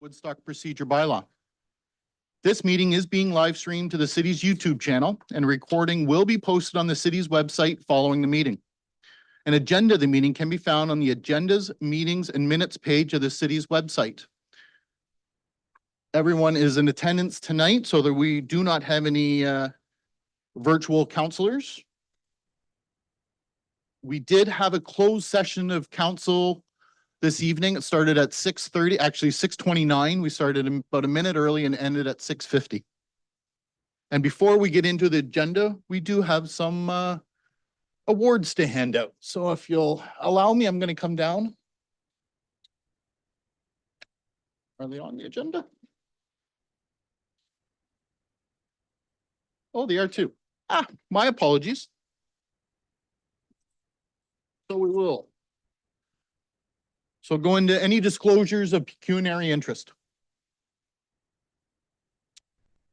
Woodstock Procedure Bylaw. This meeting is being live streamed to the city's YouTube channel, and a recording will be posted on the city's website following the meeting. An agenda of the meeting can be found on the Agendas, Meetings, and Minutes page of the city's website. Everyone is in attendance tonight, so that we do not have any virtual counselors. We did have a closed session of council this evening. It started at 6:30, actually 6:29. We started about a minute early and ended at 6:50. And before we get into the agenda, we do have some awards to hand out. So if you'll allow me, I'm going to come down. Are they on the agenda? Oh, they are too. My apologies. So we will. So go into any disclosures of pecuniary interest.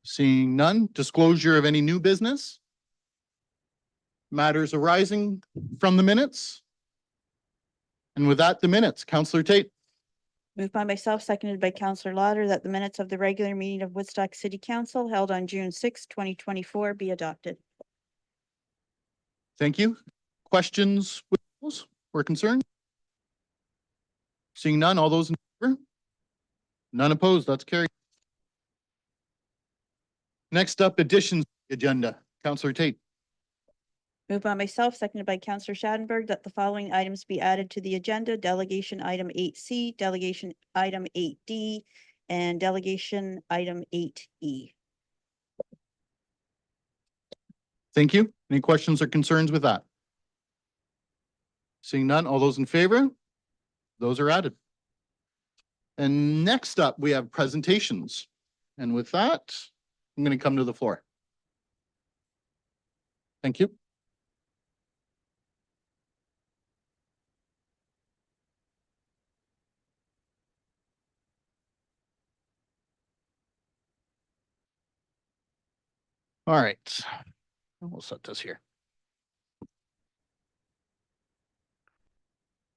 Seeing none. Disclosure of any new business. Matters arising from the minutes. And with that, the minutes. Councillor Tate. Moved by myself, seconded by Councillor Lauder, that the minutes of the regular meeting of Woodstock City Council held on June 6, 2024 be adopted. Thank you. Questions or concerns? Seeing none, all those in favor? None opposed, that's carried. Next up, additions to the agenda. Councillor Tate. Moved by myself, seconded by Councillor Schadenberg, that the following items be added to the agenda: delegation item 8C, delegation item 8D, and delegation item 8E. Thank you. Any questions or concerns with that? Seeing none, all those in favor? Those are added. And next up, we have presentations. And with that, I'm going to come to the floor. Thank you. All right. We'll set this here.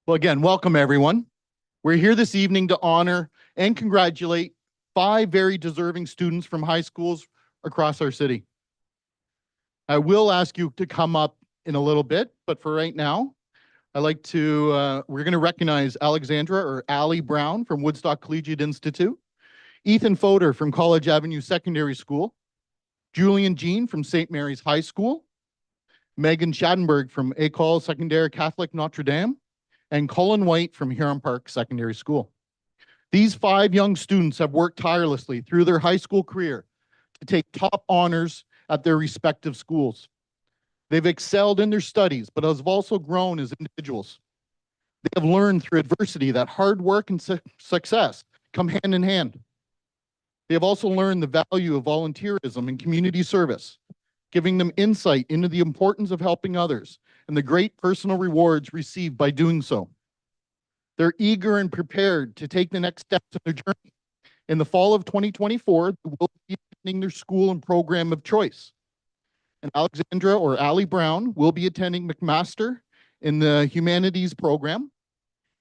Well, again, welcome everyone. We're here this evening to honor and congratulate 5 very deserving students from high schools across our city. I will ask you to come up in a little bit, but for right now, I'd like to, we're going to recognize Alexandra or Allie Brown from Woodstock Collegiate Institute, Ethan Fodor from College Avenue Secondary School, Julian Jean from St. Mary's High School, Megan Schadenberg from École Secondaire Catholic Notre Dame, and Colin White from Huron Park Secondary School. These 5 young students have worked tirelessly through their high school career to take top honors at their respective schools. They've excelled in their studies, but have also grown as individuals. They have learned through adversity that hard work and success come hand in hand. They have also learned the value of volunteerism and community service, giving them insight into the importance of helping others and the great personal rewards received by doing so. They're eager and prepared to take the next steps in their journey. In the fall of 2024, they will be attending their school and program of choice. And Alexandra or Allie Brown will be attending McMaster in the Humanities program.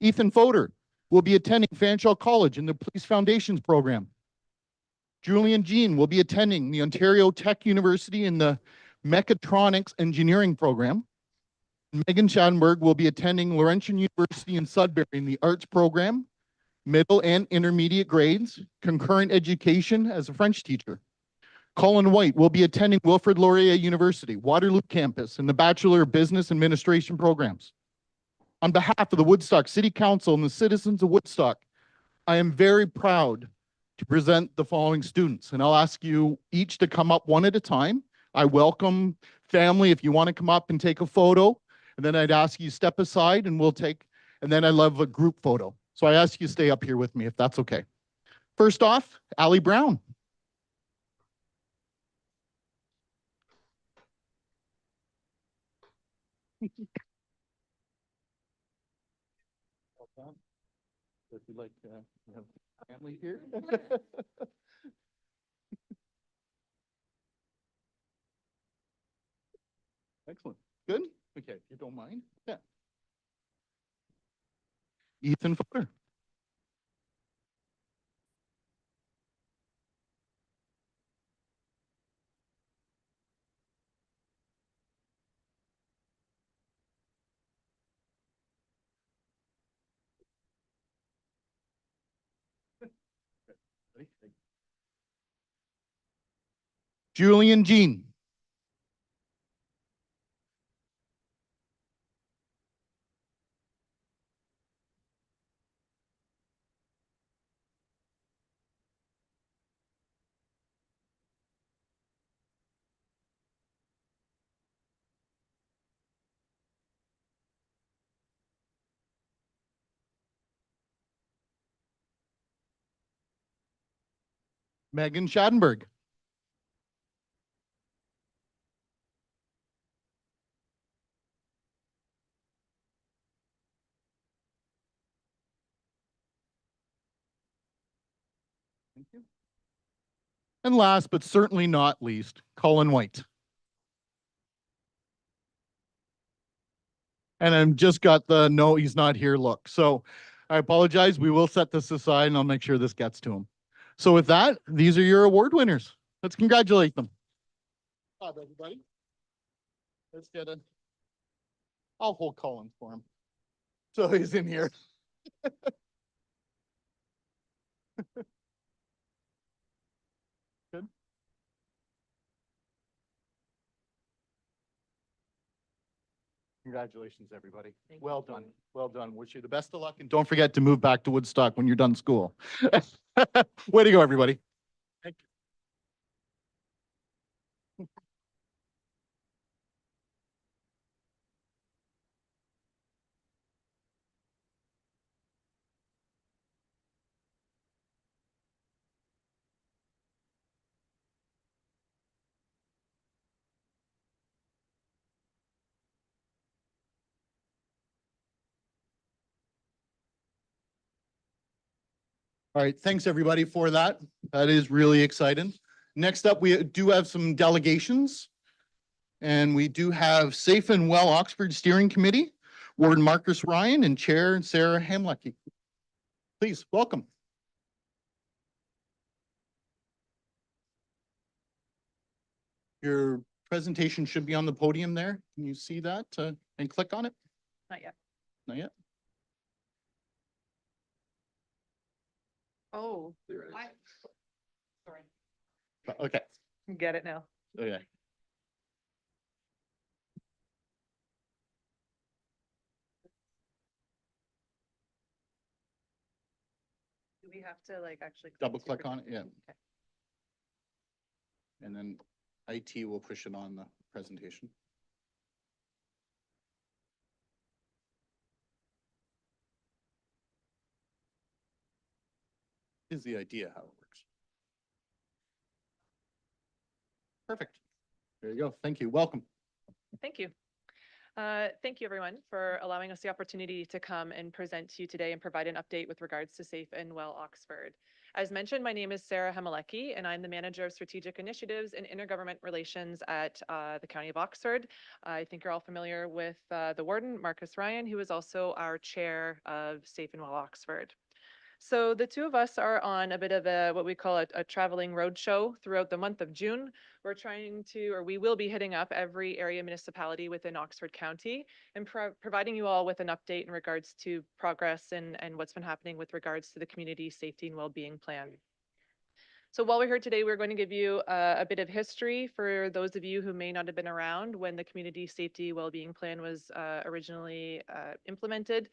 Ethan Fodor will be attending Fanshawe College in the Police Foundations program. Julian Jean will be attending the Ontario Tech University in the Mechatronics Engineering program. Megan Schadenberg will be attending Laurentian University in Sudbury in the Arts program, middle and intermediate grades, concurrent education as a French teacher. Colin White will be attending Wilfrid Laurier University, Waterloo campus in the Bachelor of Business Administration programs. On behalf of the Woodstock City Council and the citizens of Woodstock, I am very proud to present the following students, and I'll ask you each to come up one at a time. I welcome family if you want to come up and take a photo, and then I'd ask you step aside and we'll take, and then I love a group photo. So I ask you stay up here with me if that's okay. First off, Allie Brown. If you'd like to have family here. Excellent. Good? Okay, if you don't mind. Yeah. Ethan Fodor. Julian Jean. Megan Schadenberg. Thank you. And last but certainly not least, Colin White. And I've just got the no, he's not here look. So I apologize. We will set this aside and I'll make sure this gets to him. So with that, these are your award winners. Let's congratulate them. Bob, everybody. Let's get it. I'll hold Colin for him. So he's in here. Good. Congratulations, everybody. Well done. Well done. Wish you the best of luck. And don't forget to move back to Woodstock when you're done school. Way to go, everybody. Thank you. All right, thanks everybody for that. That is really exciting. Next up, we do have some delegations. And we do have Safe and Well Oxford Steering Committee, Warden Marcus Ryan and Chair Sarah Hamlecki. Please, welcome. Your presentation should be on the podium there. Can you see that and click on it? Not yet. Not yet? Oh, There it is. sorry. Okay, Get it now. okay. Do we have to like actually? Double click on it, yeah. Okay. And then IT will push it on the presentation. Is the idea how it works. Perfect. There you go. Thank you. Welcome. Thank you. Thank you, everyone, for allowing us the opportunity to come and present to you today and provide an update with regards to Safe and Well Oxford. As mentioned, my name is Sarah Hamlecki, and I'm the Manager of Strategic Initiatives and Intergovernment Relations at the County of Oxford. I think you're all familiar with the Warden, Marcus Ryan, who is also our Chair of Safe and Well Oxford. So the two of us are on a bit of a what we call a traveling roadshow throughout the month of June. We're trying to, or we will be hitting up every area municipality within Oxford County and providing you all with an update in regards to progress and what's been happening with regards to the community safety and well-being plan. So while we're here today, we're going to give you a bit of history for those of you who may not have been around when the community safety well-being plan was originally implemented.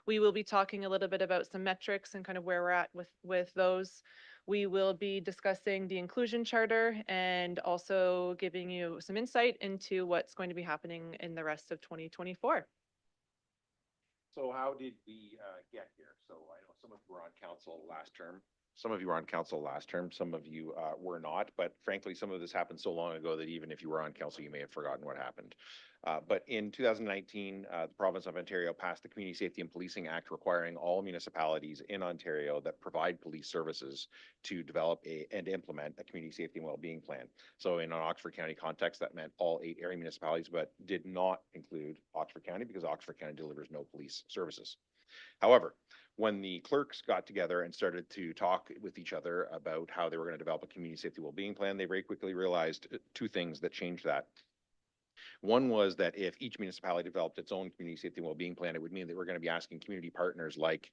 We will be talking a little bit about some metrics and kind of where we're at with those. We will be discussing the inclusion charter and also giving you some insight into what's going to be happening in the rest of 2024. So how did we get here? So I know some of you were on council last term. Some of you were on council last term. Some of you were not. But frankly, some of this happened so long ago that even if you were on council, you may have forgotten what happened. But in 2019, the province of Ontario passed the Community Safety and Policing Act, requiring all municipalities in Ontario that provide police services to develop and implement a community safety and well-being plan. So in an Oxford County context, that meant all 8 area municipalities, but did not include Oxford County because Oxford County delivers no police services. However, when the clerks got together and started to talk with each other about how they were going to develop a community safety well-being plan, they very quickly realized 2 things that changed that. One was that if each municipality developed its own community safety and well-being plan, it would mean that we're going to be asking community partners like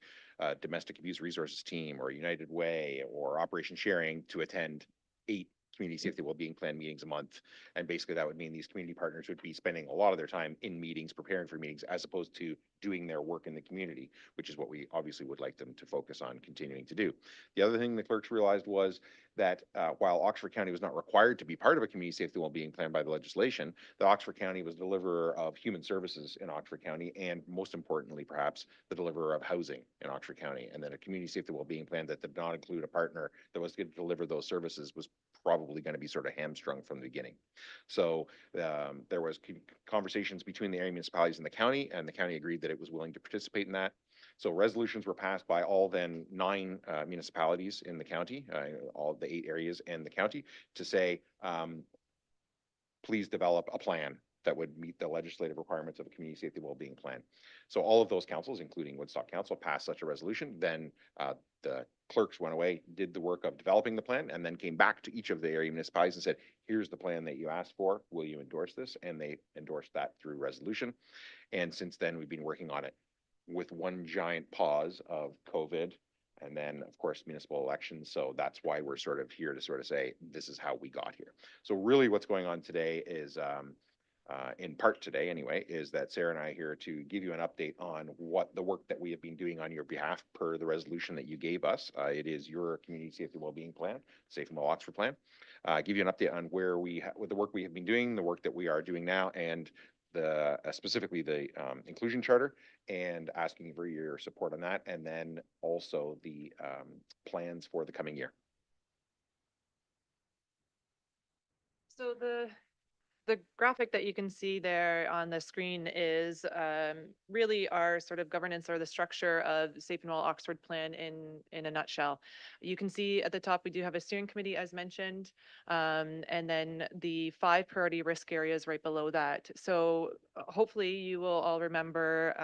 Domestic Abuse Resources Team or United Way or Operation Sharing to attend 8 community safety wellbeing plan meetings a month. And basically that would mean these community partners would be spending a lot of their time in meetings, preparing for meetings, as opposed to doing their work in the community, which is what we obviously would like them to focus on continuing to do. The other thing the clerks realized was that while Oxford County was not required to be part of a community safety wellbeing plan by the legislation, that Oxford County was the deliverer of human services in Oxford County, and most importantly, perhaps, the deliverer of housing in Oxford County. And then a community safety wellbeing plan that did not include a partner that was going to deliver those services was probably going to be sort of hamstrung from the beginning. So there was conversations between the area municipalities and the county agreed that it was willing to participate in that. So resolutions were passed by all then 9 municipalities in the county, all the 8 areas in the county, to say, please develop a plan that would meet the legislative requirements of a community safety wellbeing plan. So all of those councils, including Woodstock Council, passed such a resolution. Then the clerks went away, did the work of developing the plan, and then came back to each of the area municipalities and said, here's the plan that you asked for. Will you endorse this? And they endorsed that through resolution. And since then, we've been working on it with one giant pause of COVID and then, of course, municipal elections. So that's why we're sort of here to sort of say, this is how we got here. So really what's going on today is, in part today anyway, is that Sarah and I are here to give you an update on what the work that we have been doing on your behalf per the resolution that you gave us. It is your community safety wellbeing plan, Safe and Well Oxford plan. Give you an update on where with the work we have been doing, the work that we are doing now, and the specifically the inclusion charter, and asking for your support on that, and then also the plans for the coming year. So the graphic that you can see there on the screen is really our sort of governance or the structure of Safe and Well Oxford plan in a nutshell. You can see at the top we do have a steering committee as mentioned, and then the 5 priority risk areas right below that. So hopefully you will all remember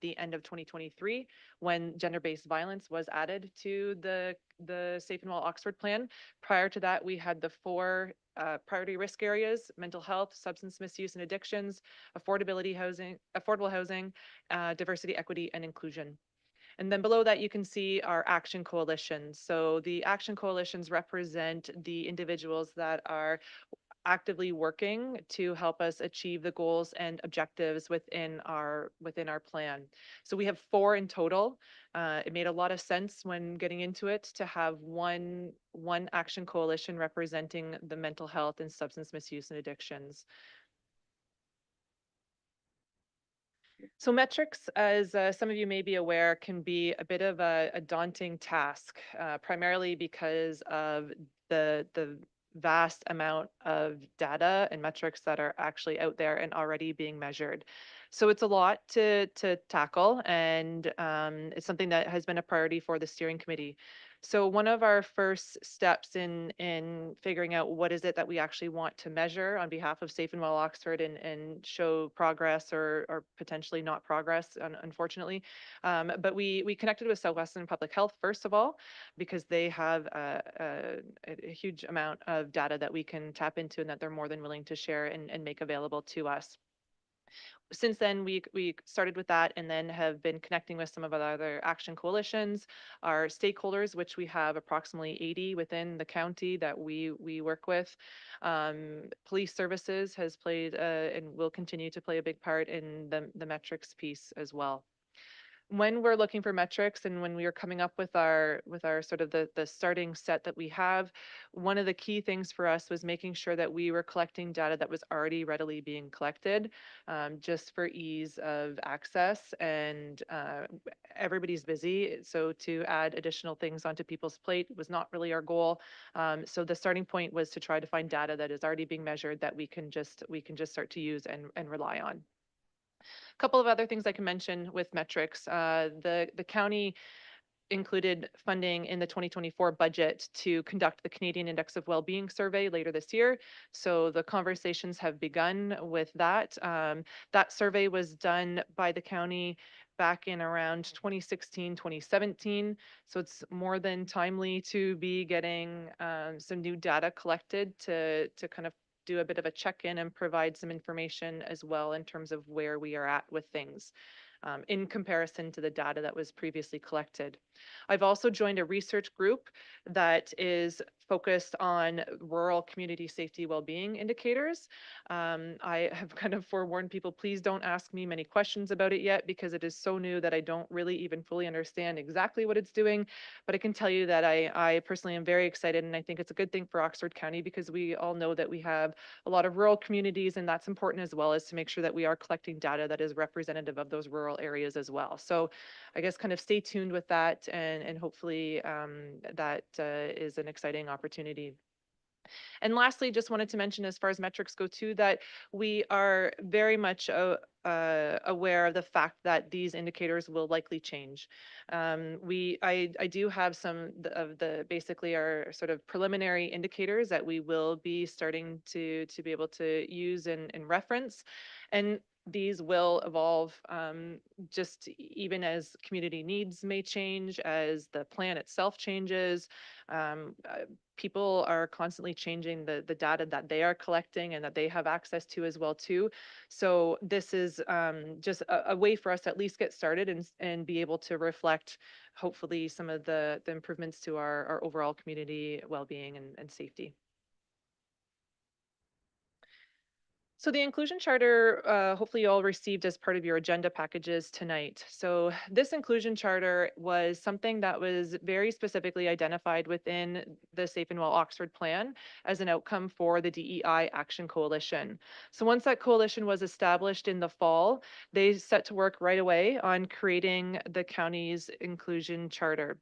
the end of 2023 when gender-based violence was added to the Safe and Well Oxford plan. Prior to that, we had the 4 priority risk areas: mental health, substance misuse and addictions, affordable housing, diversity, equity, and inclusion. And then below that, you can see our action coalitions. So the action coalitions represent the individuals that are actively working to help us achieve the goals and objectives within our plan. So we have 4 in total. It made a lot of sense when getting into it to have one action coalition representing the mental health and substance misuse and addictions. So metrics, as some of you may be aware, can be a bit of a daunting task, primarily because of the vast amount of data and metrics that are actually out there and already being measured. So it's a lot to tackle, and it's something that has been a priority for the steering committee. So one of our first steps in figuring out what is it that we actually want to measure on behalf of Safe and Well Oxford and show progress or potentially not progress, unfortunately. But we connected with Southwestern Public Health, first of all, because they have a huge amount of data that we can tap into and that they're more than willing to share and make available to us. Since then, we started with that and then have been connecting with some of our other action coalitions, our stakeholders, which we have approximately 80 within the county that we work with. Police services has played and will continue to play a big part in the metrics piece as well. When we're looking for metrics and when we are coming up with our sort of the starting set that we have, one of the key things for us was making sure that we were collecting data that was already readily being collected, just for ease of access. And everybody's busy, so to add additional things onto people's plate was not really our goal. So the starting point was to try to find data that is already being measured that we can just start to use and rely on. A couple of other things I can mention with metrics. The county included funding in the 2024 budget to conduct the Canadian Index of Wellbeing survey later this year. So the conversations have begun with that. That survey was done by the county back in around 2016, 2017. So it's more than timely to be getting some new data collected to kind of do a bit of a check-in and provide some information as well in terms of where we are at with things. In comparison to the data that was previously collected. I've also joined a research group that is focused on rural community safety well-being indicators. I have kind of forewarned people, please don't ask me many questions about it yet because it is so new that I don't really even fully understand exactly what it's doing. But I can tell you that I personally am very excited, and I think it's a good thing for Oxford County because we all know that we have a lot of rural communities, and that's important as well, as to make sure that we are collecting data that is representative of those rural areas as well. So I guess kind of stay tuned with that, and hopefully that is an exciting opportunity. And lastly, just wanted to mention, as far as metrics go too, that we are very much aware of the fact that these indicators will likely change. I do have some of the basically our sort of preliminary indicators that we will be starting to be able to use and reference. And these will evolve just even as community needs may change, as the plan itself changes. People are constantly changing the data that they are collecting and that they have access to as well too. So this is just a way for us to at least get started and be able to reflect hopefully some of the improvements to our overall community well-being and safety. So the inclusion charter, hopefully you all received as part of your agenda packages tonight. So this inclusion charter was something that was very specifically identified within the Safe and Well Oxford plan as an outcome for the DEI Action Coalition. So once that coalition was established in the fall, they set to work right away on creating the county's inclusion charter,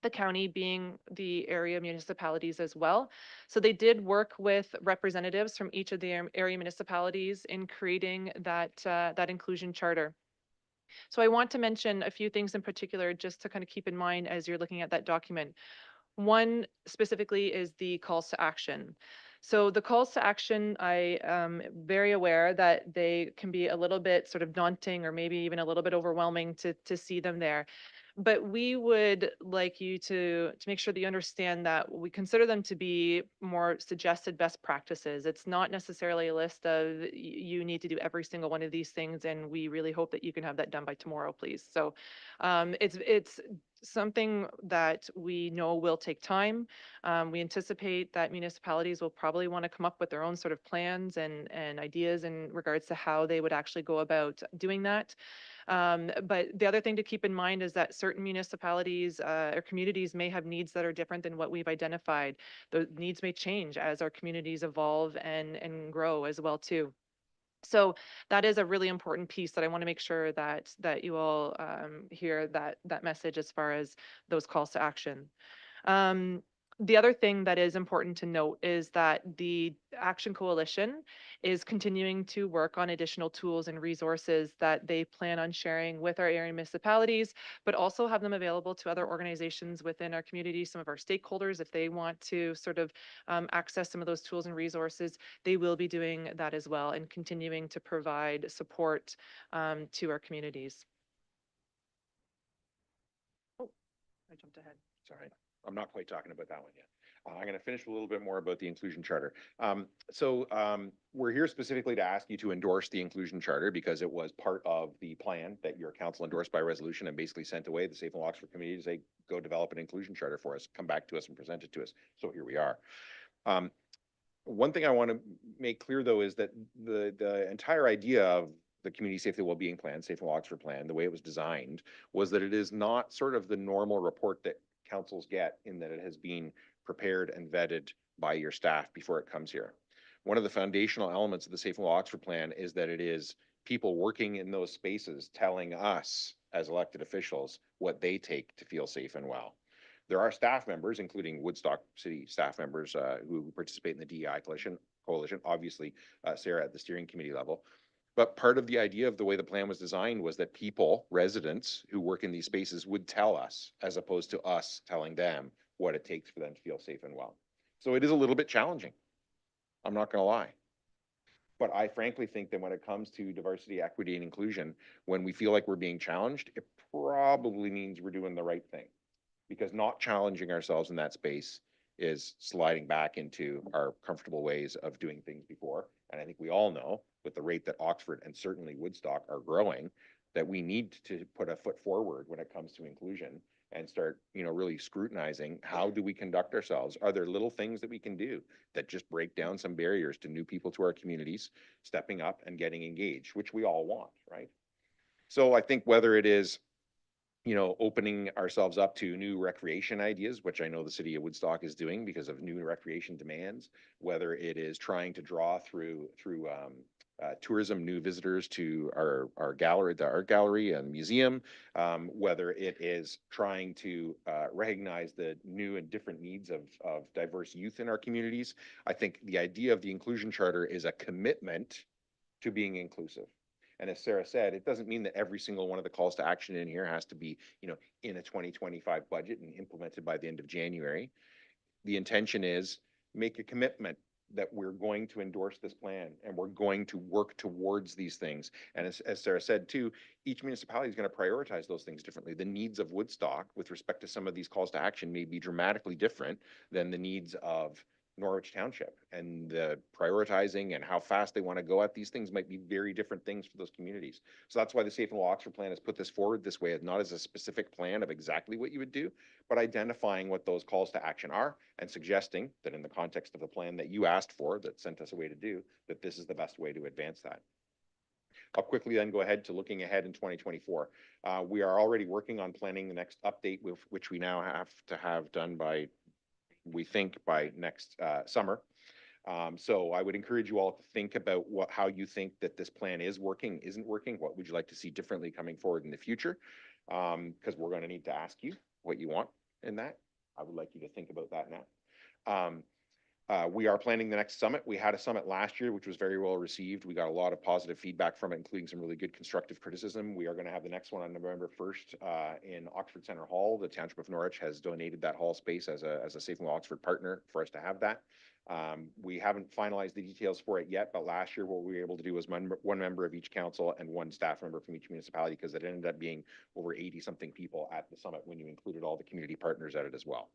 the county being the area municipalities as well. So they did work with representatives from each of the area municipalities in creating that inclusion charter. So I want to mention a few things in particular just to kind of keep in mind as you're looking at that document. One specifically is the calls to action. So the calls to action, I am very aware that they can be a little bit sort of daunting or maybe even a little bit overwhelming to see them there. But we would like you to make sure that you understand that we consider them to be more suggested best practices. It's not necessarily a list of you need to do every single one of these things, and we really hope that you can have that done by tomorrow, please. So it's something that we know will take time. We anticipate that municipalities will probably want to come up with their own sort of plans and ideas in regards to how they would actually go about doing that. But the other thing to keep in mind is that certain municipalities or communities may have needs that are different than what we've identified. Those needs may change as our communities evolve and grow as well too. So that is a really important piece that I want to make sure that you all hear that message as far as those calls to action. Um, the other thing that is important to note is that the Action Coalition is continuing to work on additional tools and resources that they plan on sharing with our area municipalities, but also have them available to other organizations within our community, some of our stakeholders, if they want to sort of access some of those tools and resources, they will be doing that as well and continuing to provide support to our communities. Oh, I jumped ahead. Sorry, I'm not quite talking about that one yet. I'm going to finish a little bit more about the inclusion charter. We're here specifically to ask you to endorse the inclusion charter because it was part of the plan that your council endorsed by resolution and basically sent away the Safe and Oxford Committee to say, go develop an inclusion charter for us, come back to us and present it to us. So here we are. One thing I want to make clear though is that the entire idea of the community safety well-being plan, Safe and Oxford plan, the way it was designed was that it is not sort of the normal report that councils get in that it has been prepared and vetted by your staff before it comes here. One of the foundational elements of the Safe and Well Oxford plan is that it is people working in those spaces telling us as elected officials what they take to feel safe and well. There are staff members, including Woodstock City staff members who participate in the DEI coalition, obviously Sarah at the steering committee level. But part of the idea of the way the plan was designed was that people, residents who work in these spaces would tell us, as opposed to us telling them what it takes for them to feel safe and well. So it is a little bit challenging. I'm not going to lie. But I frankly think that when it comes to diversity, equity, and inclusion, when we feel like we're being challenged, it probably means we're doing the right thing. Because not challenging ourselves in that space is sliding back into our comfortable ways of doing things before. And I think we all know with the rate that Oxford and certainly Woodstock are growing, that we need to put a foot forward when it comes to inclusion and start, really scrutinizing, how do we conduct ourselves? Are there little things that we can do that just break down some barriers to new people to our communities, stepping up and getting engaged, which we all want, right? So I think whether it is, opening ourselves up to new recreation ideas, which I know the city of Woodstock is doing because of new recreation demands, whether it is trying to draw through tourism, new visitors to our gallery, the art gallery and museum, whether it is trying to recognize the new and different needs of diverse youth in our communities. I think the idea of the inclusion charter is a commitment to being inclusive. And as Sarah said, it doesn't mean that every single one of the calls to action in here has to be, in a 2025 budget and implemented by the end of January. The intention is make a commitment that we're going to endorse this plan and we're going to work towards these things. And as Sarah said too, each municipality is going to prioritize those things differently. The needs of Woodstock with respect to some of these calls to action may be dramatically different than the needs of Norwich Township, and the prioritizing and how fast they want to go at these things might be very different things for those communities. So that's why the Safe and Well Oxford plan has put this forward this way, not as a specific plan of exactly what you would do, but identifying what those calls to action are and suggesting that in the context of the plan that you asked for, that sent us a way to do, that this is the best way to advance that. I'll quickly then go ahead to looking ahead in 2024. We are already working on planning the next update, which we now have to have done by, we think, by next summer. So I would encourage you all to think about how you think that this plan is working, isn't working. What would you like to see differently coming forward in the future? Because we're going to need to ask you what you want in that. I would like you to think about that now. We are planning the next summit. We had a summit last year, which was very well received. We got a lot of positive feedback from it, including some really good constructive criticism. We are going to have the next one on November 1st in Oxford Center Hall. The Township of Norwich has donated that hall space as a Safe and Well Oxford partner for us to have that. We haven't finalized the details for it yet, but last year what we were able to do was one member of each council and one staff member from each municipality, because it ended up being over 80-something people at the summit when you included all the community partners at it as well.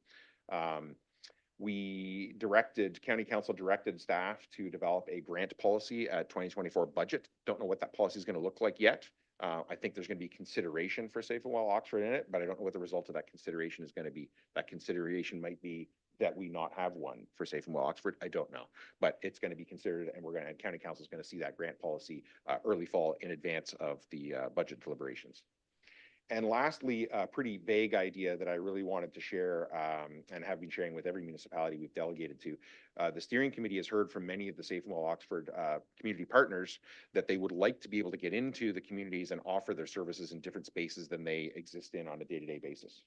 County Council directed staff to develop a grant policy at 2024 budget. Don't know what that policy is going to look like yet. I think there's going to be consideration for Safe and Well Oxford in it, but I don't know what the result of that consideration is going to be. That consideration might be that we not have one for Safe and Well Oxford. I don't know, but it's going to be considered, and County Council is going to see that grant policy early fall in advance of the budget deliberations. And lastly, a pretty vague idea that I really wanted to share and have been sharing with every municipality we've delegated to. The steering committee has heard from many of the Safe and Well Oxford community partners that they would like to be able to get into the communities and offer their services in different spaces than they exist in on a day-to-day basis.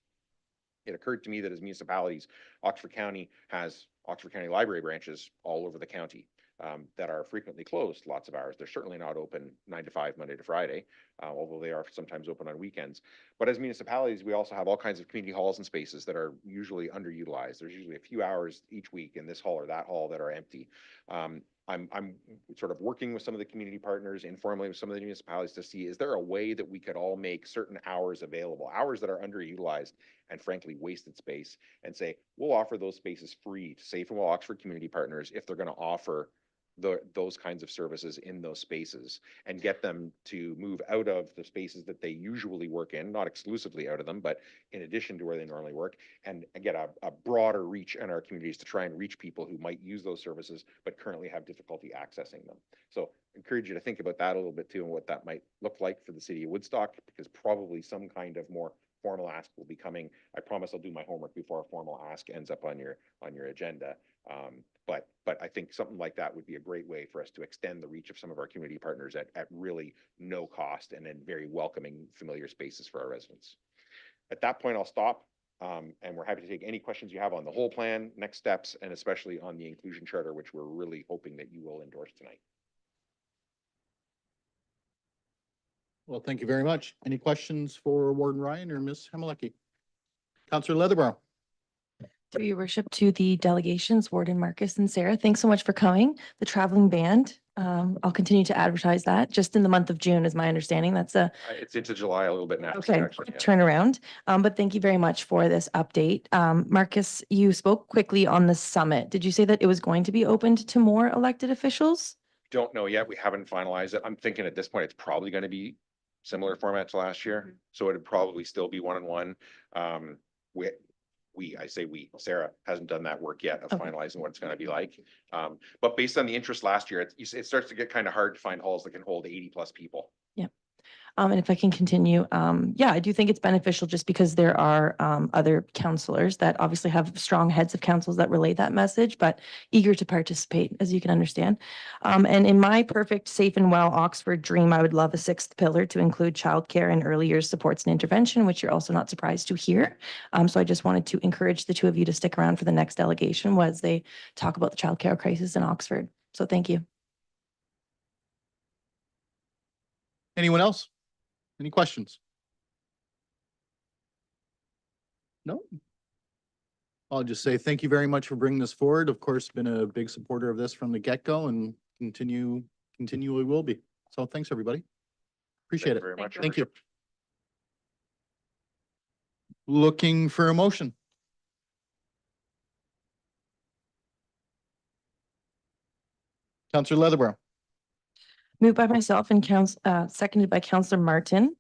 It occurred to me that as municipalities, Oxford County has Oxford County Library branches all over the county. That are frequently closed lots of hours. They're certainly not open 9 to 5, Monday to Friday, although they are sometimes open on weekends. But as municipalities, we also have all kinds of community halls and spaces that are usually underutilized. There's usually a few hours each week in this hall or that hall that are empty. I'm sort of working with some of the community partners informally with some of the municipalities to see, is there a way that we could all make certain hours available, hours that are underutilized and frankly wasted space, and say, we'll offer those spaces free to Safe and Well Oxford community partners if they're going to offer those kinds of services in those spaces, and get them to move out of the spaces that they usually work in, not exclusively out of them, but in addition to where they normally work, and get a broader reach in our communities to try and reach people who might use those services but currently have difficulty accessing them. So I encourage you to think about that a little bit too, and what that might look like for the city of Woodstock, because probably some kind of more formal ask will be coming. I promise I'll do my homework before a formal ask ends up on your agenda. But I think something like that would be a great way for us to extend the reach of some of our community partners at really no cost, and in very welcoming, familiar spaces for our residents. At that point, I'll stop, and we're happy to take any questions you have on the whole plan, next steps, and especially on the inclusion charter, which we're really hoping that you will endorse tonight. Well, thank you very much. Any questions for Warden Ryan or Ms. Hamilecki? Councillor Leatherborough. Through your worship, to the delegations, Warden Marcus and Sarah, thanks so much for coming. The traveling band, I'll continue to advertise that just in the month of June is my understanding. That's It's into July a little bit now. okay, Actually, yeah. turnaround. But thank you very much for this update. Marcus, you spoke quickly on the summit. Did you say that it was going to be opened to more elected officials? Don't know yet. We haven't finalized it. I'm thinking at this point, it's probably going to be similar format to last year. So it'd probably still be one-on-one. I say we, Sarah hasn't done that work yet of Okay. finalizing what it's gonna be like. But based on the interest last year, it starts to get kind of hard to find halls that can hold 80+ people. And if I can continue, yeah, I do think it's beneficial just because there are other counselors that obviously have strong heads of councils that relay that message, but eager to participate, as you can understand. And in my perfect safe and well Oxford dream, I would love a sixth pillar to include childcare and early years supports and intervention, which you're also not surprised to hear. So I just wanted to encourage the two of you to stick around for the next delegation as they talk about the childcare crisis in Oxford. So thank you. Anyone else? Any questions? No? I'll just say thank you very much for bringing this forward. Of course, been a big supporter of this from the get-go and continually will be. So thanks, everybody. Appreciate Thank you it. very much. Thank you. Looking for a motion. Councillor Leatherborough. Moved by myself and seconded by Councillor Martin.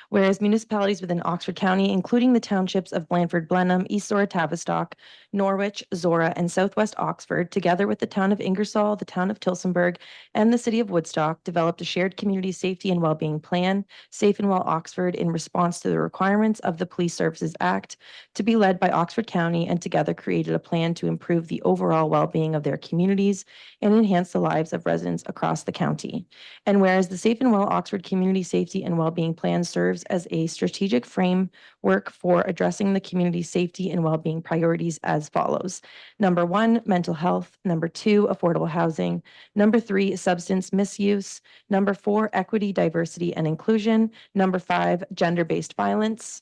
Whereas municipalities within Oxford County, including the townships of Blandford, Blenheim, East Zora, Tavistock, Norwich, Zora, and Southwest Oxford, together with the town of Ingersoll, the town of Tillsonburg, and the city of Woodstock, developed a shared community safety and well-being plan, Safe and Well Oxford, in response to the requirements of the Police Services Act, to be led by Oxford County, and together created a plan to improve the overall well-being of their communities and enhance the lives of residents across the county. And whereas the Safe and Well Oxford Community Safety and Wellbeing Plan serves as a strategic framework for addressing the community safety and wellbeing priorities as follows. Number 1, mental health. Number 2, affordable housing. Number 3, substance misuse. Number 4, equity, diversity, and inclusion. Number 5, gender-based violence.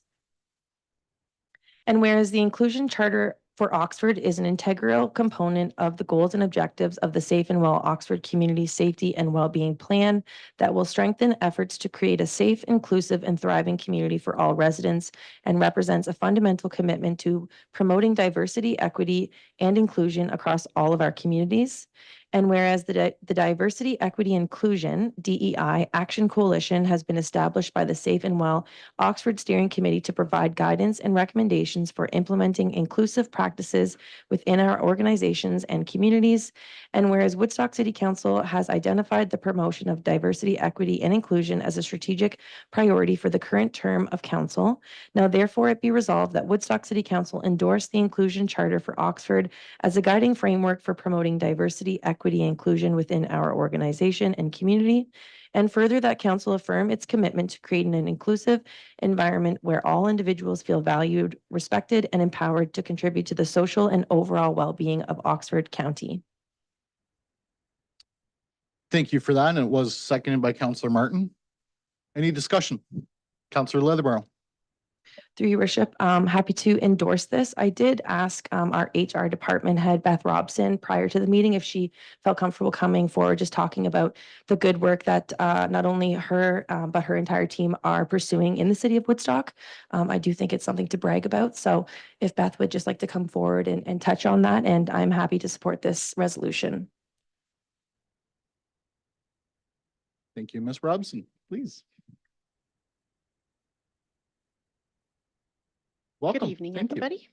And whereas the Inclusion Charter for Oxford is an integral component of the goals and objectives of the Safe and Well Oxford Community Safety and Wellbeing Plan that will strengthen efforts to create a safe, inclusive, and thriving community for all residents, and represents a fundamental commitment to promoting diversity, equity, and inclusion across all of our communities. And whereas the Diversity, Equity, Inclusion, DEI, Action Coalition has been established by the Safe and Well Oxford Steering Committee to provide guidance and recommendations for implementing inclusive practices within our organizations and communities. And whereas Woodstock City Council has identified the promotion of diversity, equity, and inclusion as a strategic priority for the current term of council, now therefore it be resolved that Woodstock City Council endorse the Inclusion Charter for Oxford as a guiding framework for promoting diversity, equity, and inclusion within our organization and community. And further, that council affirm its commitment to creating an inclusive environment where all individuals feel valued, respected, and empowered to contribute to the social and overall well-being of Oxford County. Thank you for that. And it was seconded by Councillor Martin. Any discussion? Councillor Leatherborough. Through your worship, happy to endorse this. I did ask our HR department head, Beth Robson, prior to the meeting if she felt comfortable coming forward, just talking about the good work that not only her, but her entire team are pursuing in the city of Woodstock. I do think it's something to brag about. So if Beth would just like to come forward and touch on that, and I'm happy to support this resolution. Thank you, Ms. Robson, please. Welcome. Good evening, Thank you. everybody.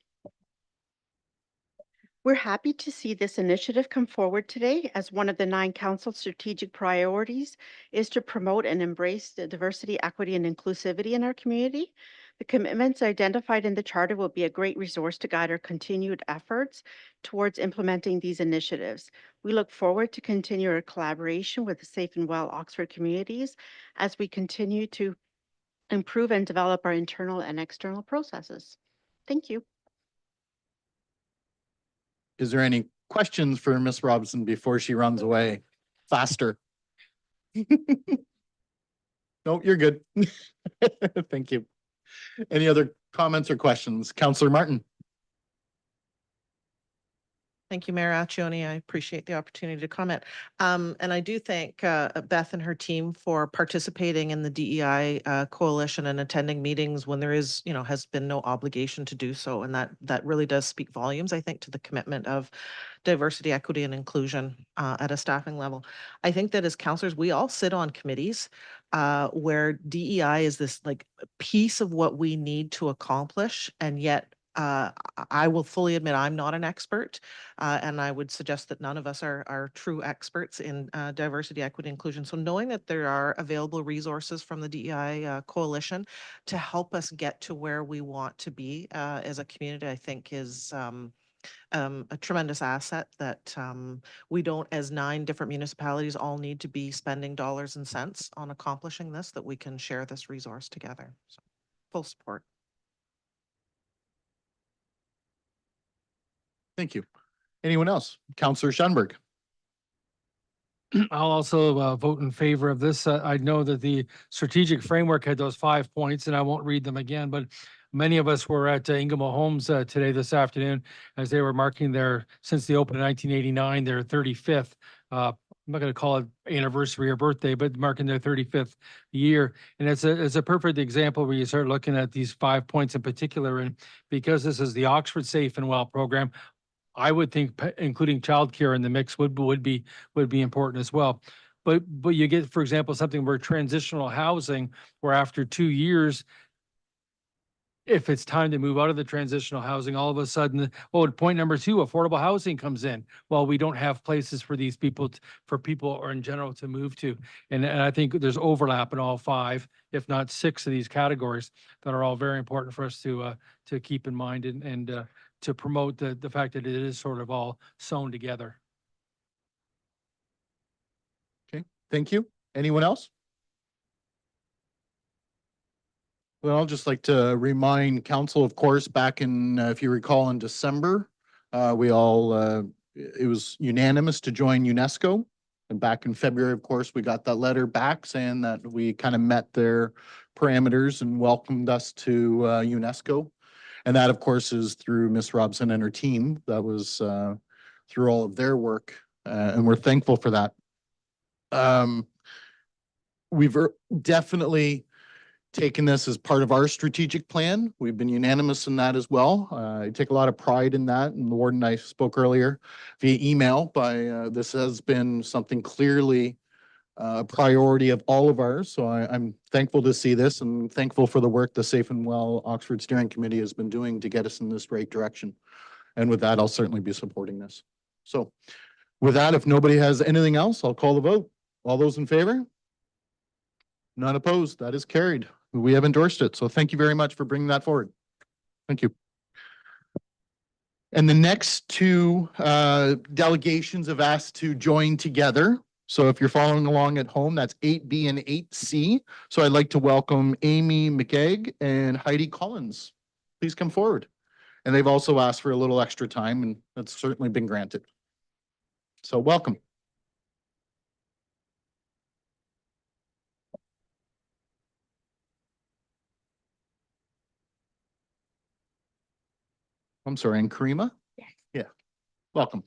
We're happy to see this initiative come forward today, as one of the 9 council strategic priorities is to promote and embrace the diversity, equity, and inclusivity in our community. The commitments identified in the charter will be a great resource to guide our continued efforts towards implementing these initiatives. We look forward to continue our collaboration with the Safe and Well Oxford communities as we continue to improve and develop our internal and external processes. Thank you. Is there any questions for Ms. Robson before she runs away faster? No, you're good. Thank you. Any other comments or questions? Councillor Martin. Thank you, Mayor Accioni. I appreciate the opportunity to comment. And I do thank Beth and her team for participating in the DEI coalition and attending meetings when there is, has been no obligation to do so. And that really does speak volumes, I think, to the commitment of diversity, equity, and inclusion at a staffing level. I think that as counselors, we all sit on committees where DEI is this like piece of what we need to accomplish, and yet I will fully admit I'm not an expert, and I would suggest that none of us are true experts in diversity, equity, inclusion. So knowing that there are available resources from the DEI coalition to help us get to where we want to be as a community, I think is a tremendous asset that we don't, as 9 different municipalities, all need to be spending dollars and cents on accomplishing this, that we can share this resource together. So full support. Thank you. Anyone else? Counselor Schoenberg. I'll also vote in favor of this. I know that the strategic framework had those 5 points, and I won't read them again, but many of us were at Ingamo Homes today, this afternoon, as they were marking since they opened in 1989, their 35th, I'm not going to call it anniversary or birthday, but marking their 35th year. And it's a perfect example where you start looking at these 5 points in particular. And because this is the Oxford Safe and Well program, I would think including childcare in the mix would be important as well. But you get, for example, something where transitional housing, where after 2 years, if it's time to move out of the transitional housing, all of a sudden, point number 2, affordable housing comes in. Well, we don't have places for these people, for people or in general to move to. And I think there's overlap in all 5, if not 6 of these categories that are all very important for us to keep in mind and to promote the fact that it is sort of all sewn together. Okay, thank you. Anyone else? Well, I'll just like to remind council, of course, back in, if you recall, in December, we all, it was unanimous to join UNESCO. And back in February, of course, we got that letter back saying that we kind of met their parameters and welcomed us to UNESCO. And that, of course, is through Miss Robson and her team. That was through all of their work, and we're thankful for that. We've definitely taken this as part of our strategic plan. We've been unanimous in that as well. I take a lot of pride in that. And the warden and I spoke earlier via email, this has been something clearly a priority of all of ours. So I'm thankful to see this and thankful for the work the Safe and Well Oxford Steering Committee has been doing to get us in this right direction. And with that, I'll certainly be supporting this. So with that, if nobody has anything else, I'll call the vote. All those in favor? None opposed. That is carried. We have endorsed it. So thank you very much for bringing that forward. Thank you. And the next 2 delegations have asked to join together. So if you're following along at home, that's 8B and 8C. So I'd like to welcome Amy McGegg and Heidi Collins. Please come forward. And they've also asked for a little extra time, and that's certainly been granted. So welcome. I'm sorry, and Karima? Yes. Yeah, welcome.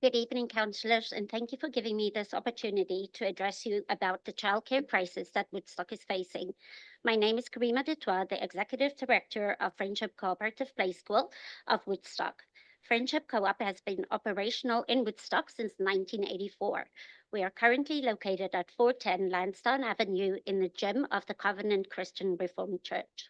Good evening, councillors, and thank you for giving me this opportunity to address you about the childcare crisis that Woodstock is facing. My name is Karima Dutoit, the Executive Director of Friendship Cooperative Play School of Woodstock. Friendship Co-op has been operational in Woodstock since 1984. We are currently located at 410 Lansdowne Avenue in the gym of the Covenant Christian Reformed Church.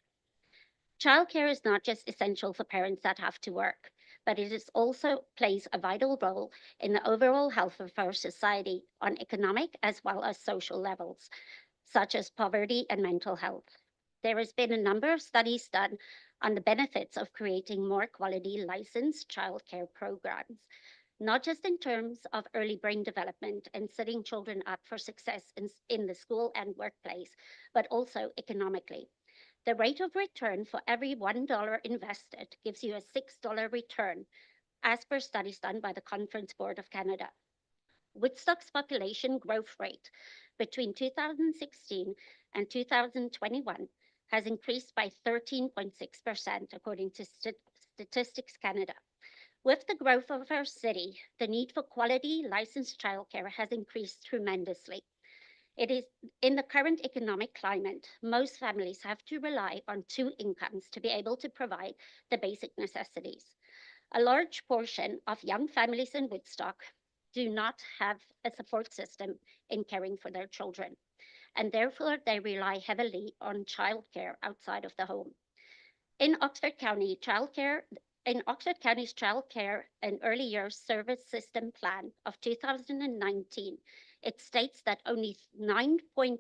Childcare is not just essential for parents that have to work, but it is also plays a vital role in the overall health of our society on economic as well as social levels, such as poverty and mental health. There has been a number of studies done on the benefits of creating more quality licensed childcare programs, not just in terms of early brain development and setting children up for success in the school and workplace, but also economically. The rate of return for every $1 invested gives you a $6 return, as per studies done by the Conference Board of Canada. Woodstock's population growth rate between 2016 and 2021 has increased by 13.6%, according to Statistics Canada. With the growth of our city, the need for quality licensed childcare has increased tremendously. It is in the current economic climate, most families have to rely on two incomes to be able to provide the basic necessities. A large portion of young families in Woodstock do not have a support system in caring for their children, and therefore they rely heavily on childcare outside of the home. In Oxford County, Oxford County's Child Care and Early Years Service System Plan of 2019, it states that only 9.3%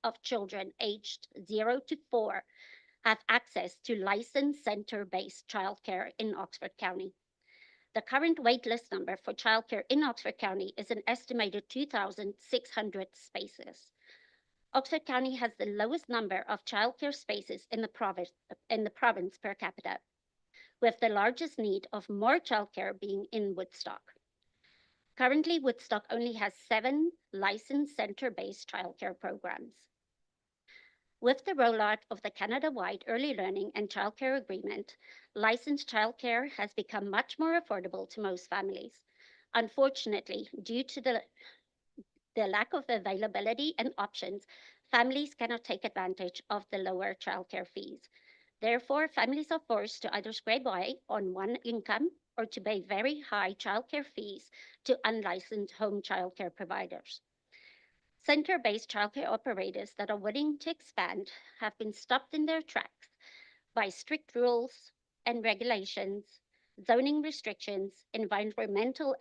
of children aged 0 to 4 have access to licensed center-based childcare in Oxford County. The current waitlist number for childcare in Oxford County is an estimated 2,600 spaces. Oxford County has the lowest number of childcare spaces in the province per capita, with the largest need of more childcare being in Woodstock. Currently, Woodstock only has 7 licensed center-based childcare programs. With the rollout of the Canada-wide Early Learning and Childcare Agreement, licensed childcare has become much more affordable to most families. Unfortunately, due to the lack of availability and options, families cannot take advantage of the lower childcare fees. Therefore, families are forced to either scrape by on one income or to pay very high childcare fees to unlicensed home childcare providers. Center-based childcare operators that are willing to expand have been stopped in their tracks by strict rules and regulations, zoning restrictions, environmental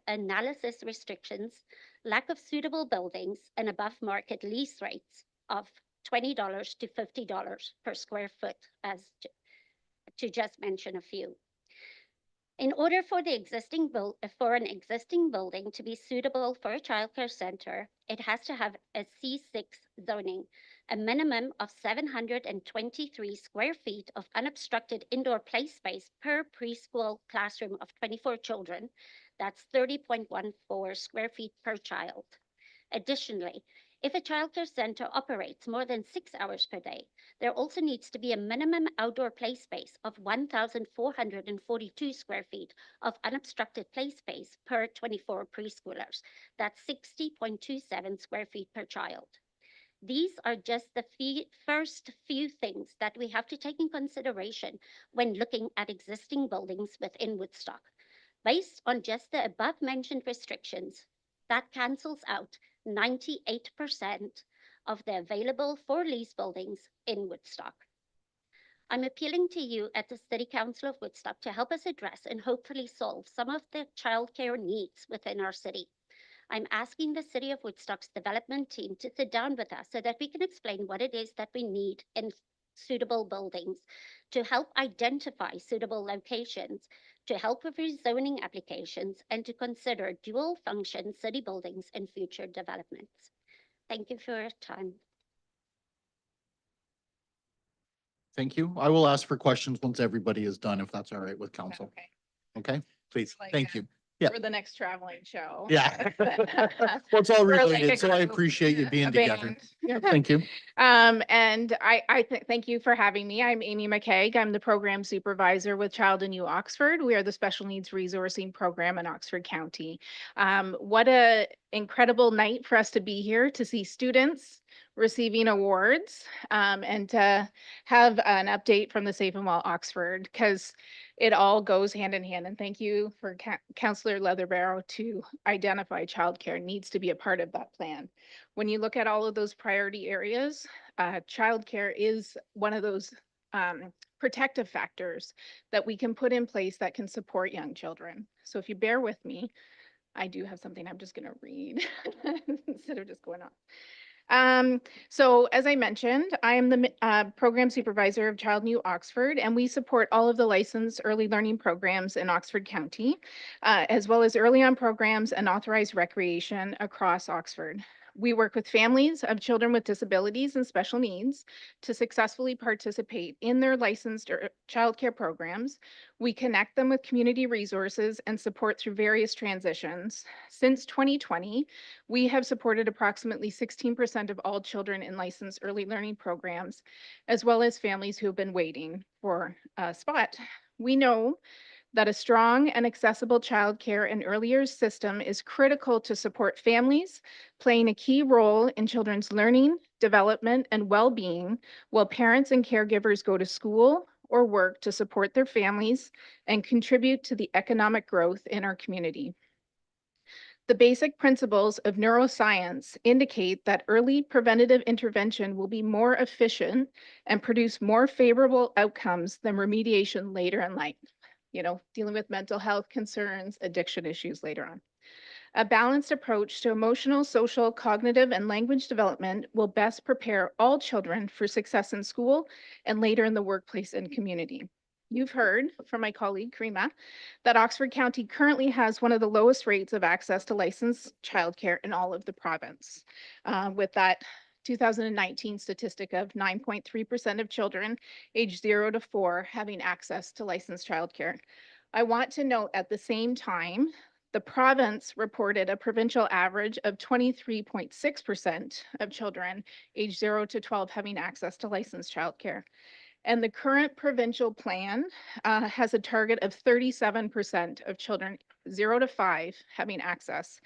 analysis restrictions, lack of suitable buildings, and above-market lease rates of $20 to $50 per square foot, as to just mention a few. In order for an existing building to be suitable for a childcare center, it has to have a C6 zoning, a minimum of 723 square feet of unobstructed indoor play space per preschool classroom of 24 children. That's 30.14 square feet per child. Additionally, if a childcare center operates more than 6 hours per day, there also needs to be a minimum outdoor play space of 1,442 square feet of unobstructed play space per 24 preschoolers. That's 60.27 square feet per child. These are just the first few things that we have to take in consideration when looking at existing buildings within Woodstock. Based on just the above-mentioned restrictions, that cancels out 98% of the available for lease buildings in Woodstock. I'm appealing to you at the City Council of Woodstock to help us address and hopefully solve some of the childcare needs within our city. I'm asking the City of Woodstock's development team to sit down with us so that we can explain what it is that we need in suitable buildings, to help identify suitable locations, to help with rezoning applications, and to consider dual function city buildings in future developments. Thank you for your time. Thank you. I will ask for questions once everybody is done, if that's all right with council. Okay. Okay, please. Like, Thank you. Yeah. For the next traveling show. Yeah. Well, it's all We're like related, a so I group, appreciate you being a together. band. Yeah, thank you. And I thank you for having me. I'm Amy McKeag. I'm the program supervisor with Child and Youth Oxford. We are the special needs resourcing program in Oxford County. What a incredible night for us to be here to see students receiving awards, and to have an update from the Safe and Well Oxford, because it all goes hand in hand. And thank you for Councillor Leatherbarrow to identify childcare needs to be a part of that plan. When you look at all of those priority areas, childcare is one of those protective factors that we can put in place that can support young children. So if you bear with me, I do have something I'm just going to read instead of just going on. So as I mentioned, I am the program supervisor of Child and Youth Oxford, and we support all of the licensed early learning programs in Oxford County, as well as early on programs and authorized recreation across Oxford. We work with families of children with disabilities and special needs to successfully participate in their licensed or childcare programs. We connect them with community resources and support through various transitions. Since 2020, we have supported approximately 16% of all children in licensed early learning programs, as well as families who have been waiting for a spot. We know that a strong and accessible childcare and early years system is critical to support families, playing a key role in children's learning, development, and well-being while parents and caregivers go to school or work to support their families and contribute to the economic growth in our community. The basic principles of neuroscience indicate that early preventative intervention will be more efficient and produce more favorable outcomes than remediation later in life. Dealing with mental health concerns, addiction issues later on. A balanced approach to emotional, social, cognitive, and language development will best prepare all children for success in school and later in the workplace and community. You've heard from my colleague, Karima, that Oxford County currently has one of the lowest rates of access to licensed childcare in all of the province. With that 2019 statistic of 9.3% of children aged 0 to 4 having access to licensed childcare. I want to note at the same time, the province reported a provincial average of 23.6% of children aged 0 to 12 having access to licensed childcare. And the current provincial plan has a target of 37% of children 0 to 5 having access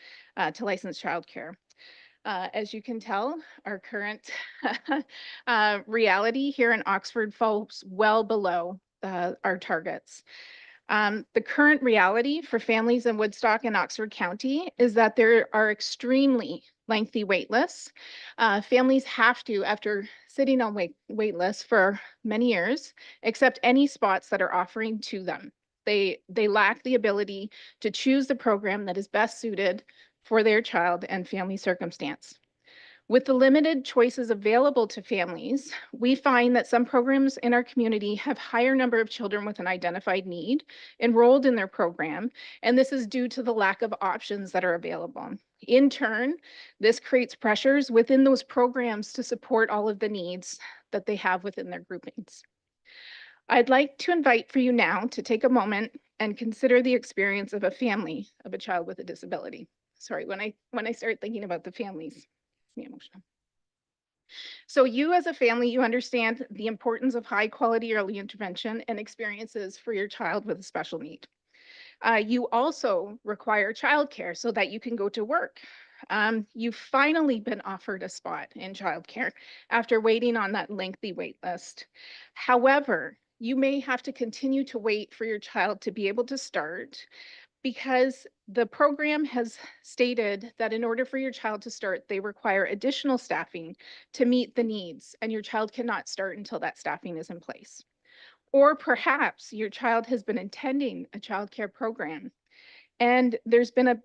to licensed childcare. As you can tell, our current reality here in Oxford falls well below our targets. The current reality for families in Woodstock and Oxford County is that there are extremely lengthy wait lists. Families have to, after sitting on wait lists for many years, accept any spots that are offering to them. They lack the ability to choose the program that is best suited for their child and family circumstance. With the limited choices available to families, we find that some programs in our community have higher number of children with an identified need enrolled in their program, and this is due to the lack of options that are available. In turn, this creates pressures within those programs to support all of the needs that they have within their groupings. I'd like to invite for you now to take a moment and consider the experience of a family of a child with a disability. Sorry, when I start thinking about the families, me emotional. So you as a family, you understand the importance of high quality early intervention and experiences for your child with a special need. You also require childcare so that you can go to work. You've finally been offered a spot in childcare after waiting on that lengthy wait list. However, you may have to continue to wait for your child to be able to start because the program has stated that in order for your child to start, they require additional staffing to meet the needs, and your child cannot start until that staffing is in place. Or perhaps your child has been attending a childcare program and there's been a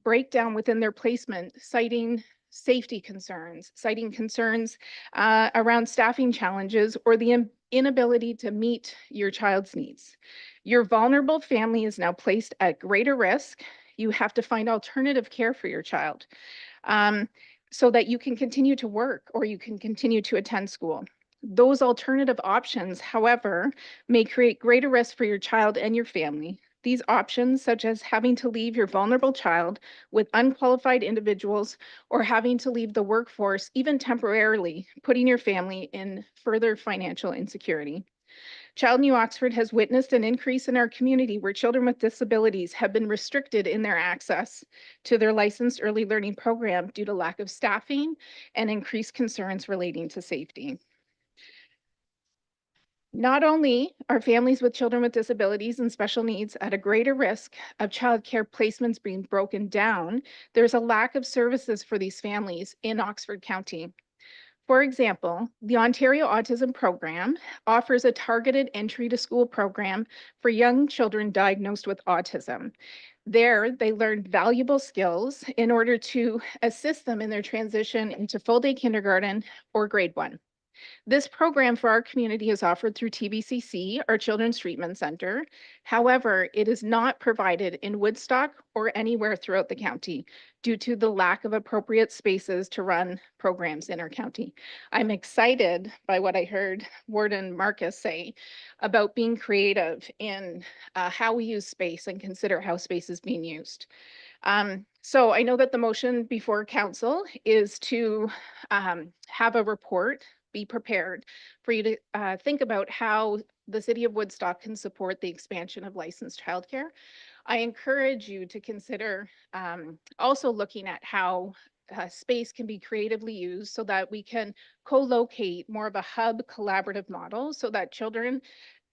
breakdown within their placement, citing safety concerns, citing concerns around staffing challenges or the inability to meet your child's needs. Your vulnerable family is now placed at greater risk. You have to find alternative care for your child so that you can continue to work or you can continue to attend school. Those alternative options, however, may create greater risk for your child and your family. These options, such as having to leave your vulnerable child with unqualified individuals or having to leave the workforce, even temporarily, putting your family in further financial insecurity. Child New Oxford has witnessed an increase in our community where children with disabilities have been restricted in their access to their licensed early learning program due to lack of staffing and increased concerns relating to safety. Not only are families with children with disabilities and special needs at a greater risk of childcare placements being broken down, there's a lack of services for these families in Oxford County. For example, the Ontario Autism Program offers a targeted entry to school program for young children diagnosed with autism. There, they learn valuable skills in order to assist them in their transition into full-day kindergarten or grade 1. This program for our community is offered through TBCC, our Children's Treatment Center. However, it is not provided in Woodstock or anywhere throughout the county due to the lack of appropriate spaces to run programs in our county. I'm excited by what I heard Warden Marcus say about being creative in how we use space and consider how space is being used. So I know that the motion before council is to have a report be prepared for you to think about how the city of Woodstock can support the expansion of licensed childcare. I encourage you to consider also looking at how space can be creatively used so that we can co-locate more of a hub collaborative model so that children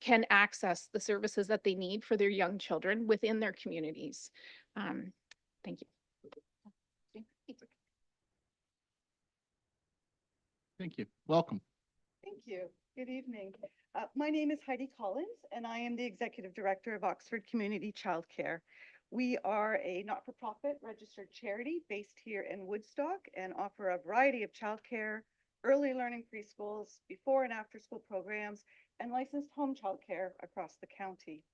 can access the services that they need for their young children within their communities. Thank you. Thank you. Welcome. Thank you. Good evening. My name is Heidi Collins, and I am the Executive Director of Oxford Community Childcare. We are a not-for-profit registered charity based here in Woodstock and offer a variety of childcare, early learning preschools, before and after school programs, and licensed home childcare across the county.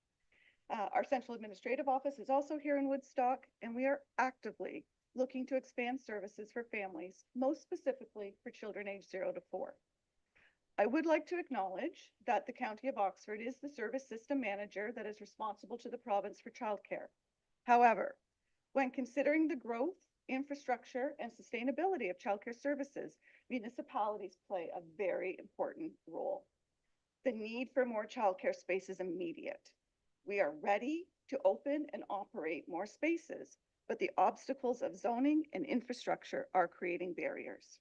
Our central administrative office is also here in Woodstock, and we are actively looking to expand services for families, most specifically for children aged 0 to 4. I would like to acknowledge that the County of Oxford is the service system manager that is responsible to the province for childcare. However, when considering the growth, infrastructure, and sustainability of childcare services, municipalities play a very important role. The need for more childcare space is immediate. We are ready to open and operate more spaces, but the obstacles of zoning and infrastructure are creating barriers.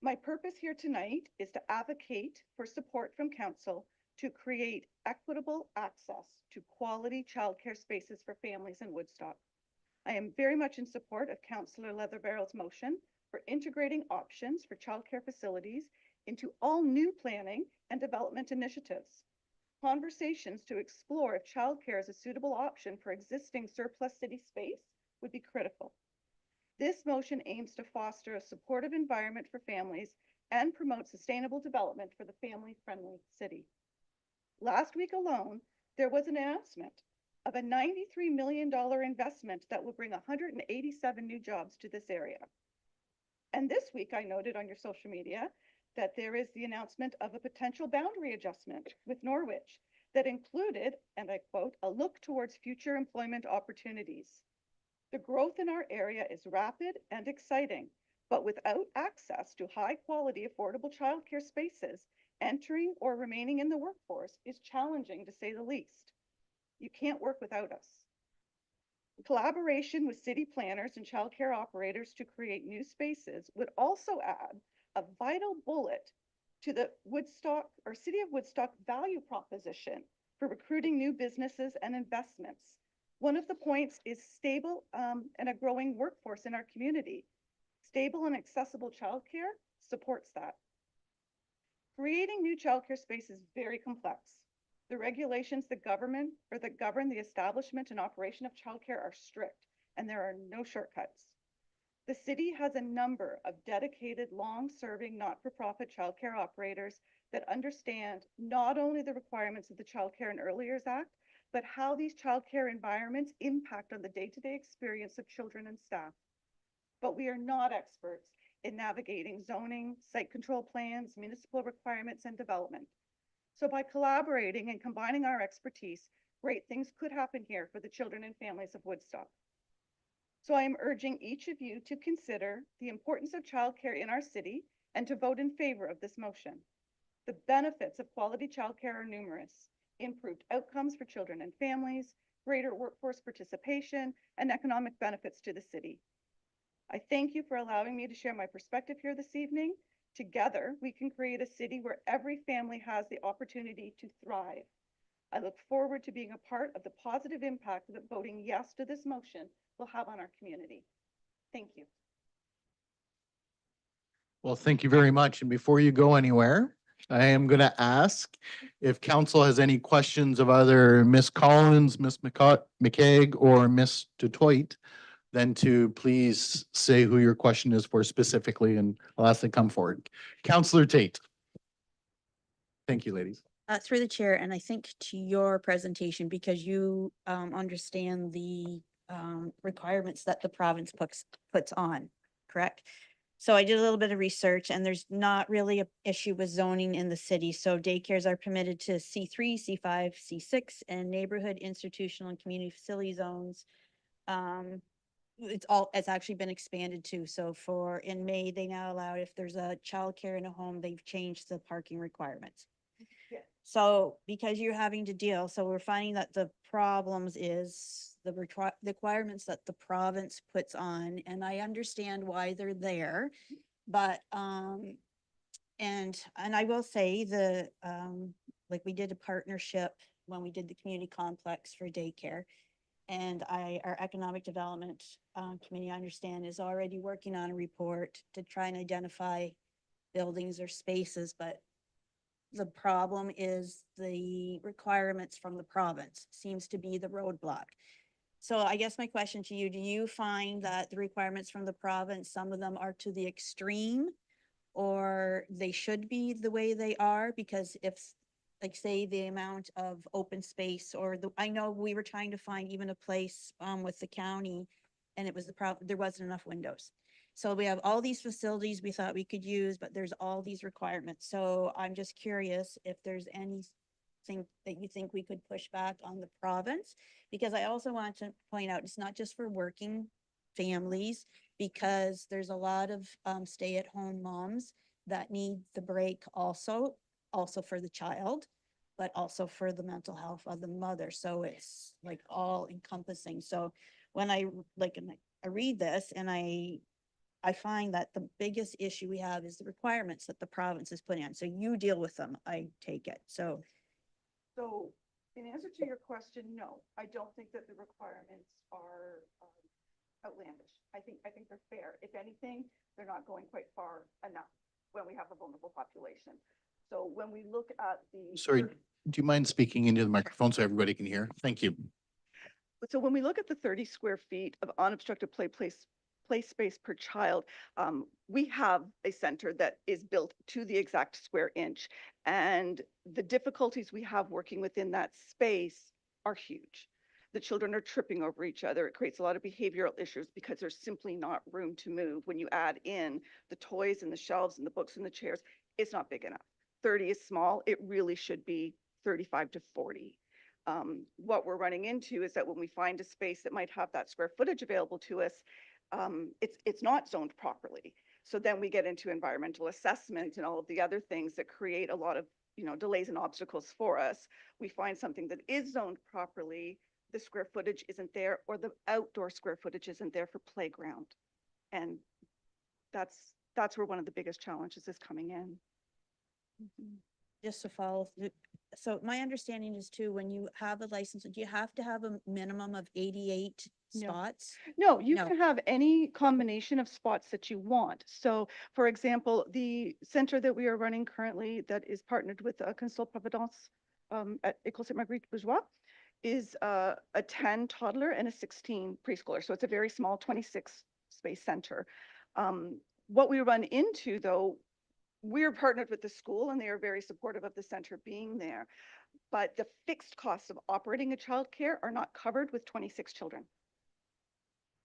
My purpose here tonight is to advocate for support from council to create equitable access to quality childcare spaces for families in Woodstock. I am very much in support of Councillor Leatherbarrel's motion for integrating options for childcare facilities into all new planning and development initiatives. Conversations to explore if childcare is a suitable option for existing surplus city space would be critical. This motion aims to foster a supportive environment for families and promote sustainable development for the family-friendly city. Last week alone, there was an announcement of a $93 million investment that will bring 187 new jobs to this area. And this week, I noted on your social media that there is the announcement of a potential boundary adjustment with Norwich that included, and I quote, a look towards future employment opportunities. The growth in our area is rapid and exciting, but without access to high quality, affordable childcare spaces, entering or remaining in the workforce is challenging to say the least. You can't work without us. Collaboration with city planners and childcare operators to create new spaces would also add a vital bullet to the Woodstock or City of Woodstock value proposition for recruiting new businesses and investments. One of the points is stable and a growing workforce in our community. Stable and accessible childcare supports that. Creating new childcare space is very complex. The regulations that govern the establishment and operation of childcare are strict, and there are no shortcuts. The city has a number of dedicated, long-serving, not-for-profit childcare operators that understand not only the requirements of the Child Care and Early Years Act, but how these childcare environments impact on the day-to-day experience of children and staff. But we are not experts in navigating zoning, site control plans, municipal requirements, and development. So by collaborating and combining our expertise, great things could happen here for the children and families of Woodstock. So I am urging each of you to consider the importance of childcare in our city and to vote in favor of this motion. The benefits of quality childcare are numerous: improved outcomes for children and families, greater workforce participation, and economic benefits to the city. I thank you for allowing me to share my perspective here this evening. Together, we can create a city where every family has the opportunity to thrive. I look forward to being a part of the positive impact that voting yes to this motion will have on our community. Thank you. Well, thank you very much. And before you go anywhere, I am going to ask if council has any questions of either Ms. Collins, Ms. McCaig, or Ms. Dutoit, then to please say who your question is for specifically, and I'll ask them to come forward. Councillor Tate. Thank you, ladies. Through the chair, and I think to your presentation, because you understand the requirements that the province puts on, correct? So I did a little bit of research, and there's not really a issue with zoning in the city. So daycares are permitted to C3, C5, C6, and neighborhood, institutional, and community facility zones. It's actually been expanded too. So in May, they now allow, if there's a childcare in a home, they've changed the parking requirements. So because you're having to deal, so we're finding that the problems is the requirements that the province puts on, and I understand why they're there. But, and I will say like we did a partnership when we did the community complex for daycare. And our economic development committee, I understand, is already working on a report to try and identify buildings or spaces, but the problem is the requirements from the province seems to be the roadblock. So I guess my question to you, do you find that the requirements from the province, some of them are to the extreme, or they should be the way they are? Because if, like, say, the amount of open space, or I know we were trying to find even a place with the county, and it was there wasn't enough windows. So we have all these facilities we thought we could use, but there's all these requirements. So I'm just curious if there's anything that you think we could push back on the province, because I also want to point out, it's not just for working families, because there's a lot of stay-at-home moms that need the break also for the child, but also for the mental health of the mother. So it's like all encompassing. So when I read this, and I find that the biggest issue we have is the requirements that the province is putting on. So you deal with them, I take it. So So in answer to your question, no, I don't think that the requirements are outlandish. I think they're fair. If anything, they're not going quite far enough when we have a vulnerable population. So when we look at the. Sorry, do you mind speaking into the microphone so everybody can hear? Thank you. So when we look at the 30 square feet of unobstructed play space per child, we have a center that is built to the exact square inch. And the difficulties we have working within that space are huge. The children are tripping over each other. It creates a lot of behavioral issues because there's simply not room to move. When you add in the toys and the shelves and the books and the chairs, it's not big enough. 30 is small. It really should be 35 to 40. What we're running into is that when we find a space that might have that square footage available to us, it's not zoned properly. So then we get into environmental assessment and all of the other things that create a lot of, delays and obstacles for us. We find something that is zoned properly, the square footage isn't there, or the outdoor square footage isn't there for playground. And that's where one of the biggest challenges is coming in. just to follow through. So my understanding is too, when you have a license, do you have to have a minimum of 88 No. spots? No, you No. can have any combination of spots that you want. So for example, the center that we are running currently that is partnered with Console Providence at École Sainte-Marguerite Bourgeois is a 10 toddler and a 16 preschooler. So it's a very small 26 space center. What we run into though, we're partnered with the school and they are very supportive of the center being there. But the fixed costs of operating a childcare are not covered with 26 children.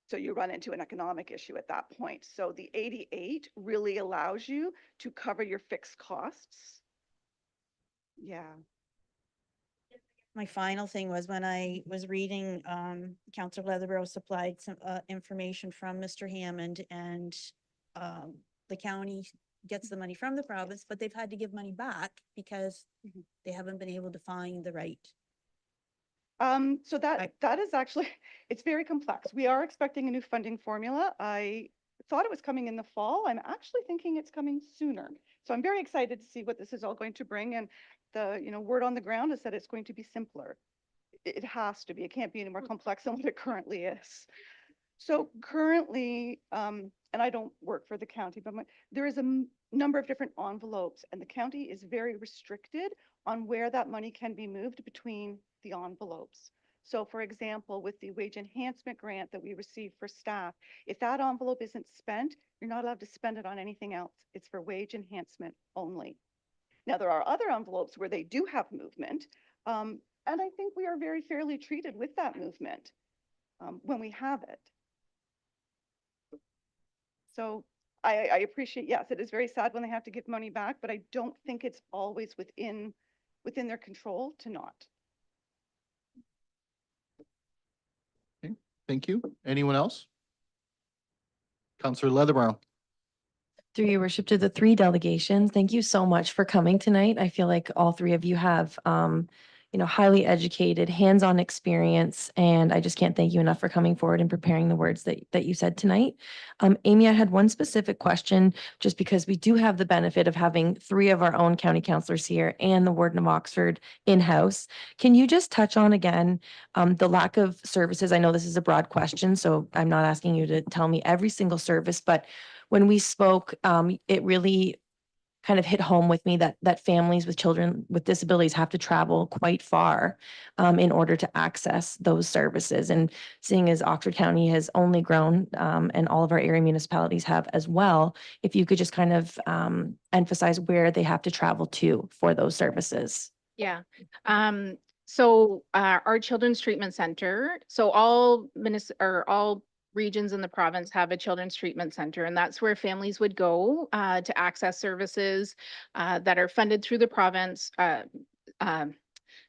So you run into an economic issue at that point. So the 88 really allows you to cover your fixed costs. Yeah. My final thing was when I was reading, Councillor Leatherborough supplied some information from Mr. Hammond, and the county gets the money from the province, but they've had to give money back because they haven't been able to find the right. So that is actually, it's very complex. We are expecting a new funding formula. I thought it was coming in the fall. I'm actually thinking it's coming sooner. So I'm very excited to see what this is all going to bring. And the, word on the ground is that it's going to be simpler. It has to be. It can't be any more complex than what it currently is. So currently, and I don't work for the county, but there is a number of different envelopes, and the county is very restricted on where that money can be moved between the envelopes. So for example, with the wage enhancement grant that we receive for staff, if that envelope isn't spent, you're not allowed to spend it on anything else. It's for wage enhancement only. Now, there are other envelopes where they do have movement, and I think we are very fairly treated with that movement when we have it. So I appreciate, yes, it is very sad when they have to give money back, but I don't think it's always within their control to not. Thank you. Anyone else? Councillor Leatherborough. Through your worship to the three delegations, thank you so much for coming tonight. I feel like all three of you have, highly educated, hands-on experience, and I just can't thank you enough for coming forward and preparing the words that you said tonight. Amy, I had one specific question, just because we do have the benefit of having three of our own county councillors here and the Warden of Oxford in-house. Can you just touch on again, the lack of services? I know this is a broad question, so I'm not asking you to tell me every single service, but when we spoke, it really kind of hit home with me that families with children with disabilities have to travel quite far in order to access those services. And seeing as Oxford County has only grown, and all of our area municipalities have as well, if you could just kind of emphasize where they have to travel to for those services. Yeah. So our Children's Treatment Center, so all regions in the province have a children's treatment center, and that's where families would go to access services that are funded through the province.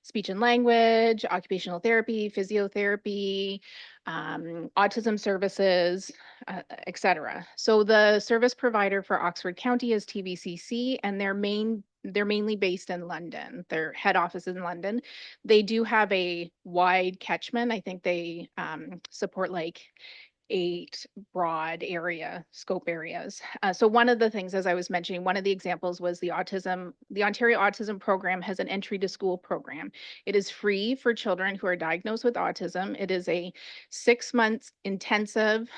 Speech and language, occupational therapy, physiotherapy, autism services, et cetera. So the service provider for Oxford County is TVCC, and they're mainly based in London. Their head office is in London. They do have a wide catchment. I think they support like 8 broad scope areas. So one of the things, as I was mentioning, one of the examples was the Ontario Autism Program has an entry to school program. It is free for children who are diagnosed with autism. It is a 6 months intensive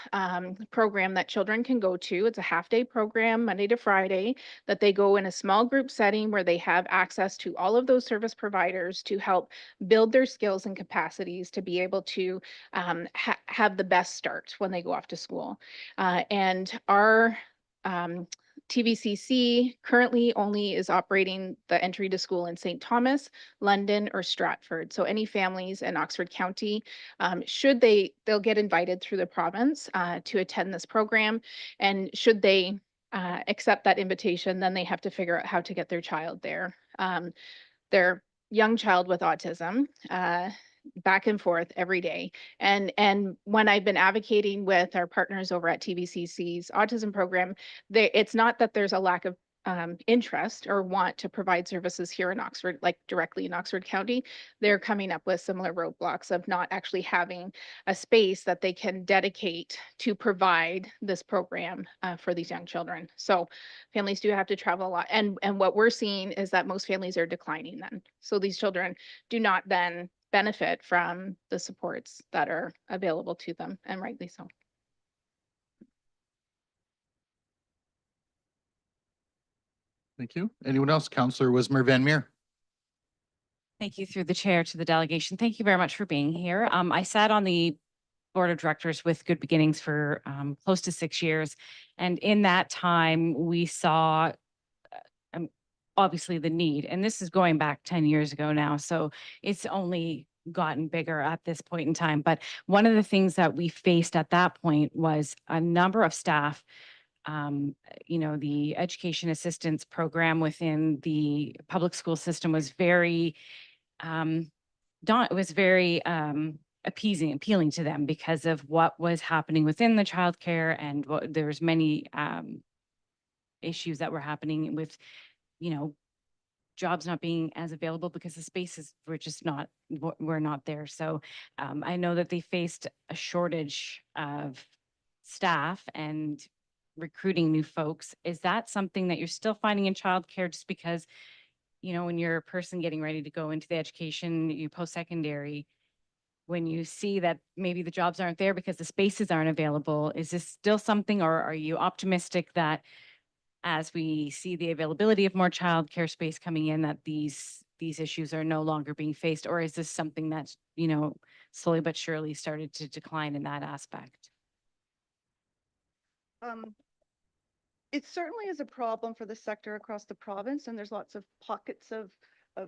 program that children can go to. It's a half-day program, Monday to Friday, that they go in a small group setting where they have access to all of those service providers to help build their skills and capacities to be able to have the best start when they go off to school. And our TVCC currently only is operating the entry to school in St. Thomas, London, or Stratford. So any families in Oxford County, they'll get invited through the province to attend this program. And should they accept that invitation, then they have to figure out how to get their child there. Their young child with autism, back and forth every day. And when I've been advocating with our partners over at TVCC's autism program, it's not that there's a lack of interest or want to provide services here in Oxford, like directly in Oxford County. They're coming up with similar roadblocks of not actually having a space that they can dedicate to provide this program for these young children. So families do have to travel a lot. And what we're seeing is that most families are declining then. So these children do not then benefit from the supports that are available to them, and rightly so. Thank you. Anyone else? Councillor Wismer Van Meer. Thank you through the chair to the delegation. Thank you very much for being here. I sat on the board of directors with Good Beginnings for close to 6 years. And in that time, we saw obviously the need, and this is going back 10 years ago now. So it's only gotten bigger at this point in time. But one of the things that we faced at that point was a number of staff. The education assistance program within the public school system was very appealing to them because of what was happening within the childcare, and there was many issues that were happening with, jobs not being as available because the spaces were not there. So I know that they faced a shortage of staff and recruiting new folks. Is that something that you're still finding in childcare, just because, when you're a person getting ready to go into the education, you post-secondary, when you see that maybe the jobs aren't there because the spaces aren't available, is this still something, or are you optimistic that as we see the availability of more childcare space coming in, that these issues are no longer being faced? Or is this something that's, slowly but surely started to decline in that aspect? It certainly is a problem for the sector across the province, and there's lots of pockets of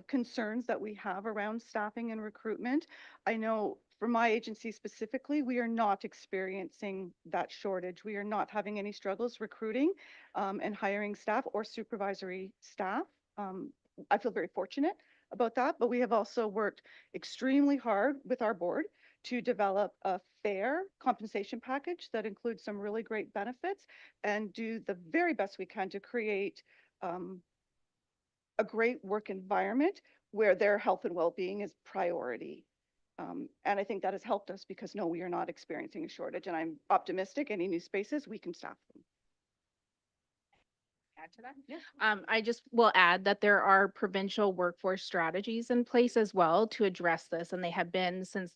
concerns that we have around staffing and recruitment. I know for my agency specifically, we are not experiencing that shortage. We are not having any struggles recruiting and hiring staff or supervisory staff. I feel very fortunate about that, but we have also worked extremely hard with our board to develop a fair compensation package that includes some really great benefits and do the very best we can to create a great work environment where their health and well-being is priority. And I think that has helped us because no, we are not experiencing a shortage, and I'm optimistic any new spaces, we can staff them. Add to that? I just will add that there are provincial workforce strategies in place as well to address this, and they have been since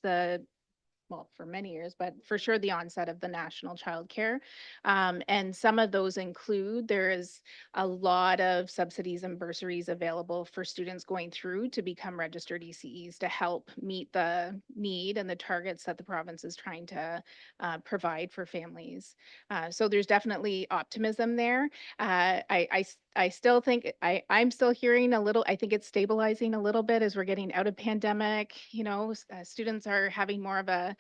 well, for many years, but for sure the onset of the national childcare. And some of those include, there is a lot of subsidies and bursaries available for students going through to become registered ECEs to help meet the need and the targets that the province is trying to provide for families. So there's definitely optimism there. I still think I'm still hearing a little, I think it's stabilizing a little bit as we're getting out of pandemic. Students are having more of a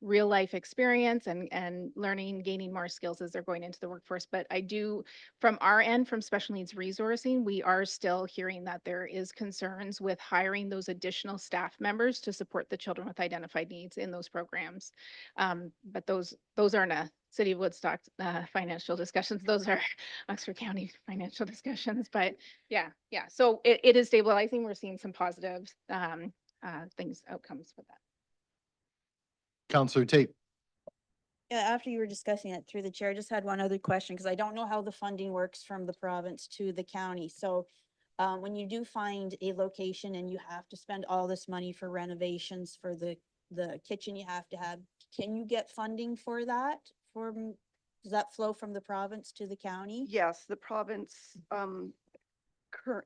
real life experience and learning, gaining more skills as they're going into the workforce. But I do, from our end, from special needs resourcing, we are still hearing that there is concerns with hiring those additional staff members to support the children with identified needs in those programs. But those aren't a City of Woodstock financial discussions. Those are Oxford County financial discussions. But yeah. So it is stabilizing. We're seeing some positive outcomes with that. Counselor Tate. Yeah, after you were discussing it through the chair, I just had one other question because I don't know how the funding works from the province to the county. So when you do find a location and you have to spend all this money for renovations for the kitchen you have to have, can you get funding for that? Does that flow from the province to the county? Yes, the province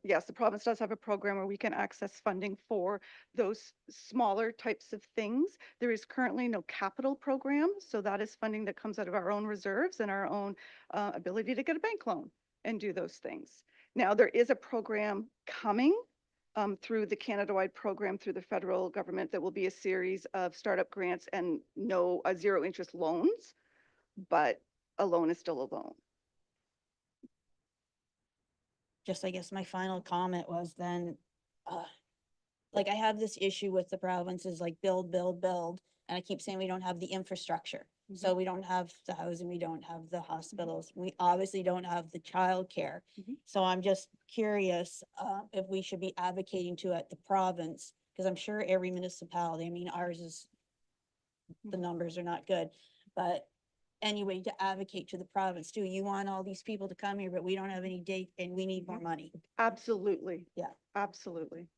yes, the province does have a program where we can access funding for those smaller types of things. There is currently no capital program, so that is funding that comes out of our own reserves and our own ability to get a bank loan and do those things. Now, there is a program coming through the Canada-wide program through the federal government that will be a series of startup grants and zero interest loans, but a loan is still a loan. Just, I guess my final comment was then, like I have this issue with the provinces, like build. And I keep saying we don't have the infrastructure. So we don't have the housing, we don't have the hospitals. We obviously don't have the childcare. So I'm just curious if we should be advocating to at the province, because I'm sure every municipality, I mean, ours is, the numbers are not good, but anyway, to advocate to the province too. You want all these people to come here, but we don't have any date and we need more money. Absolutely. Yeah. Absolutely.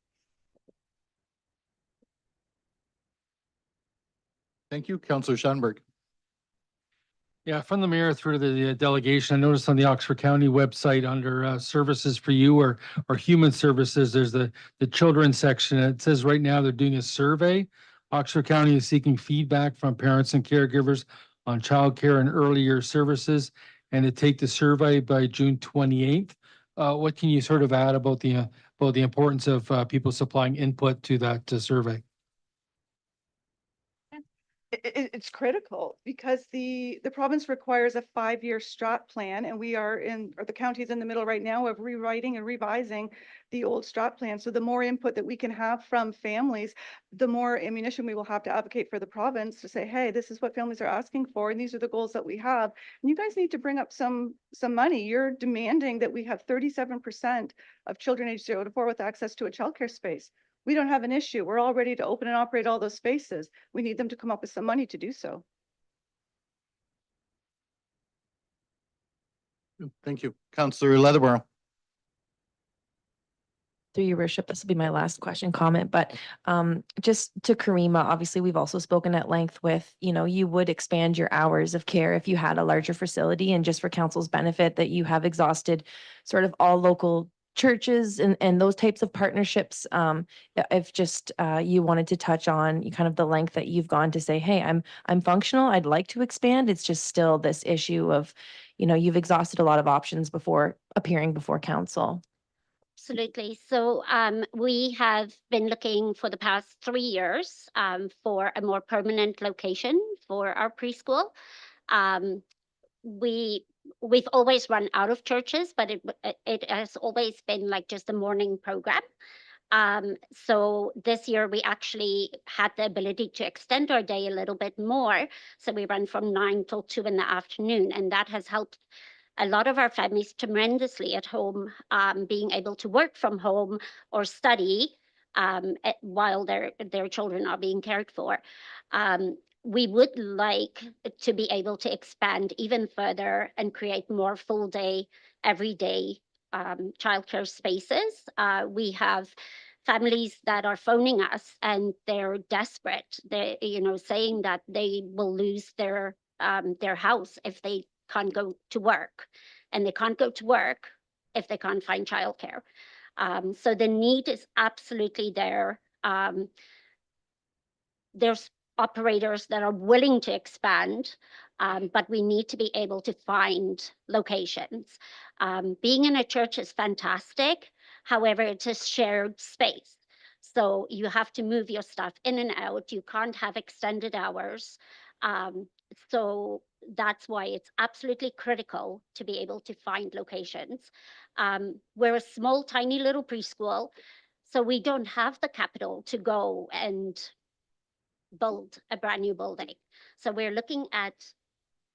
Thank you. Counselor Schanberg. Yeah, from the mayor through to the delegation, I noticed on the Oxford County website under services for you or human services, there's the children's section. It says right now they're doing a survey. Oxford County is seeking feedback from parents and caregivers on childcare and earlier services, and to take the survey by June 28th. What can you sort of add about the importance of people supplying input to that survey? It's critical because the province requires a 5-year strat plan, and the county is in the middle right now of rewriting and revising the old strat plan. So the more input that we can have from families, the more ammunition we will have to advocate for the province to say, hey, this is what families are asking for, and these are the goals that we have. And you guys need to bring up some money. You're demanding that we have 37% of children aged 0 to 4 with access to a childcare space. We don't have an issue. We're all ready to open and operate all those spaces. We need them to come up with some money to do so. Thank you. Counselor Leatherborough. Through your worship, this will be my last comment, but just to Karima, obviously we've also spoken at length with, you would expand your hours of care if you had a larger facility, and just for council's benefit that you have exhausted sort of all local churches and those types of partnerships. If just you wanted to touch on kind of the length that you've gone to say, hey, I'm functional, I'd like to expand. It's just still this issue of, you've exhausted a lot of options before appearing before council. Absolutely. So we have been looking for the past 3 years for a more permanent location for our preschool. We've always run out of churches, but it has always been like just a morning program. So this year we actually had the ability to extend our day a little bit more. So we run from 9 till 2 in the afternoon, and that has helped a lot of our families tremendously at home, being able to work from home or study while their children are being cared for. We would like to be able to expand even further and create more full day, everyday childcare spaces. We have families that are phoning us and they're desperate. They, saying that they will lose their house if they can't go to work, and they can't go to work if they can't find childcare. So the need is absolutely there. There's operators that are willing to expand, but we need to be able to find locations. Being in a church is fantastic. However, it's a shared space. So you have to move your stuff in and out. You can't have extended hours. So that's why it's absolutely critical to be able to find locations. We're a small, tiny little preschool, so we don't have the capital to go and build a brand new building. So we're looking at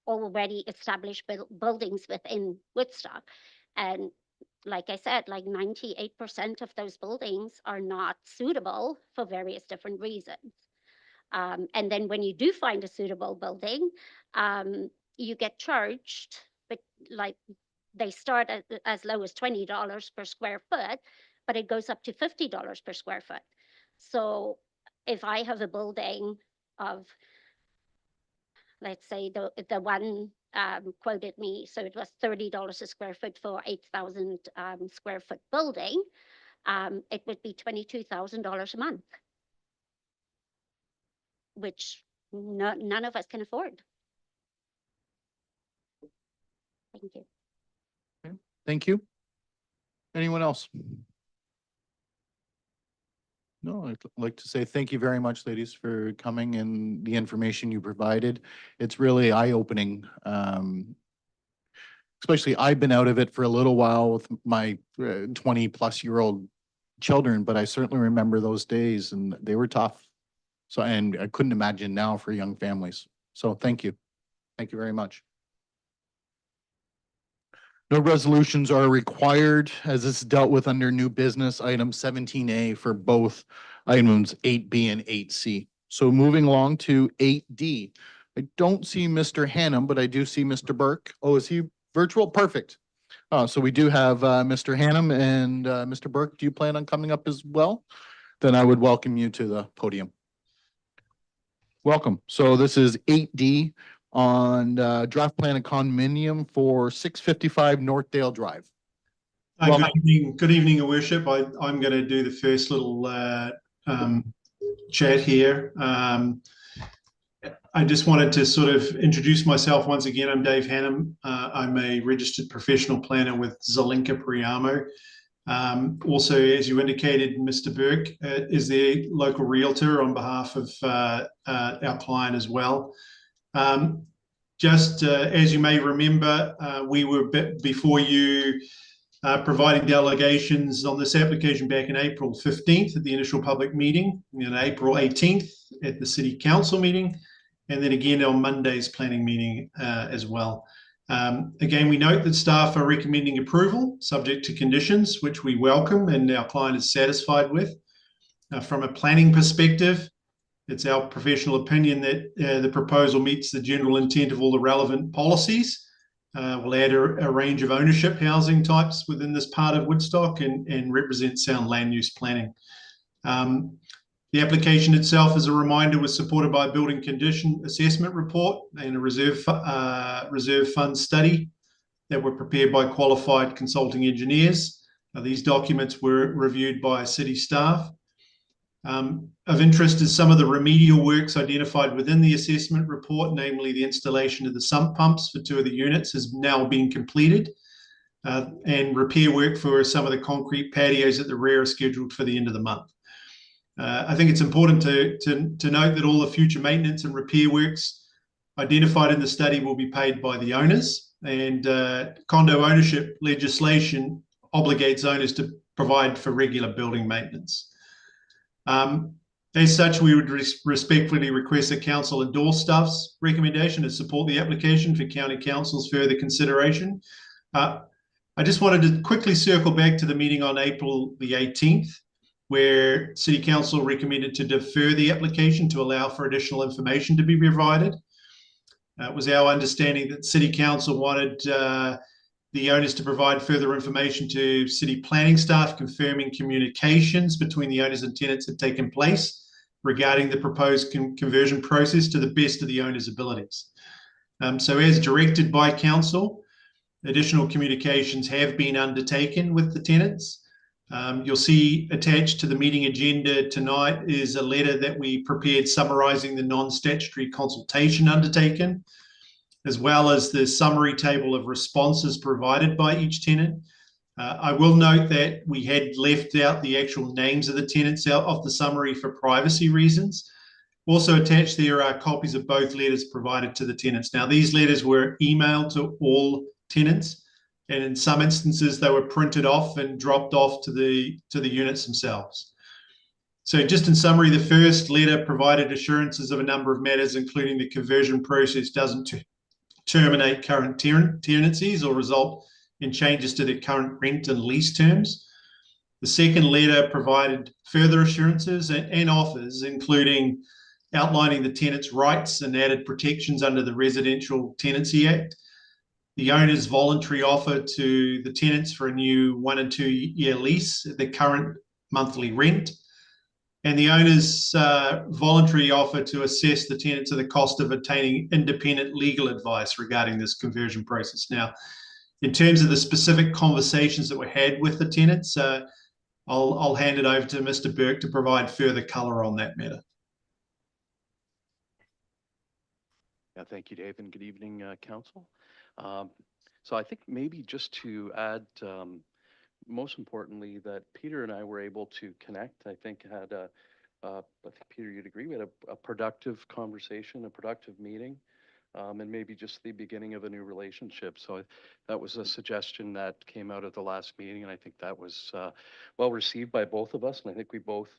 already established buildings within Woodstock. And like I said, like 98% of those buildings are not suitable for various different reasons. And then when you do find a suitable building, you get charged, but like they start at as low as $20 per square foot, but it goes up to $50 per square foot. So if I have a building of, let's say the one quoted me, so it was $30 a square foot for 8,000 square foot building, it would be $22,000 a month, which none of us can afford. Thank you. Thank you. Anyone else? No, I'd like to say thank you very much, ladies, for coming and the information you provided. It's really eye-opening. Especially I've been out of it for a little while with my 20-plus-year-old children, but I certainly remember those days and they were tough. So, and I couldn't imagine now for young families. So thank you. Thank you very much. No resolutions are required as this is dealt with under new business item 17A for both items 8B and 8C. So moving along to 8D. I don't see Mr. Hannum, but I do see Mr. Burke. Oh, is he virtual? Perfect. So we do have Mr. Hannum and Mr. Burke. Do you plan on coming up as well? Then I would welcome you to the podium. Welcome. So this is 8D on draft plan and condominium for 655 Northdale Drive. Good evening, Your Worship. I'm going to do the first little chat here. I just wanted to sort of introduce myself once again. I'm Dave Hannum. I'm a registered professional planner with Zelenka Priamo. Also, as you indicated, Mr. Burke is the local realtor on behalf of our client as well. Just as you may remember, we were before you providing delegations on this application back in April 15th at the initial public meeting, and April 18th at the City Council meeting, and then again on Monday's planning meeting as well. Again, we note that staff are recommending approval subject to conditions, which we welcome and our client is satisfied with. From a planning perspective, it's our professional opinion that the proposal meets the general intent of all the relevant policies. We'll add a range of ownership housing types within this part of Woodstock and represent sound land use planning. The application itself, as a reminder, was supported by a building condition assessment report and a reserve fund study that were prepared by qualified consulting engineers. These documents were reviewed by city staff. Of interest is some of the remedial works identified within the assessment report, namely the installation of the sump pumps for 2 of the units has now been completed, and repair work for some of the concrete patios at the rear are scheduled for the end of the month. I think it's important to note that all the future maintenance and repair works identified in the study will be paid by the owners, and condo ownership legislation obligates owners to provide for regular building maintenance. As such, we would respectfully request that council endorse staff's recommendation to support the application for county council's further consideration. I just wanted to quickly circle back to the meeting on April the 18th, where City Council recommended to defer the application to allow for additional information to be provided. It was our understanding that City Council wanted the owners to provide further information to city planning staff confirming communications between the owners and tenants had taken place regarding the proposed conversion process to the best of the owners' abilities. So as directed by council, additional communications have been undertaken with the tenants. You'll see attached to the meeting agenda tonight is a letter that we prepared summarising the non-statutory consultation undertaken, as well as the summary table of responses provided by each tenant. I will note that we had left out the actual names of the tenants out of the summary for privacy reasons. Also attached there are copies of both letters provided to the tenants. Now, these letters were emailed to all tenants, and in some instances they were printed off and dropped off to the units themselves. So just in summary, the first letter provided assurances of a number of matters, including the conversion process doesn't terminate current tenancies or result in changes to their current rent and lease terms. The second letter provided further assurances and offers, including outlining the tenants' rights and added protections under the Residential Tenancy Act, the owner's voluntary offer to the tenants for a new 1 and 2 year lease at the current monthly rent, and the owner's voluntary offer to assess the tenants of the cost of obtaining independent legal advice regarding this conversion process. Now, in terms of the specific conversations that were had with the tenants, I'll hand it over to Mr. Burke to provide further colour on that matter. Yeah, thank you, Dave, and good evening, Council. So I think maybe just to add, most importantly, that Peter and I were able to connect. I think had I think Peter, you'd agree, we had a productive conversation, a productive meeting, and maybe just the beginning of a new relationship. So that was a suggestion that came out of the last meeting, and I think that was well received by both of us. And I think we both,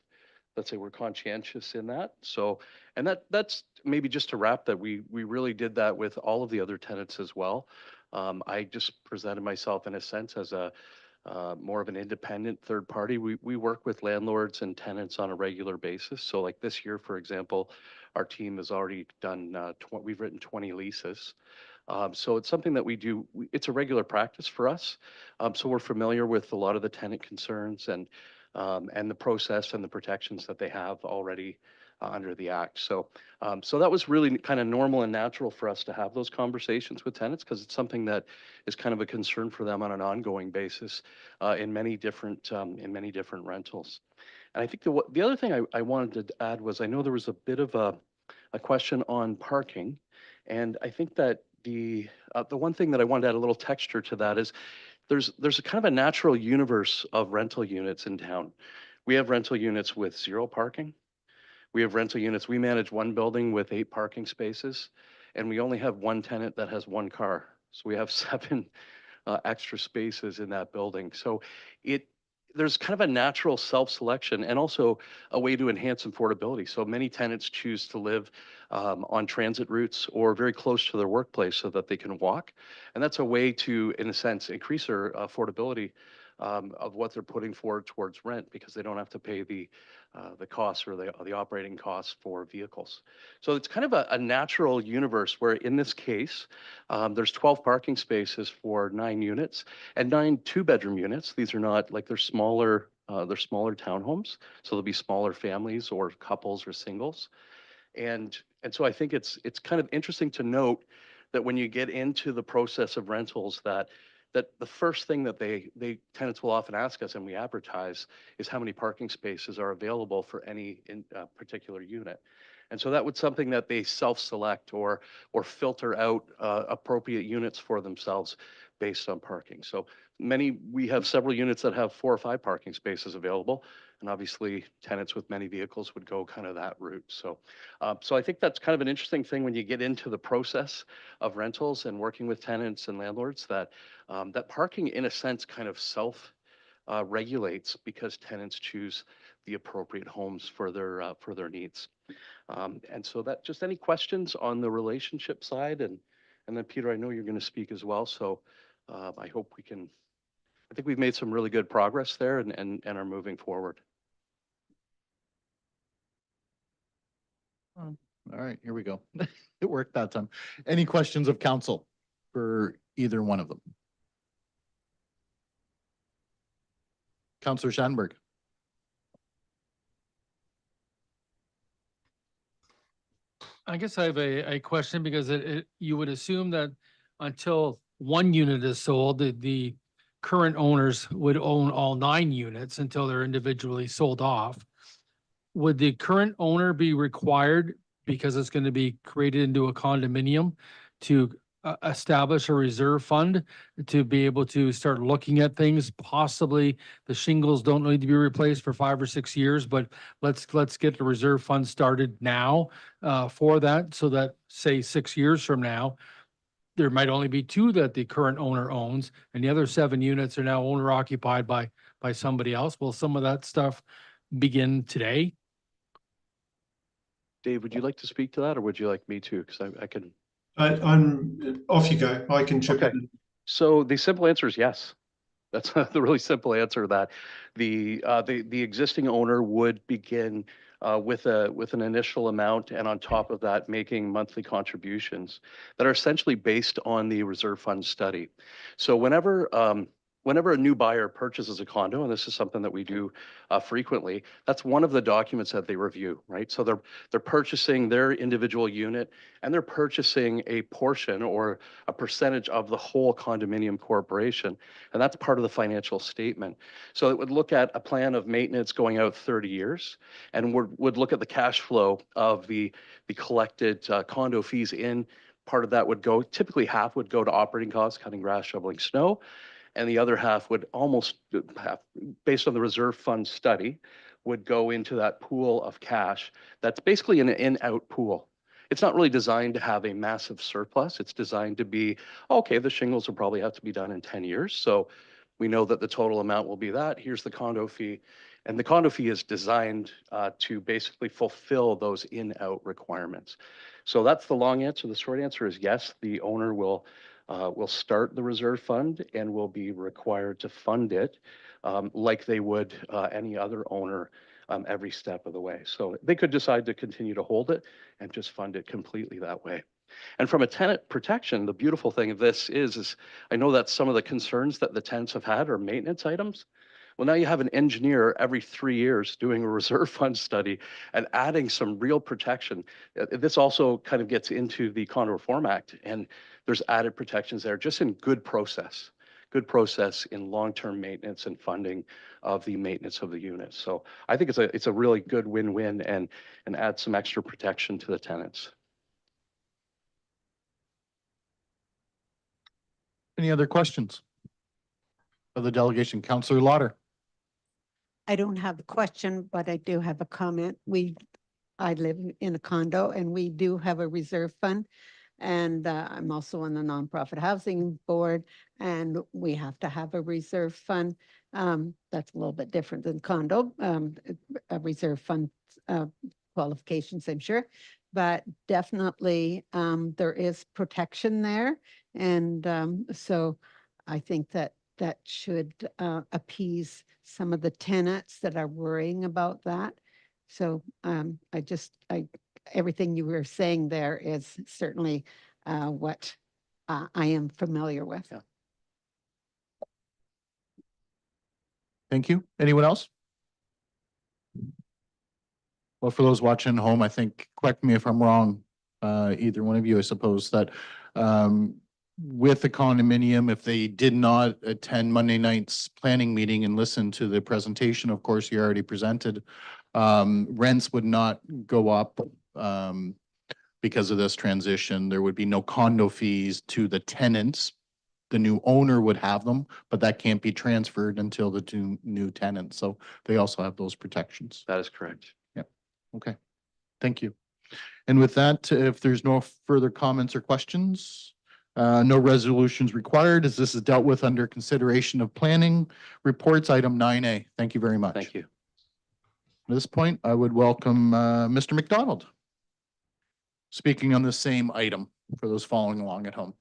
let's say, we're conscientious in that. So, and that's maybe just to wrap that we really did that with all of the other tenants as well. I just presented myself in a sense as a more of an independent third party. We work with landlords and tenants on a regular basis. So like this year, for example, our team has already done, we've written 20 leases. So it's something that we do, it's a regular practice for us. So we're familiar with a lot of the tenant concerns and the process and the protections that they have already under the act. So so that was really kind of normal and natural for us to have those conversations with tenants, because it's something that is kind of a concern for them on an ongoing basis in many different rentals. And I think the other thing I wanted to add was, I know there was a bit of a question on parking, and I think that the one thing that I wanted to add a little texture to that is there's a kind of a natural universe of rental units in town. We have rental units with 0 parking. We have rental units. We manage one building with 8 parking spaces, and we only have one tenant that has 1 car. So we have 7 extra spaces in that building. So there's kind of a natural self-selection and also a way to enhance affordability. So many tenants choose to live on transit routes or very close to their workplace so that they can walk. And that's a way to, in a sense, increase their affordability of what they're putting forward towards rent, because they don't have to pay the costs or the operating costs for vehicles. So it's kind of a natural universe where, in this case, there's 12 parking spaces for 9 units and 9 2-bedroom units. These are not like, they're smaller townhomes, so there'll be smaller families or couples or singles. And so I think it's kind of interesting to note that when you get into the process of rentals, that that the first thing that tenants will often ask us, and we advertise, is how many parking spaces are available for any particular unit. And so that was something that they self-select or filter out appropriate units for themselves based on parking. So we have several units that have 4 or 5 parking spaces available. And obviously tenants with many vehicles would go kind of that route. So, so I think that's kind of an interesting thing when you get into the process of rentals and working with tenants and landlords, that that parking in a sense kind of regulates because tenants choose the appropriate homes for their needs. And so that, just any questions on the relationship side, and then Peter, I know you're going to speak as well. So I hope we can, I think we've made some really good progress there and are moving forward. All right, here we go. It worked that time. Any questions of council for either one of them? Councillor Schanberg. I guess I have a question because you would assume that until one unit is sold, the current owners would own all 9 units until they're individually sold off. Would the current owner be required, because it's going to be created into a condominium, to establish a reserve fund to be able to start looking at things? Possibly the shingles don't need to be replaced for 5 or 6 years, but let's get the reserve fund started now for that, so that, say, 6 years from now, there might only be 2 that the current owner owns, and the other 7 units are now owner occupied by somebody else. Will some of that stuff begin today? Dave, would you like to speak to that, or would you like me to? Because I can. I'm off you go. I can chip in. So the simple answer is yes. That's the really simple answer. That the existing owner would begin with an initial amount, and on top of that, making monthly contributions that are essentially based on the reserve fund study. So whenever a new buyer purchases a condo, and this is something that we do frequently, that's one of the documents that they review, right? So they're purchasing their individual unit, and they're purchasing a portion or a percentage of the whole condominium corporation, and that's part of the financial statement. So it would look at a plan of maintenance going out 30 years, and would look at the cash flow of the collected condo fees in. Part of that would go, typically half would go to operating costs, cutting grass, shoveling snow, and the other half would almost half, based on the reserve fund study, would go into that pool of cash. That's basically an in-out pool. It's not really designed to have a massive surplus. It's designed to be, okay, the shingles will probably have to be done in 10 years. So we know that the total amount will be that. Here's the condo fee. And the condo fee is designed to basically fulfill those in-out requirements. So that's the long answer. The short answer is yes, the owner will start the reserve fund and will be required to fund it like they would any other owner every step of the way. So they could decide to continue to hold it and just fund it completely that way. And from a tenant protection, the beautiful thing of this is I know that some of the concerns that the tenants have had are maintenance items. Well, now you have an engineer every 3 years doing a reserve fund study and adding some real protection. This also kind of gets into the Condo Reform Act, and there's added protections there just in good process in long-term maintenance and funding of the maintenance of the units. So I think it's a really good win-win and add some extra protection to the tenants. Any other questions of the delegation? Councillor Lauder. I don't have a question, but I do have a comment. I live in a condo and we do have a reserve fund. And I'm also on the nonprofit housing board, and we have to have a reserve fund. That's a little bit different than condo, a reserve fund qualifications, I'm sure. But definitely there is protection there. And so I think that should appease some of the tenants that are worrying about that. So everything you were saying there is certainly what I am familiar with. Yeah. Thank you. Anyone else? Well, for those watching at home, I think, correct me if I'm wrong, either one of you, I suppose, that with a condominium, if they did not attend Monday night's planning meeting and listen to the presentation, of course, you already presented, rents would not go up because of this transition. There would be no condo fees to the tenants. The new owner would have them, but that can't be transferred until the two new tenants. So they also have those protections. That is correct. Okay, thank you. And with that, if there's no further comments or questions, no resolutions required as this is dealt with under consideration of planning reports, item 9A. Thank you very much. Thank you. At this point, I would welcome Mr. McDonald speaking on the same item for those following along at home.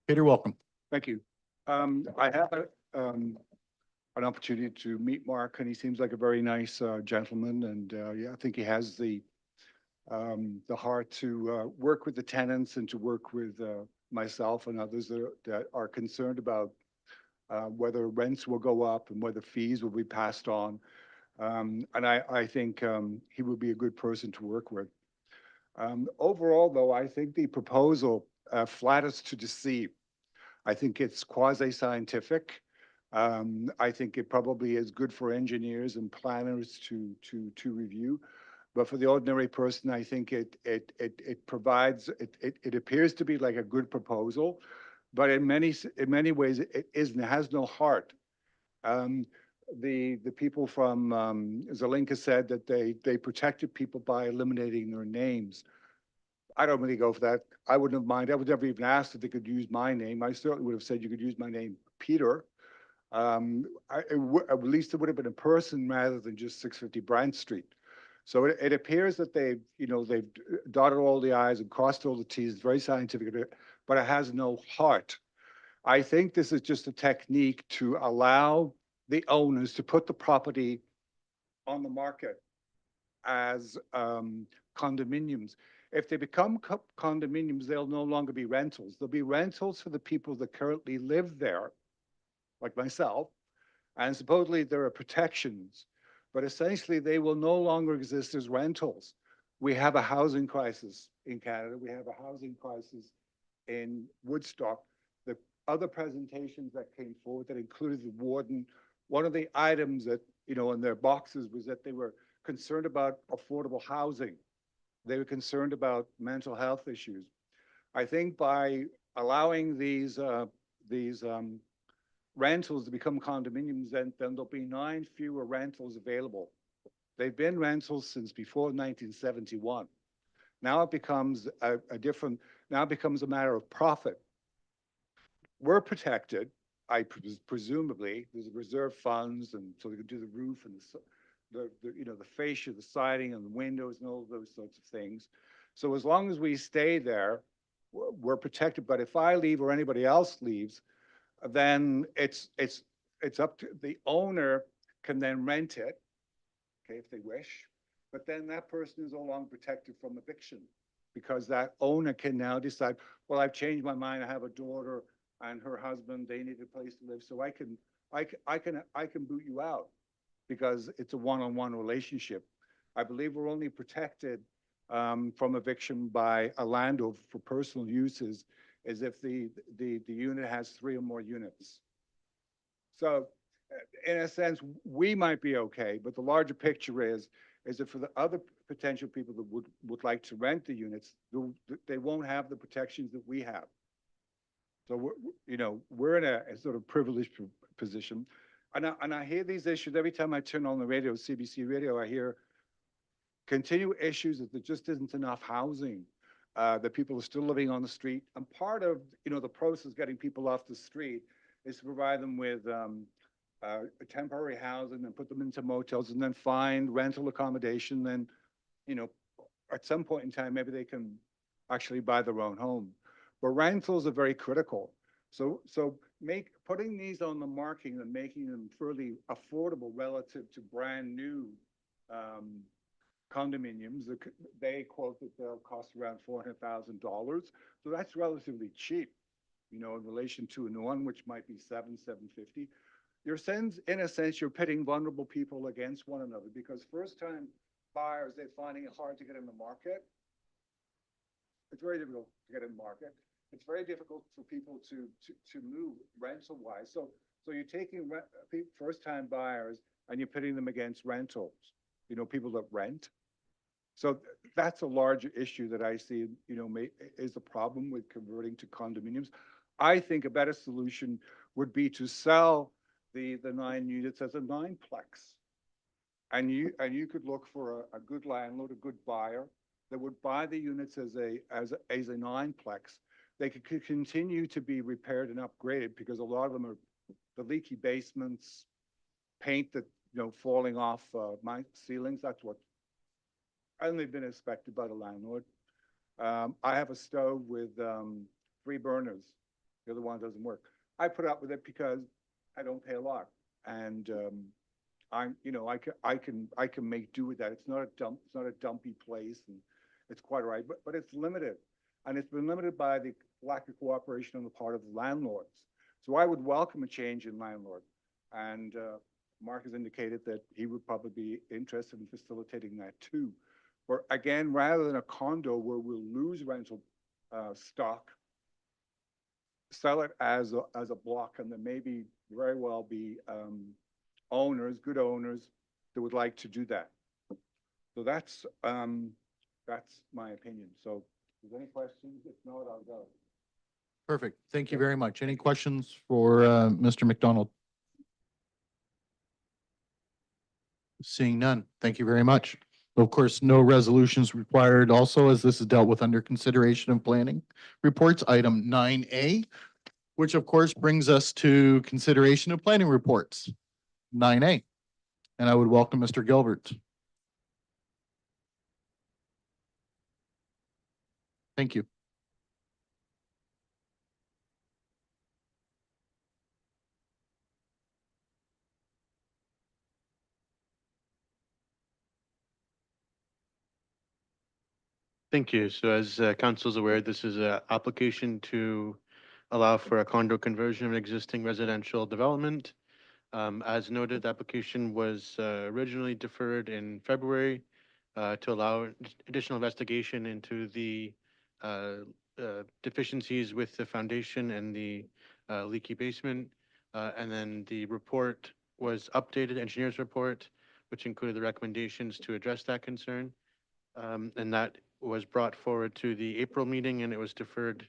Peter, welcome. Thank you. I have an opportunity to meet Mark, and he seems like a very nice gentleman, and yeah, I think he has the heart to work with the tenants and to work with myself and others that are concerned about whether rents will go up and whether fees will be passed on. And I think he would be a good person to work with. Overall, though, I think the proposal flatters to deceive. I think it's quasi-scientific. I think it probably is good for engineers and planners to review. But for the ordinary person, I think it provides, it appears to be like a good proposal, but in many ways it isn't, it has no heart. The people from Zelenka said that they protected people by eliminating their names. I don't really go for that. I wouldn't have minded. I would never even asked if they could use my name. I certainly would have said you could use my name, Peter. At least it would have been a person rather than just 650 Brant Street. So it appears that they've dotted all the I's and crossed all the T's. It's very scientific, but it has no heart. I think this is just a technique to allow the owners to put the property on the market as condominiums. If they become condominiums, they'll no longer be rentals. They'll be rentals for the people that currently live there, like myself, and supposedly there are protections, but essentially they will no longer exist as rentals. We have a housing crisis in Canada. We have a housing crisis in Woodstock. The other presentations that came forward that included the warden, one of the items that, in their boxes was that they were concerned about affordable housing. They were concerned about mental health issues. I think by allowing these rentals to become condominiums, then there'll be 9 fewer rentals available. They've been rentals since before 1971. Now it becomes now it becomes a matter of profit. We're protected, presumably, there's reserve funds, and so they can do the roof and the fascia, the siding and the windows and all those sorts of things. So as long as we stay there, we're protected. But if I leave or anybody else leaves, then it's up to the owner can then rent it, okay, if they wish. But then that person is no longer protected from eviction because that owner can now decide, well, I've changed my mind. I have a daughter and her husband, they need a place to live. So I can boot you out because it's a one-on-one relationship. I believe we're only protected from eviction by a landowner for personal uses is if the unit has 3 or more units. So in a sense, we might be okay, but the larger picture is that for the other potential people that would like to rent the units, they won't have the protections that we have. So we're in a sort of privileged position. And I hear these issues every time I turn on the radio, CBC radio, I hear continual issues that there just isn't enough housing, that people are still living on the street. And part of, the process of getting people off the street is to provide them with temporary housing and put them into motels and then find rental accommodation. Then, at some point in time, maybe they can actually buy their own home. But rentals are very critical. So putting these on the market and making them fairly affordable relative to brand new condominiums, they quote that they'll cost around $400,000. So that's relatively cheap, in relation to a new one, which might be $750. In a sense, you're pitting vulnerable people against one another because first-time buyers, they're finding it hard to get in the market. It's very difficult to get in the market. it's very difficult for people to move rental wise. So you're taking first time buyers and you're pitting them against rentals, people that rent. So that's a larger issue that I see, is the problem with converting to condominiums. I think a better solution would be to sell the 9 units as a 9-plex. And you could look for a good landlord, a good buyer that would buy the units as a 9-plex. They could continue to be repaired and upgraded because a lot of them are the leaky basements, paint that, falling off my ceilings. That's what only been inspected by the landlord. I have a stove with 3 burners. The other one doesn't work. I put up with it because I don't pay a lot, and I can make do with that. It's not a dumpy place, and it's quite all right. But it's limited, and it's been limited by the lack of cooperation on the part of the landlords. So I would welcome a change in landlord, and Mark has indicated that he would probably be interested in facilitating that too. Or again, rather than a condo where we'll lose rental stock, sell it as a block, and there may very well be good owners that would like to do that. So that's my opinion. So if there's any questions, if not, I'll go. Perfect. Thank you very much. Any questions for Mr. McDonald? Seeing none. Thank you very much. Of course, no resolutions required also, as this is dealt with under consideration of planning reports, item 9A, which of course brings us to consideration of planning reports, 9A. And I would welcome Mr. Gilbert. Thank you. Thank you. So as council is aware, this is an application to allow for a condo conversion of an existing residential development. As noted, the application was originally deferred in February to allow additional investigation into the deficiencies with the foundation and the leaky basement. And then the report was updated, engineer's report, which included the recommendations to address that concern. And that was brought forward to the April meeting, and it was deferred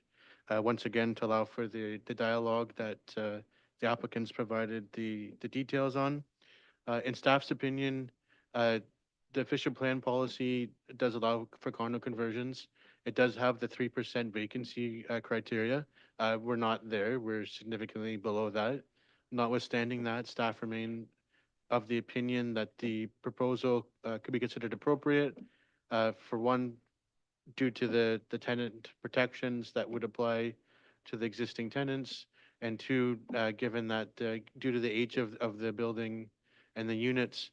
once again to allow for the dialogue that the applicants provided the details on. In staff's opinion, the official plan policy does allow for condo conversions. It does have the 3% vacancy criteria. We're not there. We're significantly below that. Notwithstanding that, staff remain of the opinion that the proposal could be considered appropriate. For one, due to the tenant protections that would apply to the existing tenants, and two, given that due to the age of the building and the units,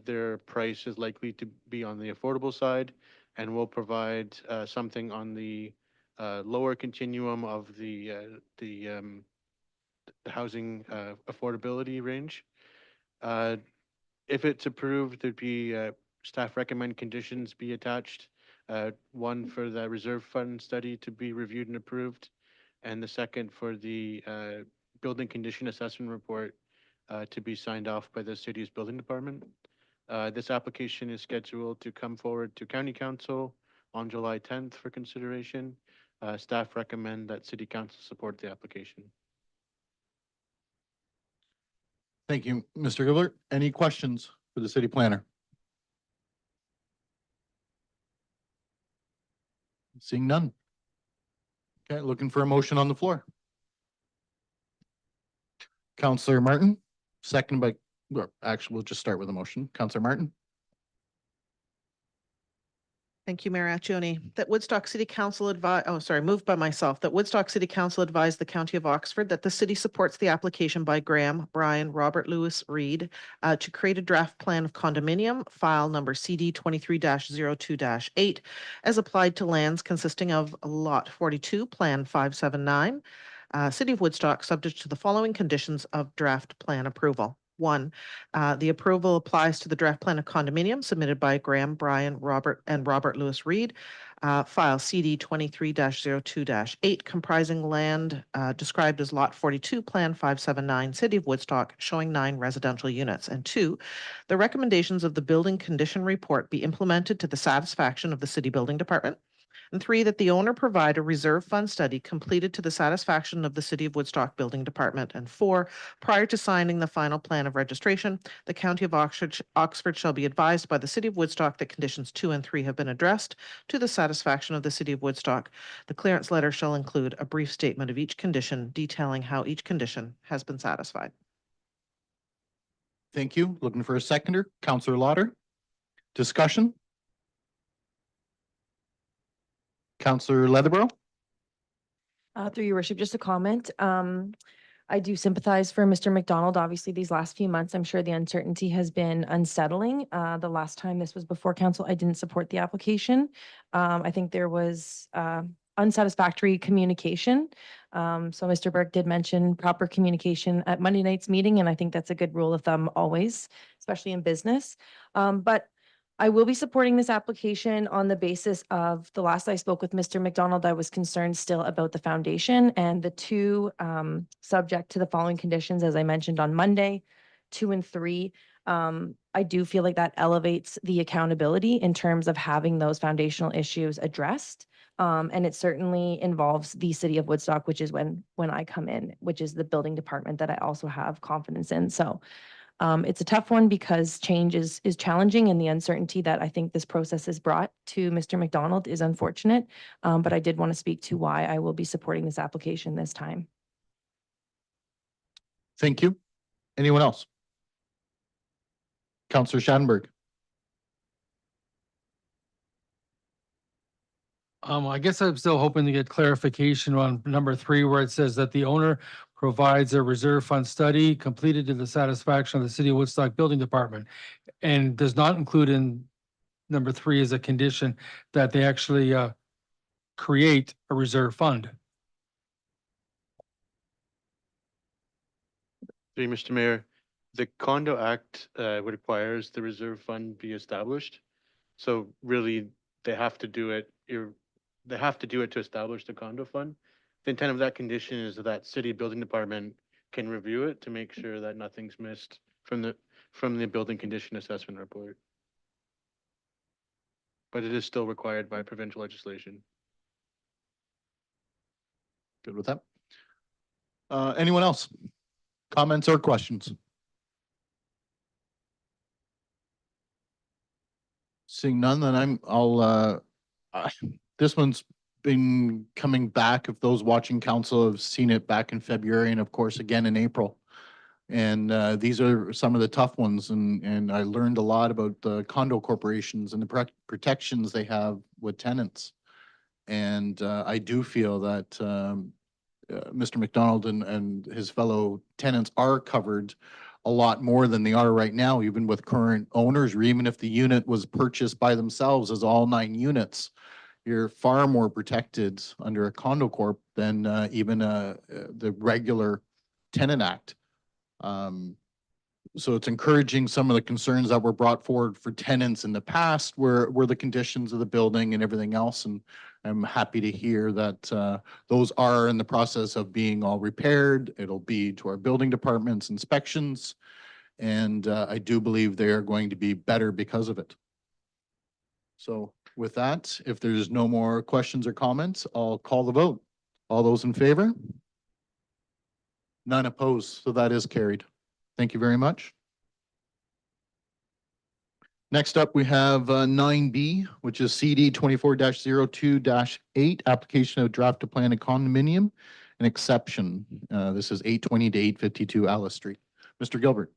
their price is likely to be on the affordable side, and will provide something on the lower continuum of the housing affordability range. If it's approved, there'd be staff recommend conditions be attached. One for the reserve fund study to be reviewed and approved, and the second for the building condition assessment report to be signed off by the city's building department. This application is scheduled to come forward to County Council on July 10th for consideration. Staff recommend that City Council support the application. Thank you, Mr. Gilbert. Any questions for the city planner? Seeing none. Okay, looking for a motion on the floor. Councillor Martin, second by, well, actually, we'll just start with a motion. Councillor Martin. Thank you, Mayor Accioni. That Woodstock City Council moved by myself, that Woodstock City Council advised the County of Oxford that the city supports the application by Graham, Brian, Robert Lewis, Reed to create a draft plan of condominium, file number CD 23-02-8, as applied to lands consisting of Lot 42, Plan 579, City of Woodstock, subject to the following conditions of draft plan approval. One, the approval applies to the draft plan of condominium submitted by Graham, Brian, Robert, and Robert Lewis Reed, file CD 23-02-8, comprising land described as Lot 42, Plan 579, City of Woodstock, showing 9 residential units. And 2, the recommendations of the building condition report be implemented to the satisfaction of the City Building Department. And 3, that the owner provide a reserve fund study completed to the satisfaction of the City of Woodstock Building Department. And 4, prior to signing the final plan of registration, the County of Oxford shall be advised by the City of Woodstock that conditions 2 and 3 have been addressed to the satisfaction of the City of Woodstock. The clearance letter shall include a brief statement of each condition detailing how each condition has been satisfied. Thank you. Looking for a seconder. Councillor Lauder. Discussion? Councillor Leatherborough. Through your worship, just a comment. I do sympathize for Mr. McDonald. Obviously, these last few months, I'm sure the uncertainty has been unsettling. The last time this was before council, I didn't support the application. I think there was unsatisfactory communication. So Mr. Burke did mention proper communication at Monday night's meeting, and I think that's a good rule of thumb always, especially in business. But I will be supporting this application on the basis of the last I spoke with Mr. McDonald, I was concerned still about the foundation and the 2 subject to the following conditions, as I mentioned on Monday, 2 and 3. I do feel like that elevates the accountability in terms of having those foundational issues addressed. And it certainly involves the City of Woodstock, which is when I come in, which is the building department that I also have confidence in. So it's a tough one because change is challenging, and the uncertainty that I think this process has brought to Mr. McDonald is unfortunate. But I did want to speak to why I will be supporting this application this time. Thank you. Anyone else? Councillor Schattenberg. I guess I'm still hoping to get clarification on number 3, where it says that the owner provides a reserve fund study completed to the satisfaction of the City of Woodstock Building Department, and does not include in number 3 as a condition that they actually create a reserve fund. Through you, Mr. Mayor, the Condo Act requires the reserve fund be established. So really, they have to do it. They have to do it to establish the condo fund. The intent of that condition is that City Building Department can review it to make sure that nothing's missed from the building condition assessment report. But it is still required by provincial legislation. Good with that. Anyone else? Comments or questions? Seeing none, then this one's been coming back. If those watching council have seen it back in February and of course again in April. And these are some of the tough ones. And I learned a lot about the condo corporations and the protections they have with tenants. And I do feel that Mr. McDonald and his fellow tenants are covered a lot more than they are right now, even with current owners, or even if the unit was purchased by themselves as all 9 units, you're far more protected under a condo corp than even the regular tenant act. So it's encouraging some of the concerns that were brought forward for tenants in the past were the conditions of the building and everything else. And I'm happy to hear that those are in the process of being all repaired. It'll be to our building department's inspections. And I do believe they are going to be better because of it. So with that, if there's no more questions or comments, I'll call the vote. All those in favor? None opposed, so that is carried. Thank you very much. Next up, we have 9B, which is CD 24-02-8, application of draft to plan a condominium, an exception. This is 820 to 852 Alice Street. Mr. Gilbert.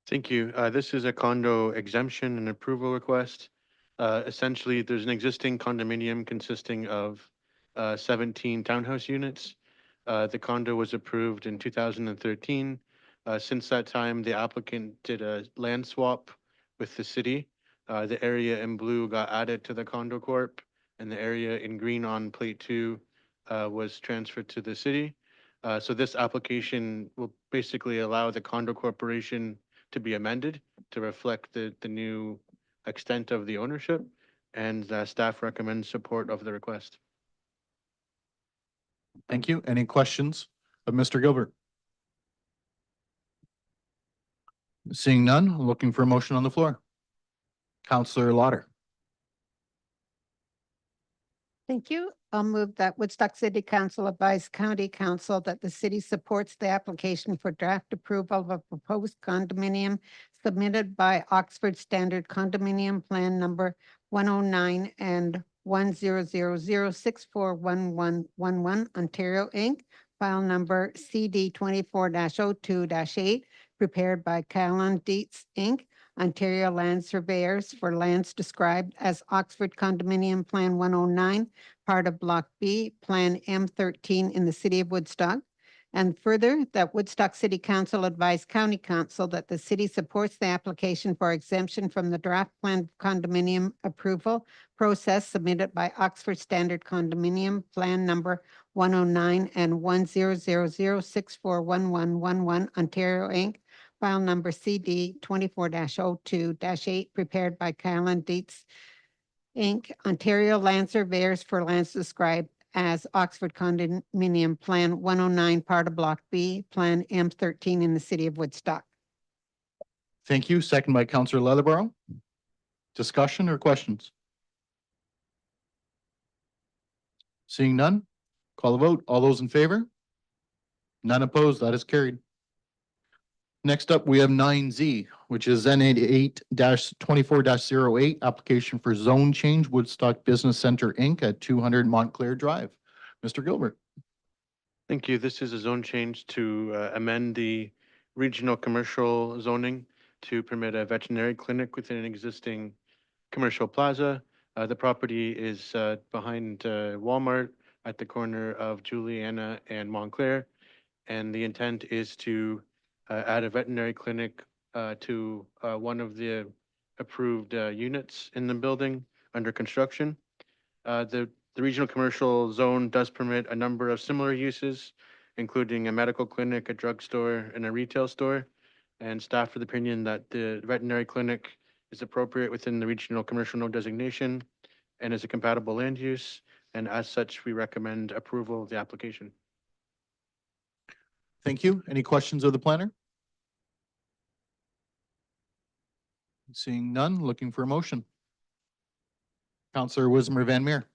Thank you. This is a condo exemption and approval request. Essentially, there's an existing condominium consisting of 17 townhouse units. The condo was approved in 2013. Since that time, the applicant did a land swap with the city. The area in blue got added to the condo corp, and the area in green on plate 2 was transferred to the city. So this application will basically allow the condo corporation to be amended to reflect the new extent of the ownership, and staff recommends support of the request. Thank you. Any questions of Mr. Gilbert? Seeing none, looking for a motion on the floor. Counselor Lauder. Thank you. I'll move that Woodstock City Council advise County Council that the city supports the application for draft approval of a proposed condominium submitted by Oxford Standard Condominium Plan Number 109 and 1000641111 Ontario Inc., file number CD 24-02-8, prepared by Callan Dietz Inc., Ontario Land Surveyors for lands described as Oxford Condominium Plan 109, part of Block B, Plan M13 in the city of Woodstock. And further, that Woodstock City Council advise County Council that the city supports the application for exemption from the draft plan condominium approval process submitted by Oxford Standard Condominium Plan Number 109 and 1000641111 Ontario Inc., file number CD 24-02-8, prepared by Callan Dietz Inc., Ontario Land Surveyors for lands described as Oxford Condominium Plan 109, part of Block B, Plan M13 in the city of Woodstock. Thank you. Second by Counselor Leatherborough. Discussion or questions? Seeing none, call the vote. All those in favor? None opposed. That is carried. Next up, we have 9Z, which is N88-24-08, application for zone change, Woodstock Business Center, Inc. at 200 Montclair Drive. Mr. Gilbert. Thank you. This is a zone change to amend the regional commercial zoning to permit a veterinary clinic within an existing commercial plaza. The property is behind Walmart at the corner of Juliana and Montclair. And the intent is to add a veterinary clinic to one of the approved units in the building under construction. The regional commercial zone does permit a number of similar uses, including a medical clinic, a drugstore, and a retail store. And staff of the opinion that the veterinary clinic is appropriate within the regional commercial node designation and is a compatible land use. And as such, we recommend approval of the application. Thank you. Any questions of the planner? Seeing none, looking for a motion. Counselor Wismer Van Meer.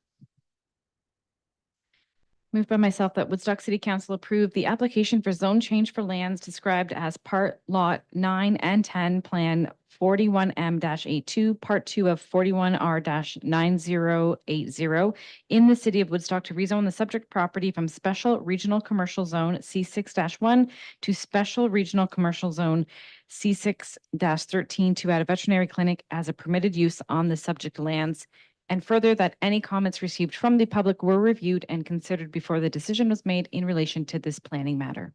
Moved by myself that Woodstock City Council approve the application for zone change for lands described as Part Lot 9 and 10, Plan 41M-82, Part 2 of 41R-9080 in the city of Woodstock to rezone the subject property from Special Regional Commercial Zone C6-1 to Special Regional Commercial Zone C6-13 to add a veterinary clinic as a permitted use on the subject lands. And further, that any comments received from the public were reviewed and considered before the decision was made in relation to this planning matter.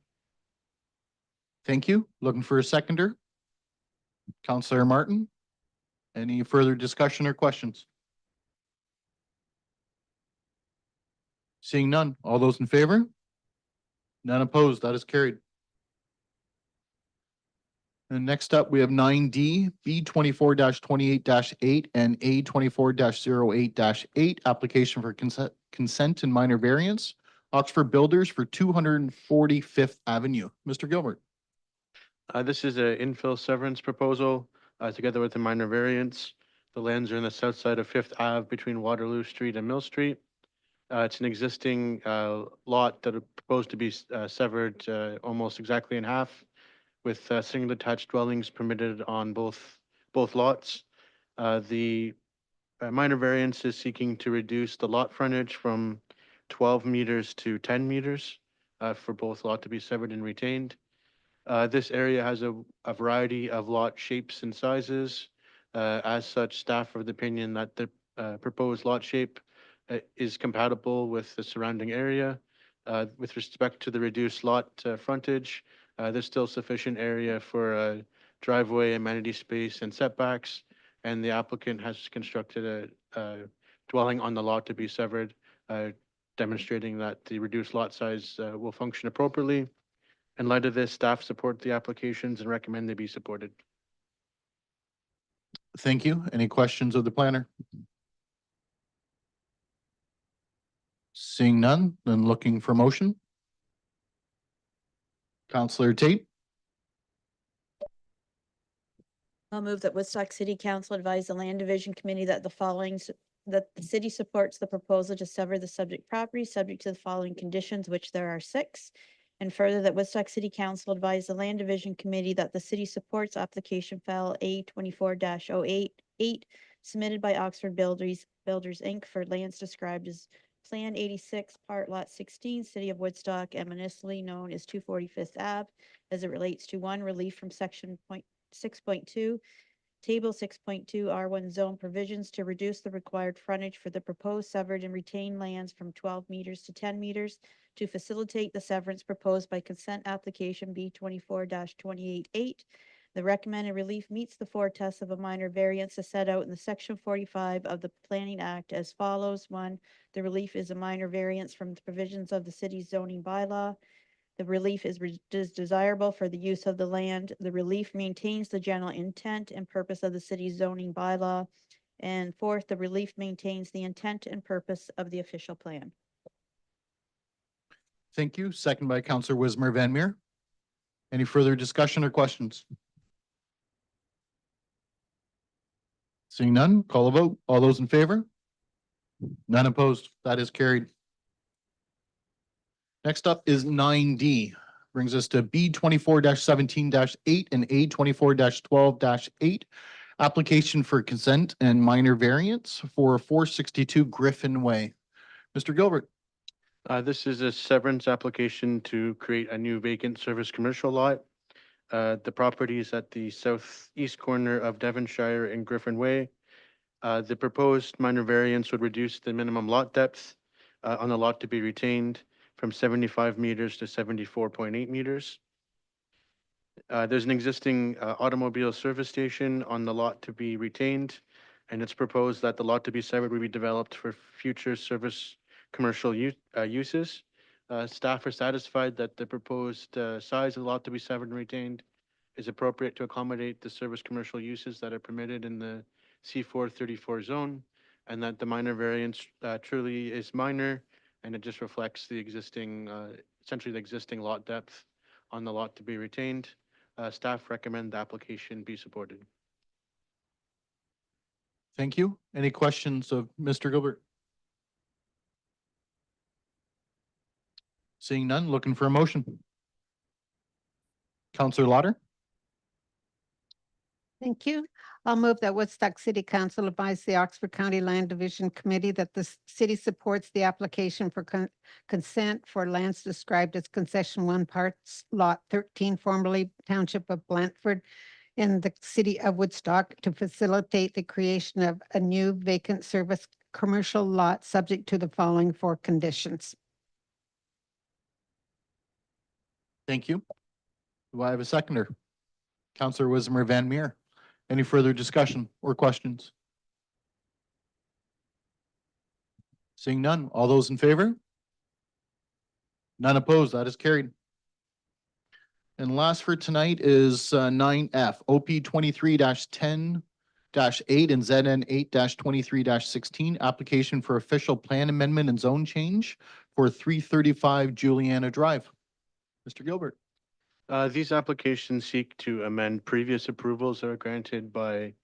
Thank you. Looking for a seconder. Counselor Martin. Any further discussion or questions? Seeing none. All those in favor? None opposed. That is carried. And next up, we have 9D, B24-28-8 and A24-08-8, application for consent and minor variance, Oxford Builders for 245th Avenue. Mr. Gilbert. This is an infill severance proposal together with a minor variance. The lands are in the south side of 5th Ave between Waterloo Street and Mill Street. It's an existing lot that are proposed to be severed almost exactly in half, with single attached dwellings permitted on both lots. The minor variance is seeking to reduce the lot frontage from 12 meters to 10 meters for both lot to be severed and retained. This area has a variety of lot shapes and sizes. As such, staff are of the opinion that the proposed lot shape is compatible with the surrounding area. With respect to the reduced lot frontage, there's still sufficient area for a driveway, amenity space, and setbacks, and the applicant has constructed a dwelling on the lot to be severed demonstrating that the reduced lot size will function appropriately. In light of this, staff support the applications and recommend they be supported. Thank you. Any questions of the planner? Seeing none, then looking for motion. Counselor Tate, I'll move that Woodstock City Council advise the Land Division Committee that that the city supports the proposal to sever the subject property, subject to the following conditions, which there are 6. And further, that Woodstock City Council advise the Land Division Committee that the city supports application file A 24-088 submitted by Oxford Builders Inc. for lands described as Plan 86, Part Lot 16, City of Woodstock, and municipally known as 245th Ave, as it relates to 1, relief from Section 6.2, Table 6.2 R1 zone provisions to reduce the required frontage for the proposed severed and retained lands from 12 meters to 10 meters to facilitate the severance proposed by consent application B 24-288. The recommended relief meets the 4 tests of a minor variance as set out in the Section 45 of the Planning Act as follows. 1, the relief is a minor variance from the provisions of the city's zoning bylaw. The relief is desirable for the use of the land. The relief maintains the general intent and purpose of the city's zoning bylaw. And 4th, the relief maintains the intent and purpose of the official plan. thank you. Second by Counselor Wismer Van Meer. Any further discussion or questions? Seeing none, call a vote. All those in favor? None opposed. That is carried. Next up is 9D. Brings us to B 24-17-8 and A 24-12-8. Application for consent and minor variance for 462 Griffin Way. Mr. Gilbert. This is a severance application to create a new vacant service commercial lot. The property is at the southeast corner of Devonshire and Griffin Way. The proposed minor variance would reduce the minimum lot depth on the lot to be retained from 75 meters to 74.8 meters. There's an existing automobile service station on the lot to be retained, and it's proposed that the lot to be severed will be developed for future service commercial uses. Staff are satisfied that the proposed size of the lot to be severed and retained is appropriate to accommodate the service commercial uses that are permitted in the C434 zone, and that the minor variance truly is minor, and it just reflects the existing, essentially the existing lot depth on the lot to be retained. Staff recommend the application be supported. Thank you. Any questions of Mr. Gilbert? Seeing none, looking for a motion. Counselor Lauder. Thank you. I'll move that Woodstock City Council advise the Oxford County Land Division Committee that the city supports the application for consent for lands described as Concession 1 Parts Lot 13, formerly Township of Blandford, in the city of Woodstock to facilitate the creation of a new vacant service commercial lot subject to the following 4 conditions. Thank you. Do I have a seconder? Counselor Wismer Van Meer. Any further discussion or questions? Seeing none, all those in favor? None opposed, that is carried. And last for tonight is 9F, OP 23-10-8 and ZN 8-23-16, application for official plan amendment and zone change for 335 Juliana Drive. Mr. Gilbert. These applications seek to amend previous approvals that are granted by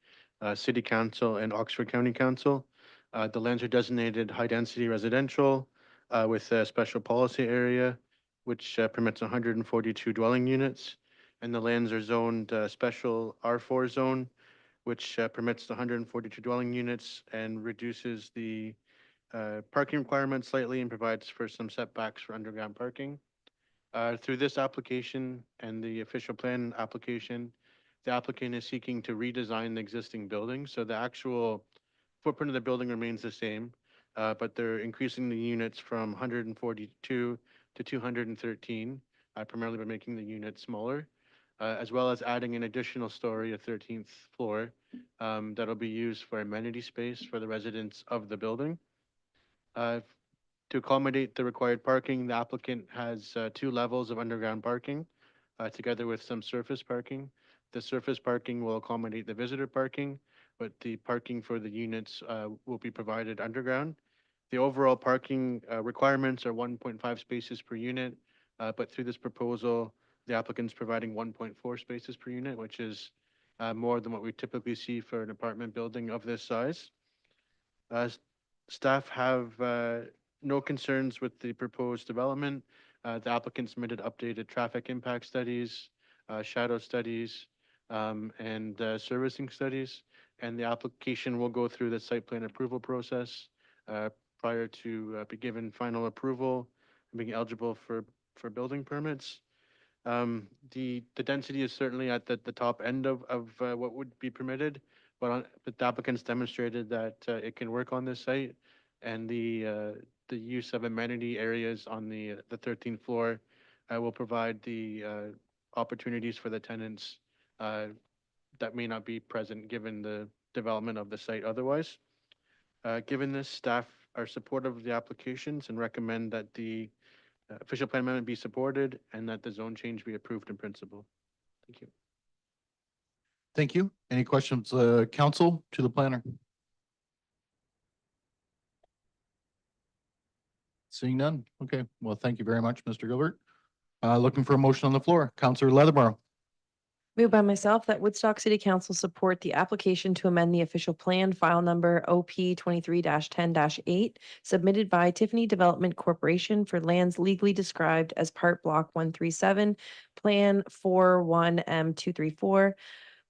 City Council and Oxford County Council. The lands are designated high-density residential with a special policy area, which permits 142 dwelling units. And the lands are zoned special R4 zone, which permits 142 dwelling units and reduces the parking requirements slightly and provides for some setbacks for underground parking. Through this application and the official plan application, the applicant is seeking to redesign the existing building. So the actual footprint of the building remains the same, but they're increasing the units from 142 to 213, primarily by making the units smaller, as well as adding an additional story, a 13th floor, that'll be used for amenity space for the residents of the building. To accommodate the required parking, the applicant has 2 levels of underground parking, together with some surface parking. The surface parking will accommodate the visitor parking, but the parking for the units will be provided underground. The overall parking requirements are 1.5 spaces per unit, but through this proposal, the applicant's providing 1.4 spaces per unit, which is more than what we typically see for an apartment building of this size. Staff have no concerns with the proposed development. The applicant submitted updated traffic impact studies, shadow studies, and servicing studies. And the application will go through the site plan approval process prior to be given final approval and being eligible for building permits. The density is certainly at the top end of what would be permitted, but the applicants demonstrated that it can work on this site, and the use of amenity areas on the 13th floor will provide the opportunities for the tenants that may not be present given the development of the site otherwise. Given this, staff are supportive of the applications and recommend that the official plan amendment be supported and that the zone change be approved in principle. Thank you. Thank you. Any questions, council, to the planner? Seeing none. Okay, well, thank you very much, Mr. Gilbert. Looking for a motion on the floor. Councillor Leatherborough. Moved by myself that Woodstock City Council support the application to amend the official plan file number OP 23-10-8 submitted by Tiffany Development Corporation for lands legally described as Part Block 137, Plan 41M234,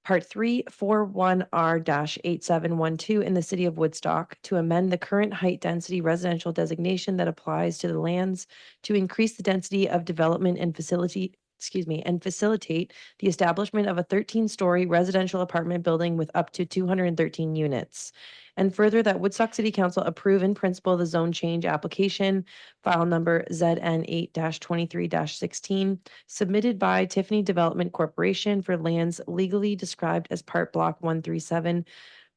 Part 3, 41R-8712 in the city of Woodstock to amend the current height density residential designation that applies to the lands to increase the density of development and facilitate the establishment of a 13-story residential apartment building with up to 213 units. And further, that Woodstock City Council approve in principle the zone change application, file number ZN 8-23-16, submitted by Tiffany Development Corporation for lands legally described as Part Block 137,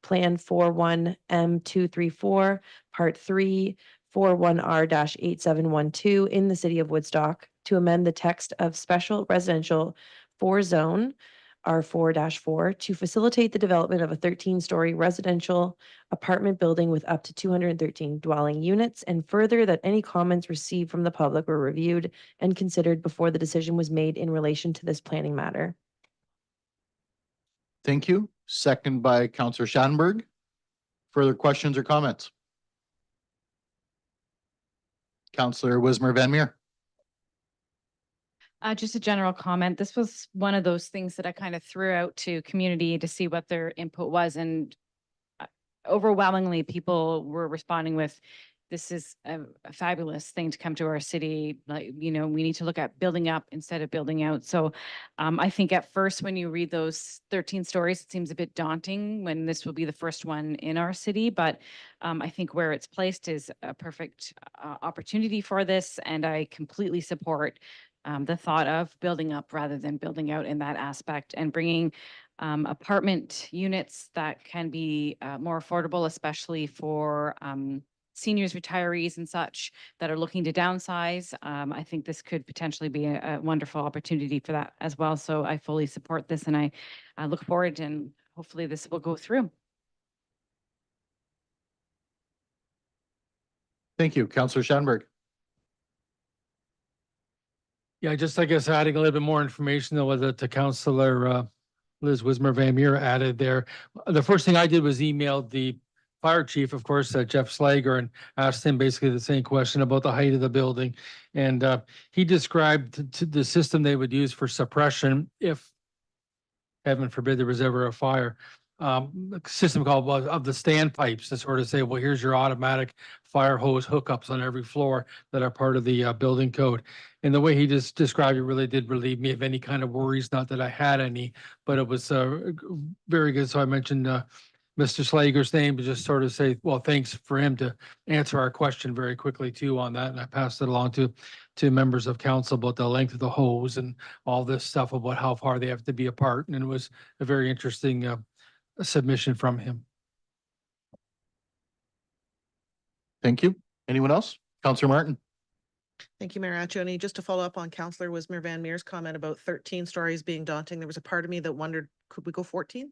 Plan 41M234, Part 3, 41R-8712 in the city of Woodstock to amend the text of special residential 4 zone R4-4 to facilitate the development of a 13-story residential apartment building with up to 213 dwelling units, and further that any comments received from the public were reviewed and considered before the decision was made in relation to this planning matter. Thank you. Second by Councillor Schattenberg. Further questions or comments? Councillor Wismer Van Meer. Just a general comment. This was one of those things that I kind of threw out to community to see what their input was. And overwhelmingly, people were responding with, this is a fabulous thing to come to our city. Like, we need to look at building up instead of building out. So I think at first, when you read those 13 stories, it seems a bit daunting when this will be the first one in our city. But I think where it's placed is a perfect opportunity for this. And I completely support the thought of building up rather than building out in that aspect, and bringing apartment units that can be more affordable, especially for seniors, retirees and such that are looking to downsize. I think this could potentially be a wonderful opportunity for that as well. So I fully support this, and I look forward, and hopefully this will go through. Thank you. Councillor Schattenberg. Yeah, just, I guess, adding a little bit more information though, to Councillor Liz Wismer Van Meer added there. The first thing I did was emailed the fire chief, of course, Jeff Slager, and asked him basically the same question about the height of the building. And he described the system they would use for suppression if, heaven forbid, there was ever a fire. A system called of the standpipes to sort of say, well, here's your automatic fire hose hookups on every floor that are part of the building code. And the way he just described it really did relieve me of any kind of worries. Not that I had any, but it was very good. So I mentioned Mr. Slager's name to just sort of say, well, thanks for him to answer our question very quickly too on that. And I passed it along to members of council about the length of the hose and all this stuff about how far they have to be apart. And it was a very interesting submission from him. Thank you. Anyone else? Councillor Martin. Thank you, Mayor Atchioney. Just to follow up on Councillor Wismer Van Meer's comment about 13 stories being daunting, there was a part of me that wondered, could we go 14?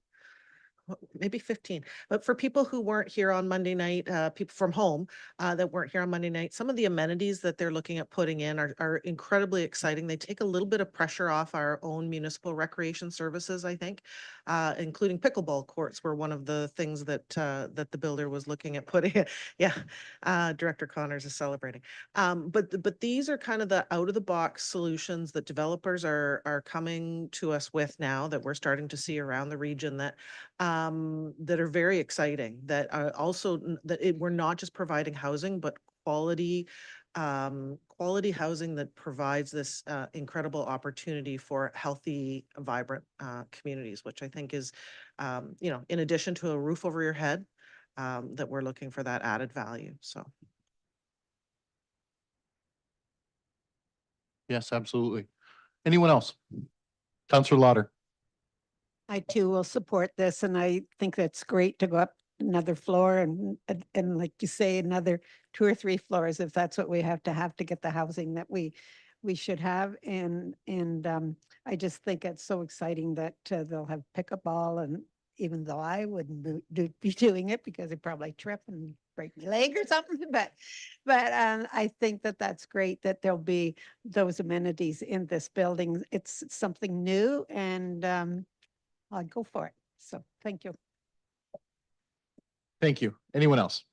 Maybe 15. But for people who weren't here on Monday night, people from home that weren't here on Monday night, some of the amenities that they're looking at putting in are incredibly exciting. They take a little bit of pressure off our own municipal recreation services, I think, including pickleball courts were one of the things that that the builder was looking at putting. Yeah, Director Connors is celebrating. But these are kind of the out of the box solutions that developers are coming to us with now that we're starting to see around the region that are very exciting, that are also we're not just providing housing, but quality housing that provides this incredible opportunity for healthy, vibrant communities, which I think is, in addition to a roof over your head, that we're looking for that added value. So. Yes, absolutely. Anyone else? Councillor Lauder. I too will support this, and I think that's great to go up another floor and like you say, another 2 or 3 floors if that's what we have to get the housing that we should have. And I just think it's so exciting that they'll have pickleball, and even though I wouldn't be doing it because I'd probably trip and break my leg or something, but I think that that's great that there'll be those amenities in this building. It's something new, and I'd go for it. So thank you. Thank you. Anyone else?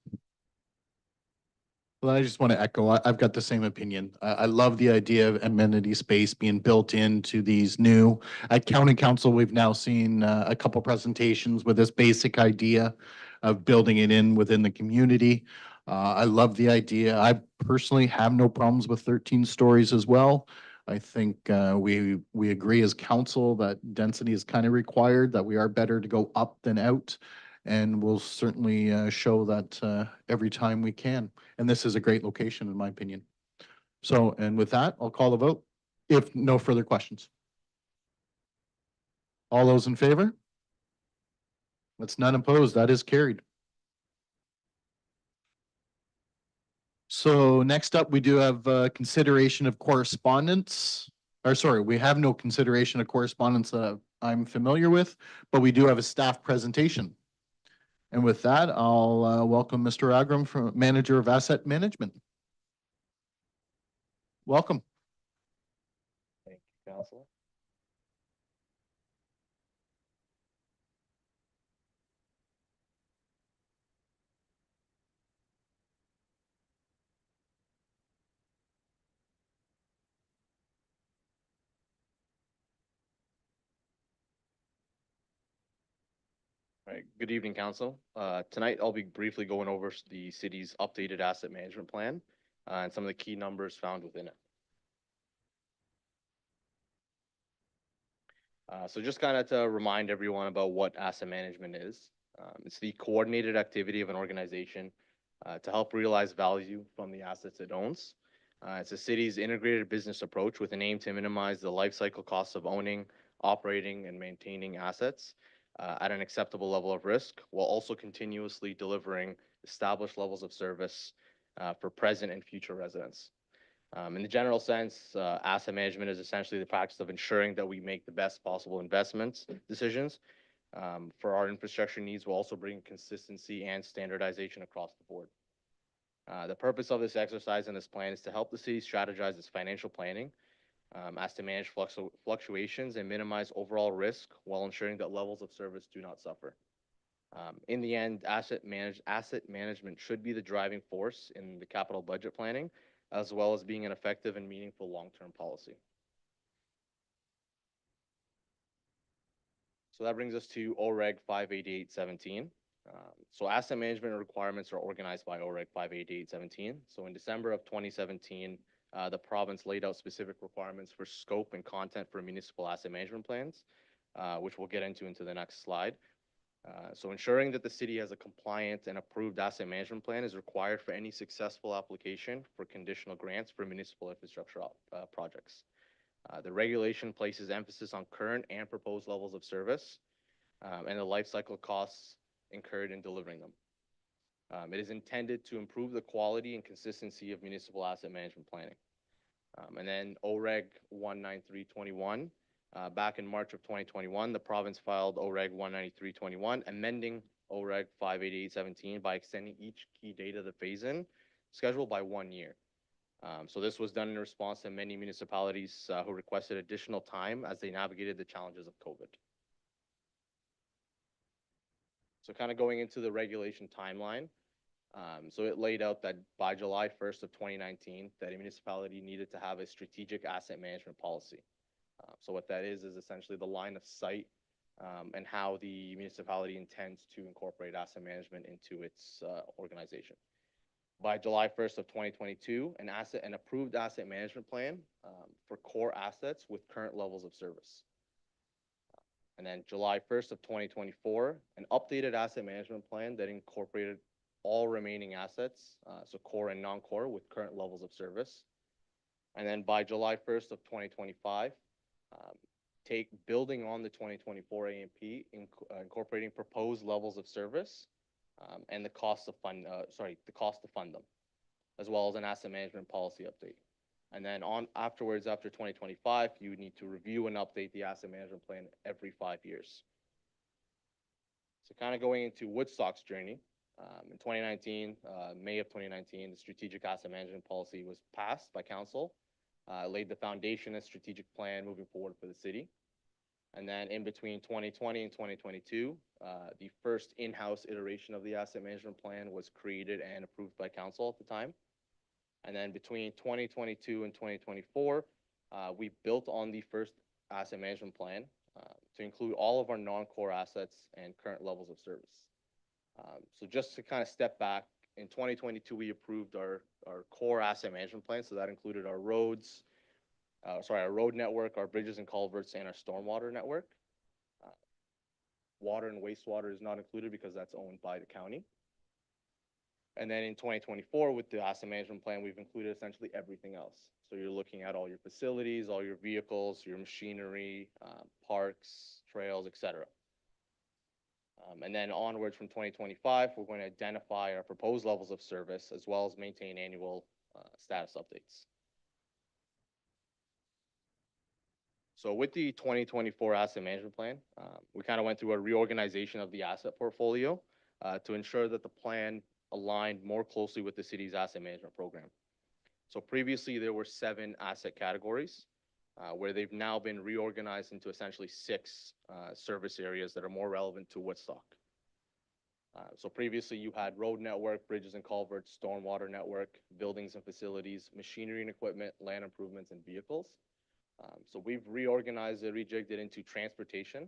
Well, I just want to echo, I've got the same opinion. I love the idea of amenity space being built into these new, at County Council, we've now seen a couple presentations with this basic idea of building it in within the community. I love the idea. I personally have no problems with 13 stories as well. I think we agree as council that density is kind of required, that we are better to go up than out. And we'll certainly show that every time we can. And this is a great location, in my opinion. So, and with that, I'll call the vote, if no further questions. All those in favor? That's none opposed. That is carried. So next up, we do have consideration of correspondence. Or sorry, we have no consideration of correspondence that I'm familiar with, but we do have a staff presentation. And with that, I'll welcome Mr. Agram, Manager of Asset Management. Welcome. Thank you, Councilor. All right, good evening, Council. Tonight, I'll be briefly going over the city's updated asset management plan and some of the key numbers found within it. So just kind of to remind everyone about what asset management is. It's the coordinated activity of an organization to help realize value from the assets it owns. It's a city's integrated business approach with an aim to minimize the life cycle costs of owning, operating, and maintaining assets at an acceptable level of risk, while also continuously delivering established levels of service for present and future residents. In the general sense, asset management is essentially the practice of ensuring that we make the best possible investments decisions for our infrastructure needs, while also bringing consistency and standardization across the board. The purpose of this exercise and this plan is to help the city strategize its financial planning as to manage fluctuations and minimize overall risk while ensuring that levels of service do not suffer. In the end, asset management should be the driving force in the capital budget planning, as well as being an effective and meaningful long-term policy. So that brings us to OREG 58817. So asset management requirements are organized by OREG 58817. So in December of 2017, the province laid out specific requirements for scope and content for municipal asset management plans, which we'll get into the next slide. So ensuring that the city has a compliant and approved asset management plan is required for any successful application for conditional grants for municipal infrastructure projects. The regulation places emphasis on current and proposed levels of service and the life cycle costs incurred in delivering them. It is intended to improve the quality and consistency of municipal asset management planning. And then OREG 19321, back in March of 2021, the province filed OREG 19321, amending OREG 58817 by extending each key date of the phase-in schedule by 1 year. So this was done in response to many municipalities who requested additional time as they navigated the challenges of COVID. So kind of going into the regulation timeline. So it laid out that by July 1st of 2019, that a municipality needed to have a strategic asset management policy. So what that is essentially the line of sight and how the municipality intends to incorporate asset management into its organization. By July 1st of 2022, an approved asset management plan for core assets with current levels of service. And then July 1st of 2024, an updated asset management plan that incorporated all remaining assets, so core and non-core with current levels of service. And then by July 1st of 2025, building on the 2024 AMP, incorporating proposed levels of service and the cost to fund them, as well as an asset management policy update. And then afterwards, after 2025, you need to review and update the asset management plan every 5 years. So kind of going into Woodstock's journey, in 2019, May of 2019, the strategic asset management policy was passed by council, laid the foundation and strategic plan moving forward for the city. And then in between 2020 and 2022, the first in-house iteration of the asset management plan was created and approved by council at the time. And then between 2022 and 2024, we built on the first asset management plan to include all of our non-core assets and current levels of service. So just to kind of step back, in 2022, we approved our core asset management plan. So that included our roads, our road network, our bridges and culverts, and our stormwater network. Water and wastewater is not included because that's owned by the county. And then in 2024, with the asset management plan, we've included essentially everything else. So you're looking at all your facilities, all your vehicles, your machinery, parks, trails, etc. And then onwards from 2025, we're going to identify our proposed levels of service as well as maintain annual status updates. So with the 2024 asset management plan, we kind of went through a reorganization of the asset portfolio to ensure that the plan aligned more closely with the city's asset management program. So previously there were 7 asset categories where they've now been reorganized into essentially 6 service areas that are more relevant to Woodstock. So previously you had road network, bridges and culverts, stormwater network, buildings and facilities, machinery and equipment, land improvements, and vehicles. So we've reorganized it, rejigged it into transportation,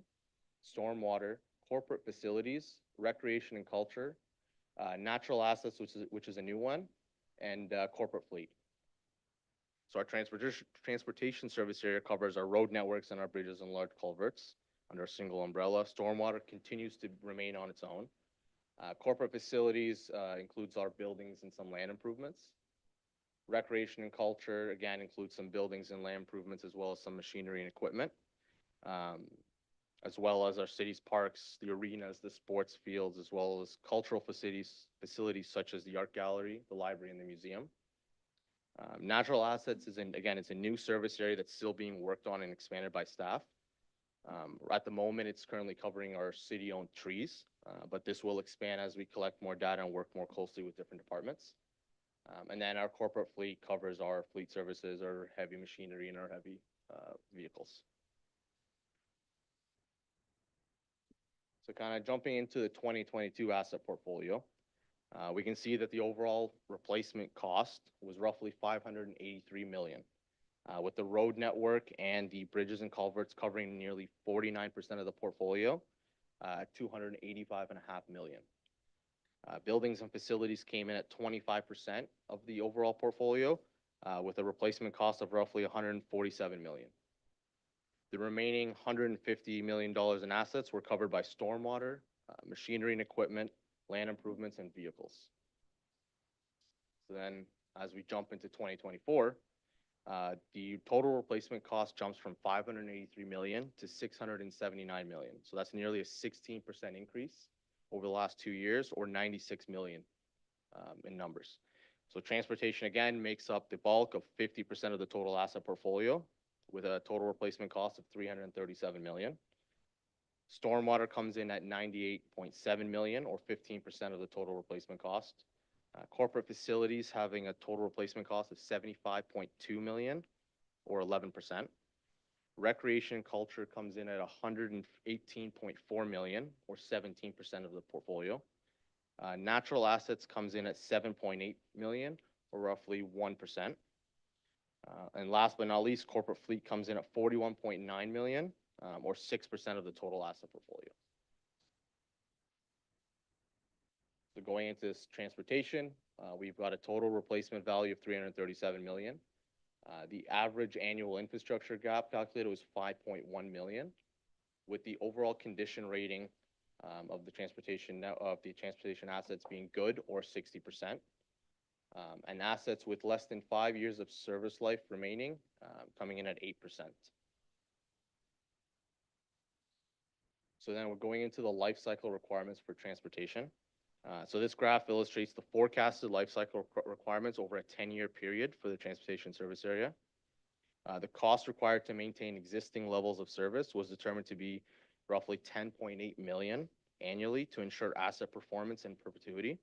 stormwater, corporate facilities, recreation and culture, natural assets, which is a new one, and corporate fleet. So our transportation service area covers our road networks and our bridges and large culverts under a single umbrella. Stormwater continues to remain on its own. Corporate facilities includes our buildings and some land improvements. Recreation and culture, again, includes some buildings and land improvements as well as some machinery and equipment, as well as our city's parks, the arenas, the sports fields, as well as cultural facilities such as the art gallery, the library, and the museum. Natural assets it's a new service area that's still being worked on and expanded by staff. At the moment, it's currently covering our city-owned trees, but this will expand as we collect more data and work more closely with different departments. And then our corporate fleet covers our fleet services, our heavy machinery, and our heavy vehicles. So kind of jumping into the 2022 asset portfolio, we can see that the overall replacement cost was roughly $583 million, with the road network and the bridges and culverts covering nearly 49% of the portfolio, $285.5 million. Buildings and facilities came in at 25% of the overall portfolio, with a replacement cost of roughly $147 million. The remaining $150 million in assets were covered by stormwater, machinery and equipment, land improvements, and vehicles. So then, as we jump into 2024, the total replacement cost jumps from $583 million to $679 million. So that's nearly a 16% increase over the last 2 years, or $96 million in numbers. So transportation again makes up the bulk of 50% of the total asset portfolio with a total replacement cost of 337 million. Stormwater comes in at 98.7 million or 15% of the total replacement cost. Corporate facilities having a total replacement cost of 75.2 million or 11%. Recreation and culture comes in at 118.4 million or 17% of the portfolio. Natural assets comes in at 7.8 million or roughly 1%. And last but not least, corporate fleet comes in at 41.9 million or 6% of the total asset portfolio. So going into this transportation, we've got a total replacement value of 337 million. The average annual infrastructure gap calculated was 5.1 million, with the overall condition rating of the transportation assets being good or 60%, and assets with less than 5 years of service life remaining coming in at 8%. So then we're going into the life cycle requirements for transportation. So this graph illustrates the forecasted life cycle requirements over a 10-year period for the transportation service area. The cost required to maintain existing levels of service was determined to be roughly 10.8 million annually to ensure asset performance in perpetuity.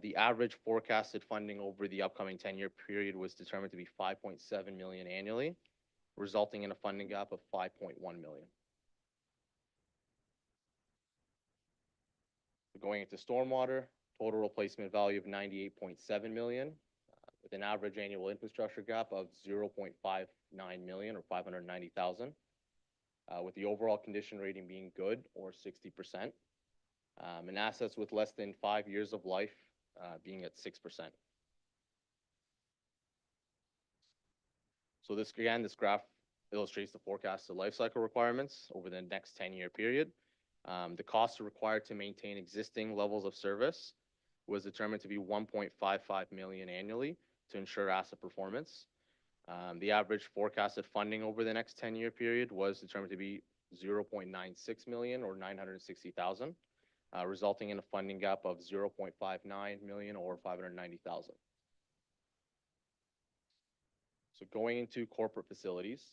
The average forecasted funding over the upcoming 10-year period was determined to be 5.7 million annually, resulting in a funding gap of 5.1 million. Going into stormwater, total replacement value of 98.7 million, with an average annual infrastructure gap of 0.59 million or 590,000, with the overall condition rating being good or 60%, and assets with less than 5 years of life being at 6%. So this graph illustrates the forecasted life cycle requirements over the next 10-year period. The cost required to maintain existing levels of service was determined to be 1.55 million annually to ensure asset performance. The average forecasted funding over the next 10-year period was determined to be 0.96 million or 960,000, resulting in a funding gap of 0.59 million or 590,000. So going into corporate facilities,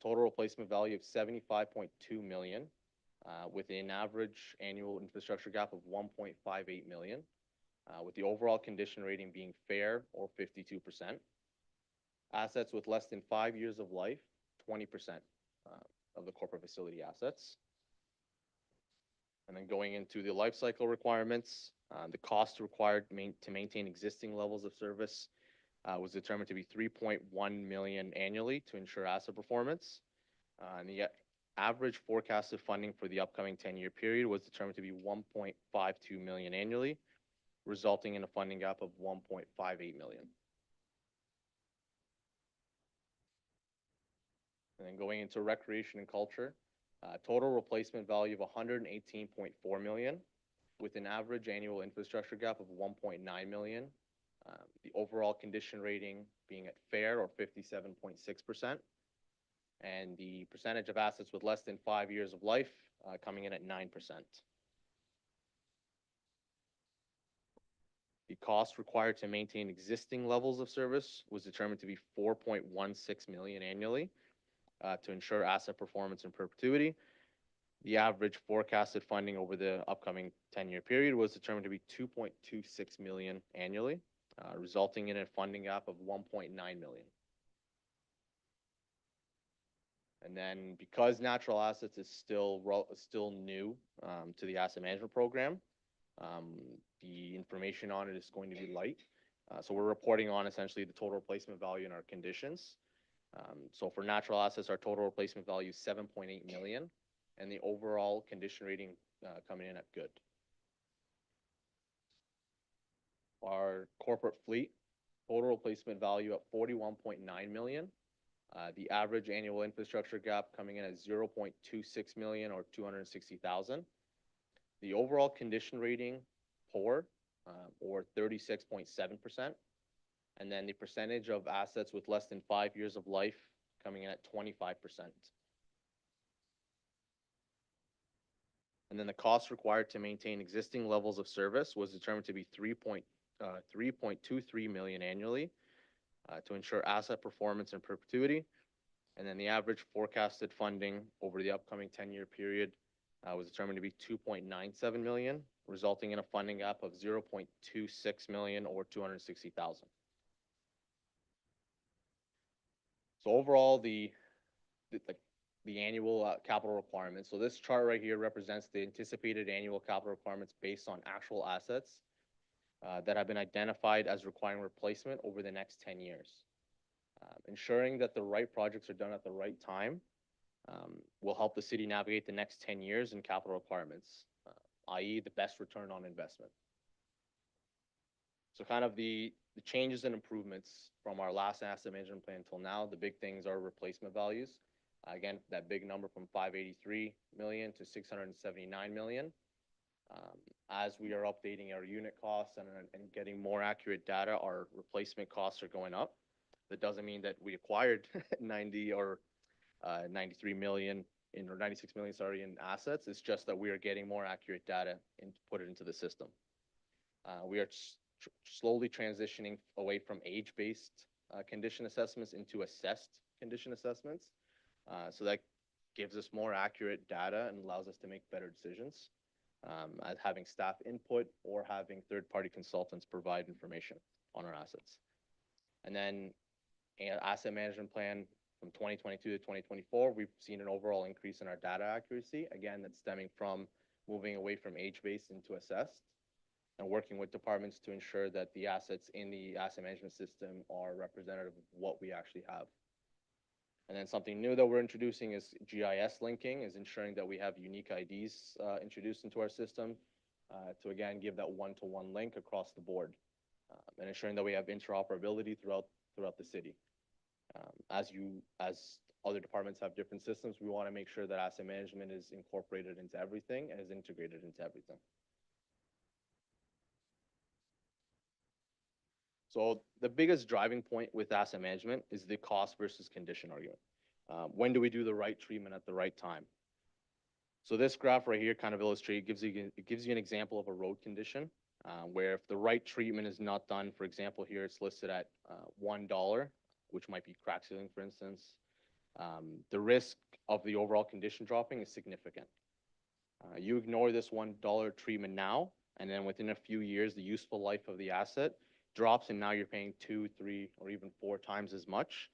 total replacement value of 75.2 million, with an average annual infrastructure gap of 1.58 million, with the overall condition rating being fair or 52%. Assets with less than 5 years of life, 20% of the corporate facility assets. And then going into the life cycle requirements, the cost required to maintain existing levels of service was determined to be 3.1 million annually to ensure asset performance. And the average forecasted funding for the upcoming 10-year period was determined to be 1.52 million annually, resulting in a funding gap of 1.58 million. And then going into recreation and culture, total replacement value of 118.4 million, with an average annual infrastructure gap of 1.9 million. The overall condition rating being at fair or 57.6%, and the percentage of assets with less than 5 years of life coming in at 9%. The cost required to maintain existing levels of service was determined to be 4.16 million annually to ensure asset performance in perpetuity. The average forecasted funding over the upcoming 10-year period was determined to be 2.26 million annually, resulting in a funding gap of 1.9 million. And then because natural assets is still new to the asset management program, the information on it is going to be light. So we're reporting on essentially the total replacement value in our conditions. So for natural assets, our total replacement value is 7.8 million, and the overall condition rating coming in at good. Our corporate fleet, total replacement value at 41.9 million. The average annual infrastructure gap coming in at 0.26 million or 260,000. The overall condition rating, poor, or 36.7%. And then the percentage of assets with less than 5 years of life coming in at 25%. And then the cost required to maintain existing levels of service was determined to be 3.23 million annually to ensure asset performance in perpetuity. And then the average forecasted funding over the upcoming 10-year period was determined to be 2.97 million, resulting in a funding gap of 0.26 million or 260,000. So overall, the annual capital requirements. So this chart right here represents the anticipated annual capital requirements based on actual assets that have been identified as requiring replacement over the next 10 years. Ensuring that the right projects are done at the right time will help the city navigate the next 10 years in capital requirements, i.e. the best return on investment. So kind of the changes and improvements from our last asset management plan until now, the big things are replacement values. Again, that big number from 583 million to 679 million. As we are updating our unit costs and getting more accurate data, our replacement costs are going up. That doesn't mean that we acquired 90 or 93 million or 96 million, sorry, in assets. It's just that we are getting more accurate data and put it into the system. We are slowly transitioning away from age-based condition assessments into assessed condition assessments. So that gives us more accurate data and allows us to make better decisions as having staff input or having third-party consultants provide information on our assets. And then asset management plan from 2022 to 2024, we've seen an overall increase in our data accuracy. Again, that's stemming from moving away from age-based into assessed and working with departments to ensure that the assets in the asset management system are representative of what we actually have. And then something new that we're introducing is GIS linking, is ensuring that we have unique IDs introduced into our system to, again, give that one-to-one link across the board and ensuring that we have interoperability throughout the city. As other departments have different systems, we want to make sure that asset management is incorporated into everything and is integrated into everything. So the biggest driving point with asset management is the cost versus condition argument. When do we do the right treatment at the right time? So this graph right here kind of illustrates, it gives you an example of a road condition where if the right treatment is not done, for example, here it's listed at $1, which might be crack sealing, for instance, the risk of the overall condition dropping is significant. You ignore this $1 treatment now, and then within a few years, the useful life of the asset drops, and now you're paying 2, 3, or even 4 times as much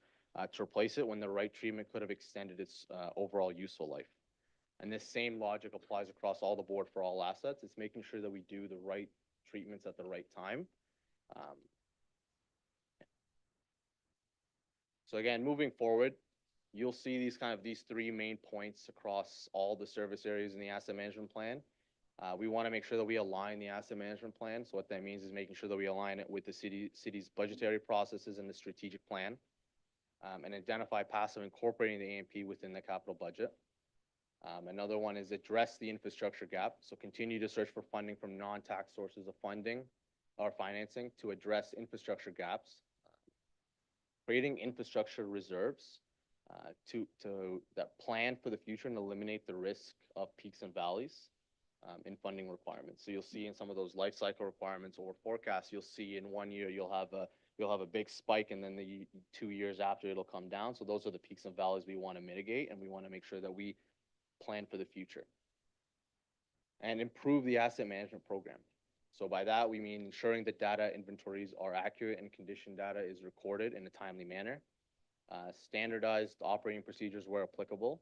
to replace it when the right treatment could have extended its overall useful life. And this same logic applies across all the board for all assets. It's making sure that we do the right treatments at the right time. So again, moving forward, you'll see these 3 main points across all the service areas in the asset management plan. We want to make sure that we align the asset management plan. So what that means is making sure that we align it with the city's budgetary processes and the strategic plan, and identify passive incorporating the AMP within the capital budget. Another one is address the infrastructure gap. So continue to search for funding from non-tax sources of funding or financing to address infrastructure gaps. Creating infrastructure reserves that plan for the future and eliminate the risk of peaks and valleys in funding requirements. So you'll see in some of those life cycle requirements or forecasts, you'll see in 1 year you'll have a big spike, and then the 2 years after it'll come down. So those are the peaks and valleys we want to mitigate, and we want to make sure that we plan for the future and improve the asset management program. So by that, we mean ensuring that data inventories are accurate and condition data is recorded in a timely manner, standardized operating procedures where applicable,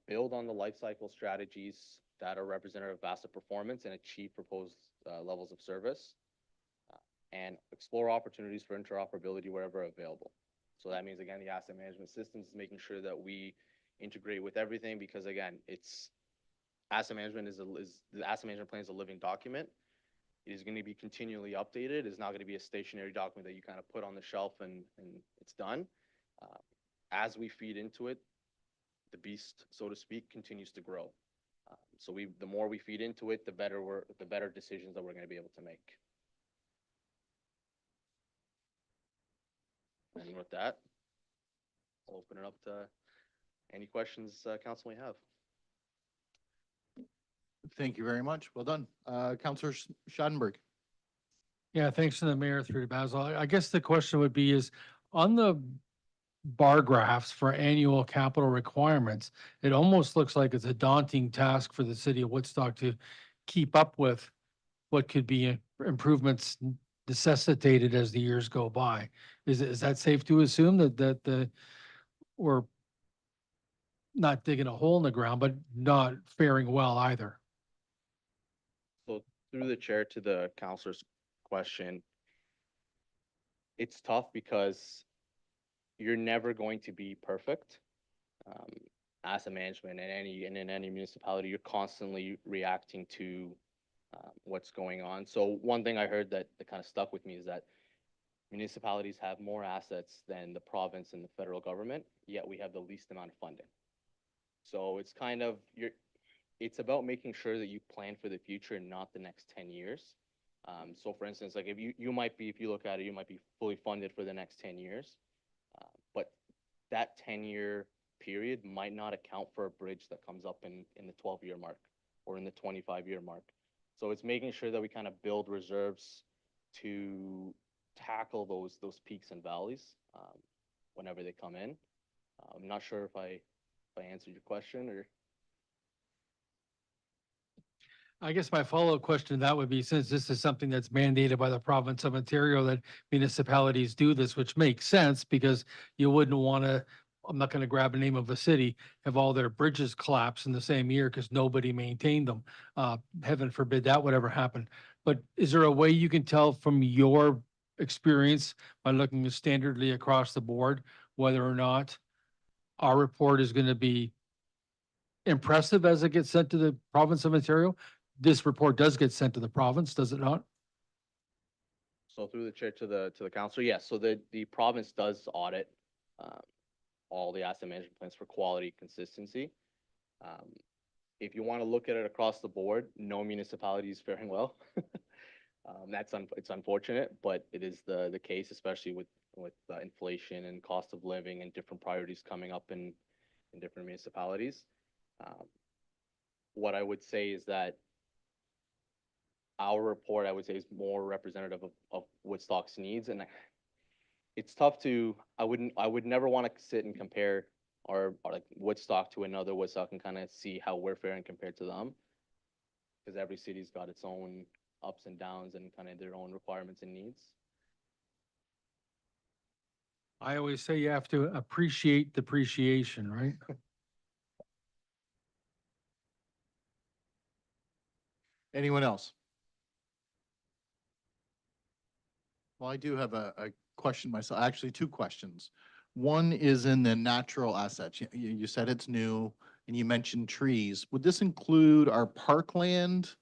build on the life cycle strategies that are representative of asset performance and achieve proposed levels of service, and explore opportunities for interoperability wherever available. So that means, again, the asset management systems is making sure that we integrate with everything, because again, the asset management plan is a living document. It is going to be continually updated. It's not going to be a stationary document that you kind of put on the shelf and it's done. As we feed into it, the beast, so to speak, continues to grow. So the more we feed into it, the better decisions that we're going to be able to make. And with that, I'll open it up to any questions council may have. Thank you very much. Well done. Councillor Schadenberg. Yeah, thanks to the mayor through to Basil. I guess the question would be is on the bar graphs for annual capital requirements, it almost looks like it's a daunting task for the city of Woodstock to keep up with what could be improvements necessitated as the years go by. Is that safe to assume that we're not digging a hole in the ground, but not faring well either? So through the chair to the counselor's question, it's tough because you're never going to be perfect. Um, Asset management and in any municipality, you're constantly reacting to what's going on. So one thing I heard that kind of stuck with me is that municipalities have more assets than the province and the federal government, yet we have the least amount of funding. So it's kind of it's about making sure that you plan for the future and not the next 10 years. So for instance, like if you might be, if you look at it, you might be fully funded for the next 10 years, but that 10-year period might not account for a bridge that comes up in the 12-year mark or in the 25-year mark. So it's making sure that we kind of build reserves to tackle those peaks and valleys whenever they come in. I'm not sure if I answered your question or. I guess my follow-up question to that would be, since this is something that's mandated by the province of Ontario, that municipalities do this, which makes sense because you wouldn't want to, I'm not going to grab a name of a city, have all their bridges collapse in the same year because nobody maintained them. Heaven forbid that would ever happen. But is there a way you can tell from your experience by looking standardly across the board, whether or not our report is going to be impressive as it gets sent to the province of Ontario? This report does get sent to the province, does it not? So through the chair to the council, yes. So the province does audit all the asset management plans for quality consistency. If you want to look at it across the board, no municipality is faring well. It's unfortunate, but it is the case, especially with inflation and cost of living and different priorities coming up in different municipalities. What I would say is that our report, I would say, is more representative of Woodstock's needs, and it's tough to. I would never want to sit and compare or like Woodstock to another Woodstock and kind of see how we're faring compared to them, because every city's got its own ups and downs and kind of their own requirements and needs. I always say you have to appreciate depreciation, right? Anyone else? Well, I do have a question myself, actually two questions. One is in the natural assets. You said it's new and you mentioned trees. Would this include our parkland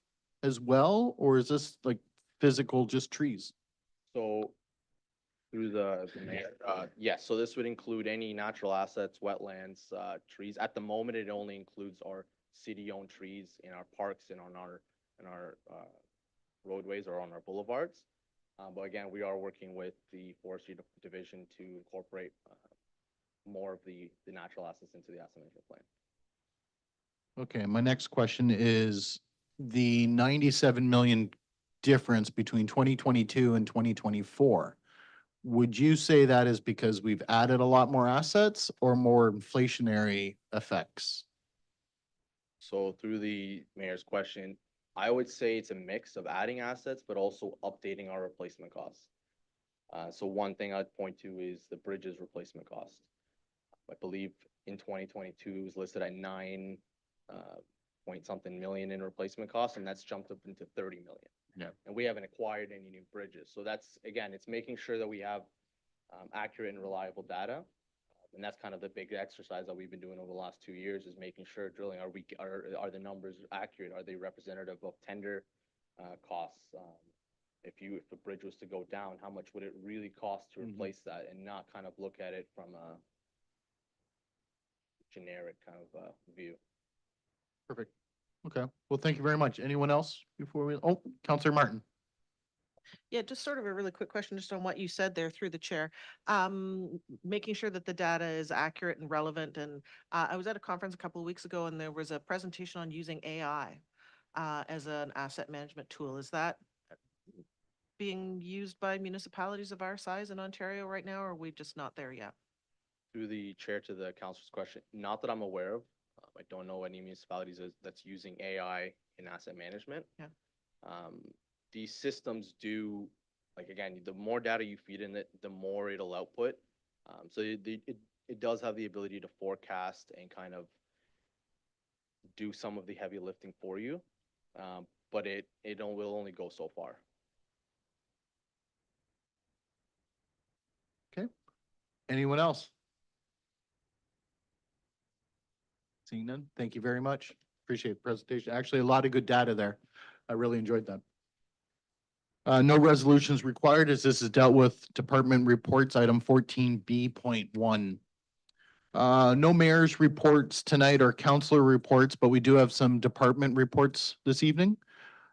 as well, or is this like physical, just trees? So through the mayor, yes, so this would include any natural assets, wetlands, trees. At the moment, it only includes our city-owned trees in our parks and on our roadways or on our boulevards. But again, we are working with the forestry division to incorporate more of the natural assets into the asset management plan. Okay, my next question is the 97 million difference between 2022 and 2024. Would you say that is because we've added a lot more assets or more inflationary effects? So through the mayor's question, I would say it's a mix of adding assets, but also updating our replacement costs. So one thing I'd point to is the bridges replacement cost. I believe in 2022 it was listed at 9 point something million in replacement costs, and that's jumped up into 30 million. Yeah. And we haven't acquired any new bridges. So that's, again, it's making sure that we have accurate and reliable data. And that's kind of the big exercise that we've been doing over the last 2 years, is making sure drilling, are the numbers accurate? Are they representative of tender costs? If the bridge was to go down, how much would it really cost to replace that, and not kind of look at it from a generic kind of view. Perfect. Okay. Well, thank you very much. Anyone else before we, oh, Councillor Martin. Yeah, just sort of a really quick question just on what you said there through the chair. Making sure that the data is accurate and relevant. And I was at a conference a couple of weeks ago and there was a presentation on using AI as an asset management tool. Is that being used by municipalities of our size in Ontario right now, or are we just not there yet? Through the chair to the council's question, not that I'm aware of. I don't know any municipalities that's using AI in asset management. Yeah. These systems do, like, again, the more data you feed in it, the more it'll output. So it does have the ability to forecast and kind of do some of the heavy lifting for you. But it will only go so far. Okay. Anyone else? Seeing none, thank you very much. Appreciate the presentation. Actually, a lot of good data there. I really enjoyed that. No resolutions required as this is dealt with department reports, item 14B.1. No mayor's reports tonight or councilor reports, but we do have some department reports this evening.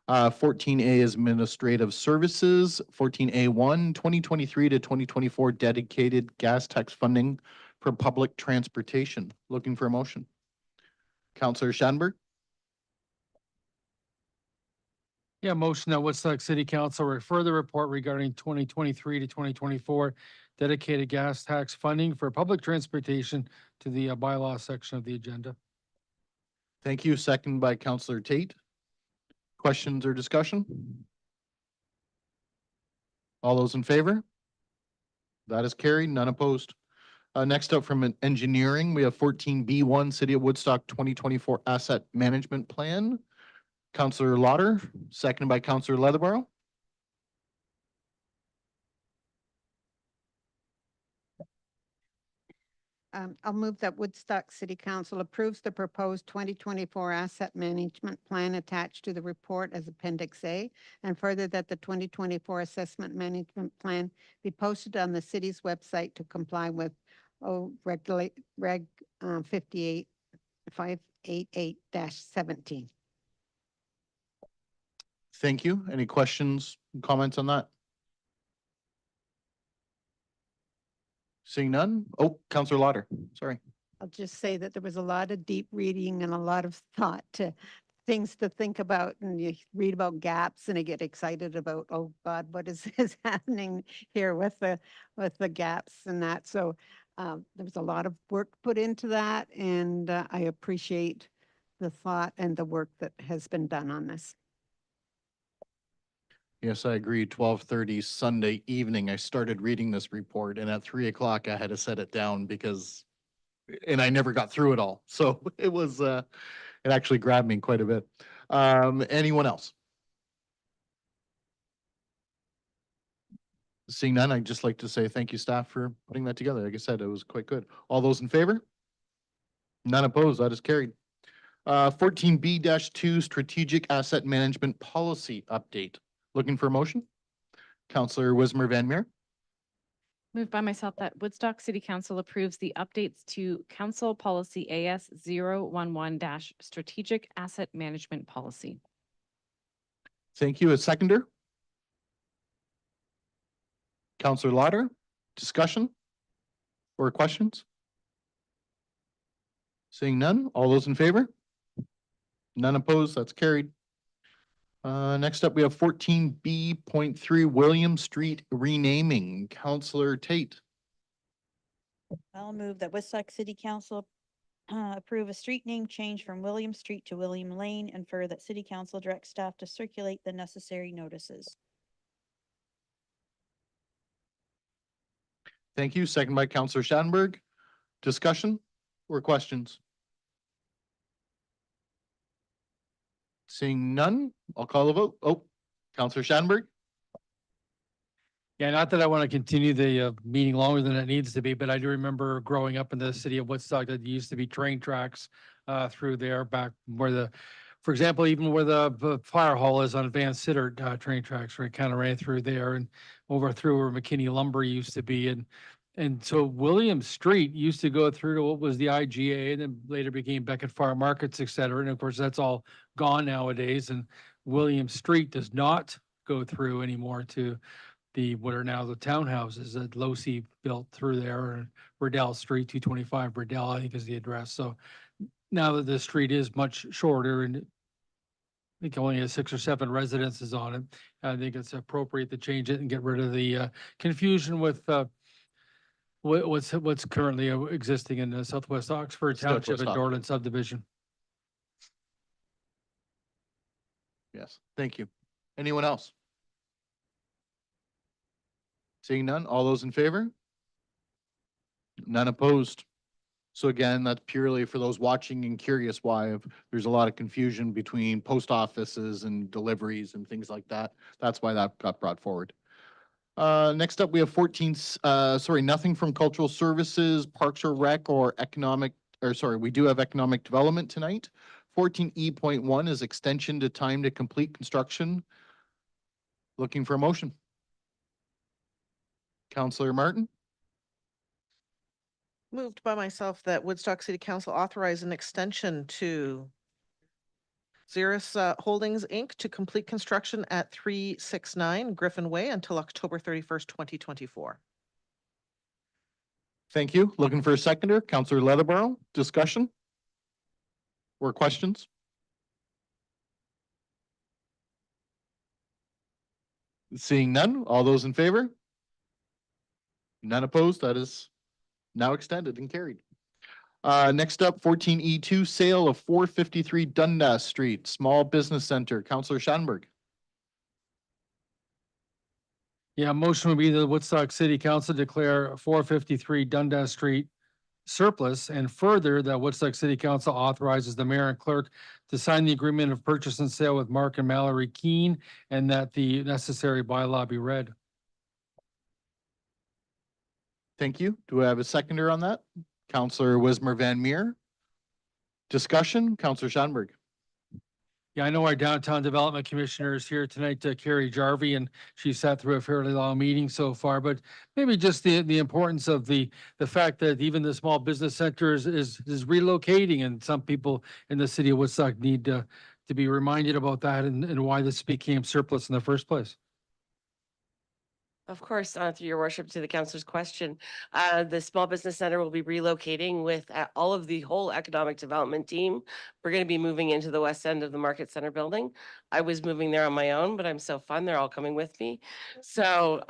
14A is administrative services, 14A1, 2023 to 2024 dedicated gas tax funding for public transportation. Looking for a motion. Councillor Schanberg. Yeah, motion that Woodstock City Council refer the report regarding 2023 to 2024 dedicated gas tax funding for public transportation to the bylaw section of the agenda. Thank you. Second by Councillor Tate. Questions or discussion? All those in favor? That is carried, none opposed. Next up from engineering, we have 14B1 City of Woodstock 2024 Asset Management Plan. Councillor Lauder, seconded by Councillor Leatherborough. I'll move that Woodstock City Council approves the proposed 2024 asset management plan attached to the report as Appendix A, and further that the 2024 assessment management plan be posted on the city's website to comply with Reg 58588-17. Thank you. Any questions, comments on that? Seeing none? Oh, Councillor Lauder, sorry. I'll just say that there was a lot of deep reading and a lot of thought to things to think about, and you read about gaps and I get excited about, oh God, what is happening here with the gaps and that. So there was a lot of work put into that, and I appreciate the thought and the work that has been done on this. Yes, I agree. 12:30 Sunday evening, I started reading this report, and at 3 o'clock I had to set it down and I never got through it all. So it was, it actually grabbed me quite a bit. Anyone else? Seeing none, I'd just like to say thank you, staff, for putting that together. Like I said, it was quite good. All those in favor? None opposed. That is carried. 14B-2 Strategic Asset Management Policy Update. Looking for a motion? Councillor Wismer Van Meer. Moved by myself that Woodstock City Council approves the updates to Council Policy AS 011 Strategic Asset Management Policy. Thank you. A seconder? Councillor Lauder, discussion or questions? Seeing none, all those in favor? None opposed, that's carried. Next up, we have 14B.3 William Street renaming. Councillor Tate. I'll move that Woodstock City Council approve a street name change from William Street to William Lane, and further that City Council direct staff to circulate the necessary notices. Thank you. Second by Councillor Schattenberg. Discussion or questions? Seeing none, I'll call a vote. Oh, Councillor Schattenberg. Yeah, not that I want to continue the meeting longer than it needs to be, but I do remember growing up in the city of Woodstock that there used to be train tracks through there back where for example, even where the fire hall is on Van Sittert train tracks, where it kind of ran through there and over through where McKinney Lumber used to be. And so William Street used to go through to what was the IGA, and then later became Beckett Farm Markets, et cetera. And of course, that's all gone nowadays. And William Street does not go through anymore to what are now the townhouses that Losi built through there, and Riddell Street, 225 Riddell, I think is the address. So now that the street is much shorter and think only has 6 or 7 residences on it. I think it's appropriate to change it and get rid of the confusion with what's currently existing in the Southwest Oxford Township Southwest and Oxford. Dorland subdivision. Yes, thank you. Anyone else? Seeing none, all those in favor? None opposed. So again, that's purely for those watching and curious why there's a lot of confusion between post offices and deliveries and things like that. That's why that got brought forward. Next up, we have nothing from cultural services, parks or rec or we do have economic development tonight. 14E.1 is extension to time to complete construction. Looking for a motion. Councillor Martin? Moved by myself that Woodstock City Council authorize an extension to Xeris Holdings, Inc. to complete construction at 369 Griffin Way until October 31st, 2024. Thank you. Looking for a seconder. Councillor Leatherborough, discussion? Or questions? Seeing none, all those in favor? None opposed. That is now extended and carried. Next up, 14E2, sale of 453 Dundas Street, Small Business Center. Councillor Schattenberg. Yeah, motion would be the Woodstock City Council declare 453 Dundas Street surplus, and further that Woodstock City Council authorizes the mayor and clerk to sign the agreement of purchase and sale with Mark and Mallory Keene, and that the necessary bylaw be read. Thank you. Do I have a seconder on that? Councillor Wismer Van Meer. Discussion, Councillor Schattenberg. Yeah, I know our downtown development commissioner is here tonight, Carrie Jarvie, and she sat through a fairly long meeting so far, but maybe just the importance of the fact that even the small business center is relocating, and some people in the city of Woodstock need to be reminded about that and why this became surplus in the first place. Of course, through your worship, to the councilor's question, the Small Business Center will be relocating with all of the whole economic development team. We're going to be moving into the west end of the Market Center building. I was moving there on my own, but I'm so fun. They're all coming with me. So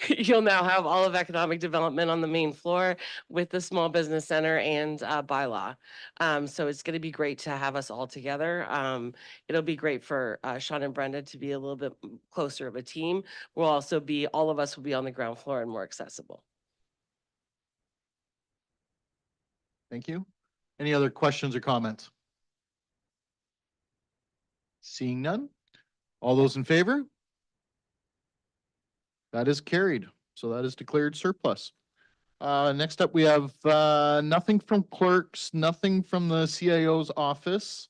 you'll now have all of economic development on the main floor with the Small Business Center and bylaw. So it's going to be great to have us all together. It'll be great for Sean and Brenda to be a little bit closer of a team. We'll also be, all of us will be on the ground floor and more accessible. Thank you. Any other questions or comments? Seeing none. All those in favor? That is carried. So that is declared surplus. Next up, we have nothing from clerks, nothing from the CIO's office,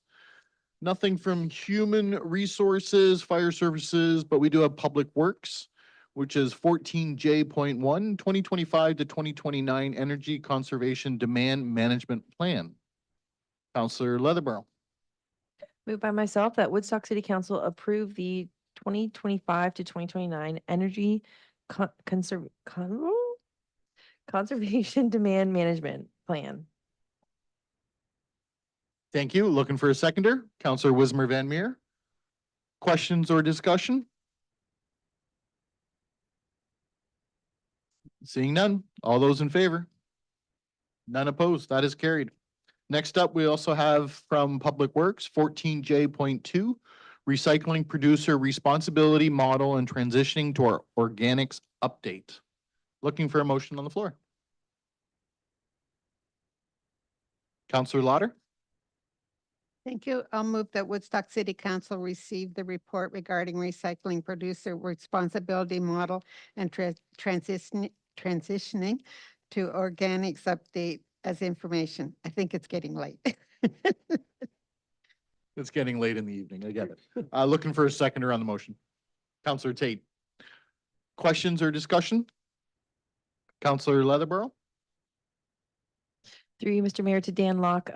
nothing from human resources, fire services, but we do have public works, which is 14J.1, 2025 to 2029 Energy Conservation Demand Management Plan. Councillor Leatherborough. Moved by myself that Woodstock City Council approve the 2025 to 2029 Energy Conservation Demand Management Plan. Thank you. Looking for a seconder. Councillor Wismer Van Meer. Questions or discussion? Seeing none. All those in favor? None opposed. That is carried. Next up, we also have from Public Works 14J.2, Recycling Producer Responsibility Model and Transitioning to our Organics Update. Looking for a motion on the floor. Councillor Lauder. Thank you. I'll move that Woodstock City Council receive the report regarding recycling producer responsibility model and transitioning to organics update as information. I think it's getting late. It's getting late in the evening. I get it. Looking for a seconder on the motion. Councillor Tate. Questions or discussion? Councillor Leatherborough. Through you, Mr. Mayor, to Dan Locke,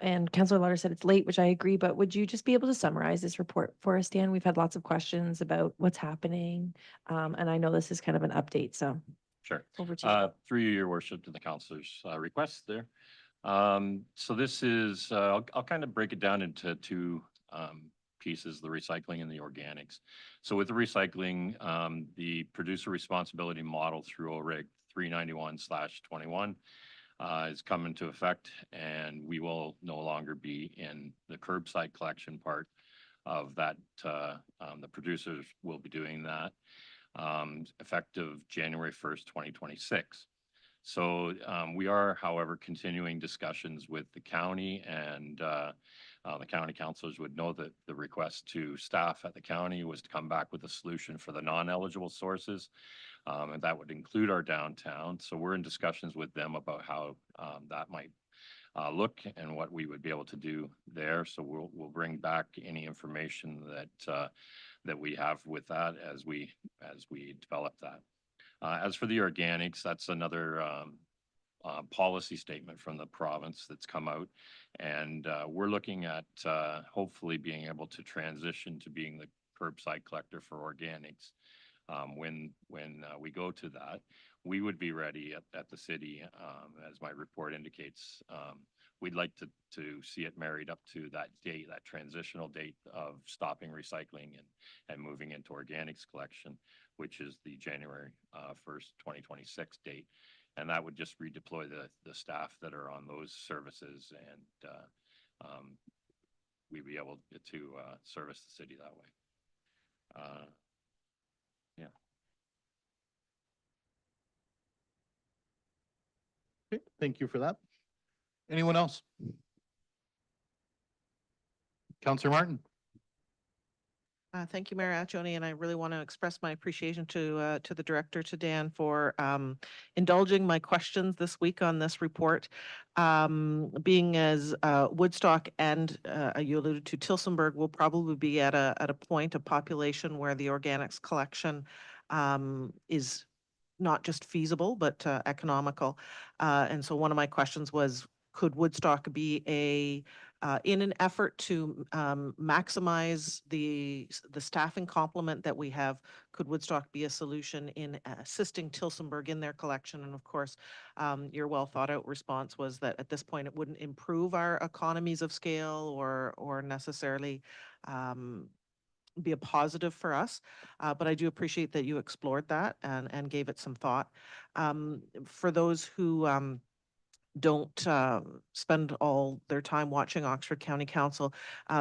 and Councillor Lauder said it's late, which I agree, but would you just be able to summarize this report for us, Dan? We've had lots of questions about what's happening, and I know this is kind of an update, so. Sure. Over to you. Through you, your worship, to the councilor's request there. So this is, I'll kind of break it down into two piece is the recycling and the organics. So with the recycling, the producer responsibility model through OREG 391/21 is come into effect, and we will no longer be in the curbside collection part of that. The producers will be doing that effective January 1st, 2026. So we are, however, continuing discussions with the county, and the county councilors would know that the request to staff at the county was to come back with a solution for the non-eligible sources. And that would include our downtown. So we're in discussions with them about how that might look and what we would be able to do there. So we'll bring back any information that we have with that as we develop that. As for the organics, that's another policy statement from the province that's come out, and we're looking at hopefully being able to transition to being the curbside collector for organics. When we go to that, we would be ready at the city, as my report indicates. We'd like to see it married up to that date, that transitional date of stopping recycling and moving into organics collection, which is the January 1st, 2026 date. And that would just redeploy the staff that are on those services, and we'd be able to service the city that way. Yeah. Okay, thank you for that. Anyone else? Councillor Martin. Thank you, Mayor Atchone, and I really want to express my appreciation to the director, to Dan, for indulging my questions this week on this report. Being as Woodstock and you alluded to Tilsonburg will probably be at a point of population where the organics collection is not just feasible but economical. And so one of my questions was, could Woodstock be in an effort to maximize the staffing complement that we have, could Woodstock be a solution in assisting Tilsonburg in their collection? And of course, your well thought out response was that at this point it wouldn't improve our economies of scale or necessarily be a positive for us. But I do appreciate that you explored that and gave it some thought. For those who don't spend all their time watching Oxford County Council.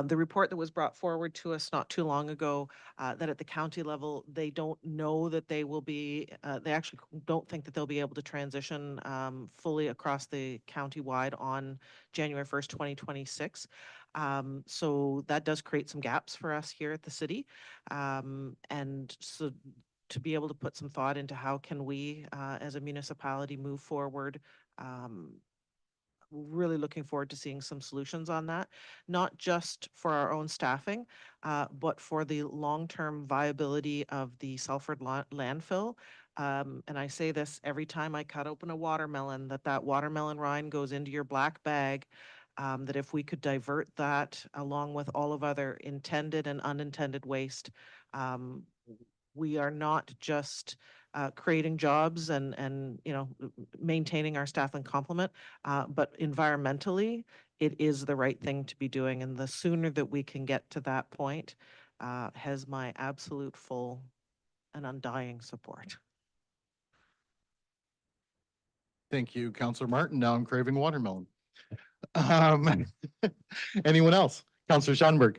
The report that was brought forward to us not too long ago, that at the county level, they don't know that they will be, they actually don't think that they'll be able to transition fully across the county-wide on January 1st, 2026. So that does create some gaps for us here at the city. And so to be able to put some thought into how can we, as a municipality, move forward. Really looking forward to seeing some solutions on that, not just for our own staffing, but for the long-term viability of the Salford landfill. And I say this every time I cut open a watermelon, that watermelon rind goes into your black bag, that if we could divert that along with all of other intended and unintended waste, we are not just creating jobs and maintaining our staffing complement, but environmentally, it is the right thing to be doing. And the sooner that we can get to that point, has my absolute full and undying support. Thank you, Councillor Martin. Now I'm craving watermelon. Anyone else? Councillor Schanberg.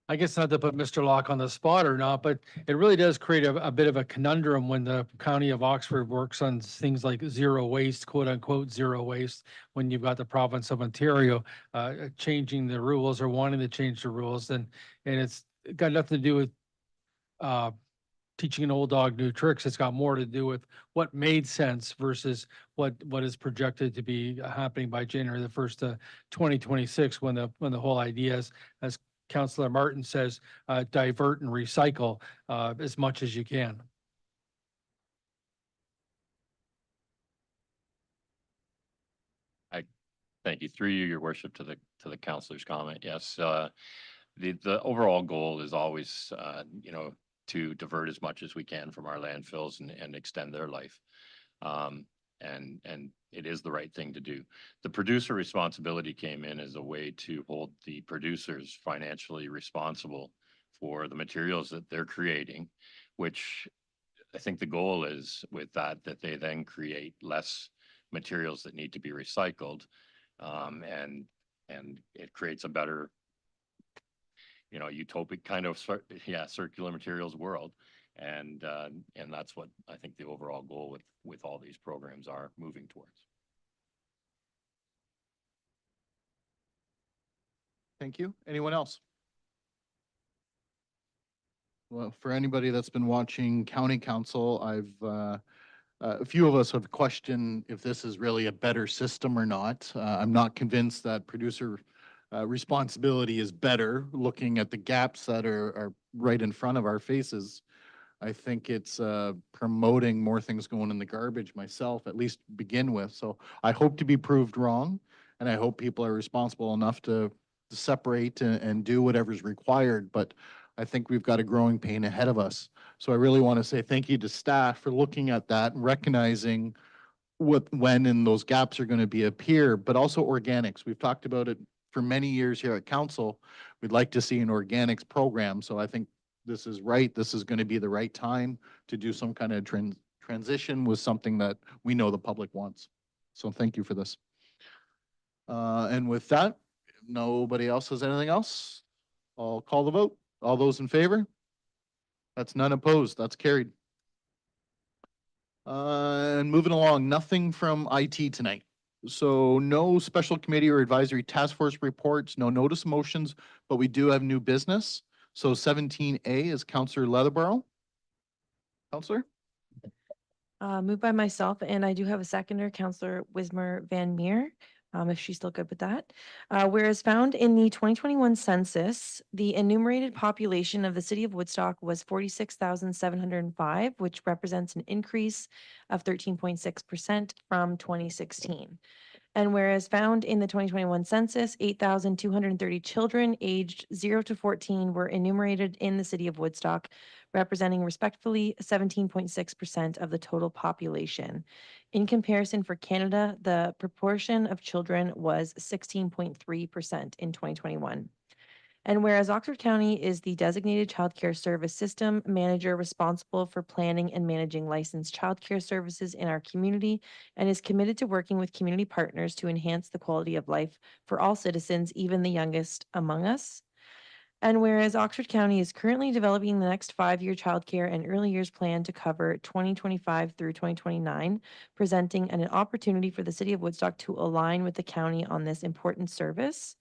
I guess not to put Mr. Locke on the spot or not, but it really does create a bit of a conundrum when the county of Oxford works on things like zero waste, quote unquote, zero waste, when you've got the province of Ontario changing the rules or wanting to change the rules. And it's got nothing to do with teaching an old dog new tricks. It's got more to do with what made sense versus what is projected to be happening by January the 1st, 2026, when the whole idea is, as Councillor Martin says, divert and recycle as much as you can. Thank you. Through you, Your Worship, to the councillor's comment. Yes, the overall goal is always, to divert as much as we can from our landfills and extend their life. and it is the right thing to do. The producer responsibility came in as a way to hold the producers financially responsible for the materials that they're creating, which I think the goal is with that they then create less materials that need to be recycled. And it creates a better, utopic kind of, circular materials world. And that's what I think the overall goal with all these programs are moving towards. Thank you. Anyone else? Well, for anybody that's been watching County Council, a few of us have questioned if this is really a better system or not. I'm not convinced that producer responsibility is better, looking at the gaps that are right in front of our faces. I think it's promoting more things going in the garbage myself, at least to begin with. So I hope to be proved wrong, and I hope people are responsible enough to separate and do whatever's required. But I think we've got a growing pain ahead of us. So I really want to say thank you to staff for looking at that and recognizing when and those gaps are going to appear, but also organics. We've talked about it for many years here at council. We'd like to see an organics program. So I think this is right. This is going to be the right time to do some kind of transition with something that we know the public wants. So thank you for this. And with that, if nobody else has anything else, I'll call the vote. All those in favor? That's none opposed. That's carried. And moving along, nothing from IT tonight. So no special committee or advisory task force reports, no notice motions, but we do have new business. So 17A is Councillor Leatherborough. Councillor? Moved by myself, and I do have a seconder, Councillor Wismer Van Meer, if she's still good with that. Whereas found in the 2021 census, the enumerated population of the city of Woodstock was 46,705, which represents an increase of 13.6% from 2016. And whereas found in the 2021 census, 8,230 children aged 0 to 14 were enumerated in the city of Woodstock, representing respectively 17.6% of the total population. In comparison, for Canada, the proportion of children was 16.3% in 2021. And whereas Oxford County is the designated childcare service system manager responsible for planning and managing licensed childcare services in our community and is committed to working with community partners to enhance the quality of life for all citizens, even the youngest among us. And whereas Oxford County is currently developing the next 5-year childcare and early years plan to cover 2025 through 2029, presenting an opportunity for the city of Woodstock to align with the county on this important service.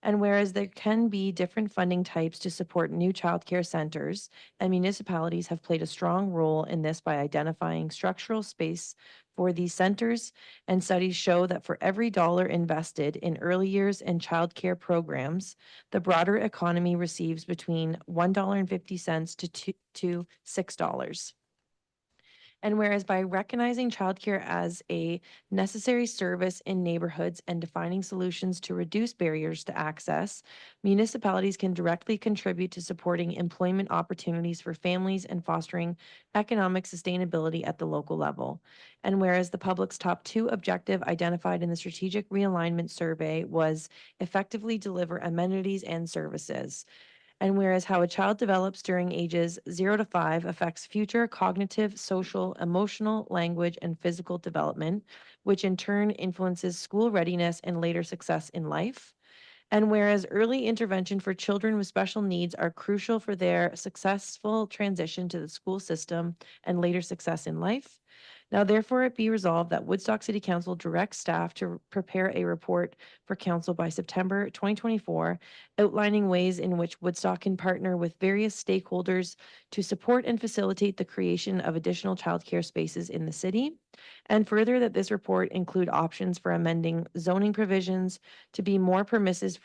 And whereas there can be different funding types to support new childcare centers, and municipalities have played a strong role in this by identifying structural space for these centers, and studies show that for every dollar invested in early years and childcare programs, the broader economy receives between $1.50 to $6. And whereas by recognizing childcare as a necessary service in neighborhoods and defining solutions to reduce barriers to access, municipalities can directly contribute to supporting employment opportunities for families and fostering economic sustainability at the local level. And whereas the public's top 2 objective identified in the strategic realignment survey was effectively deliver amenities and services. And whereas how a child develops during ages 0 to 5 affects future cognitive, social, emotional, language, and physical development, which in turn influences school readiness and later success in life. And whereas early intervention for children with special needs are crucial for their successful transition to the school system and later success in life. Now, therefore, it be resolved that Woodstock City Council directs staff to prepare a report for council by September 2024, outlining ways in which Woodstock can partner with various stakeholders to support and facilitate the creation of additional childcare spaces in the city. And further, that this report include options for amending zoning provisions to be more permissive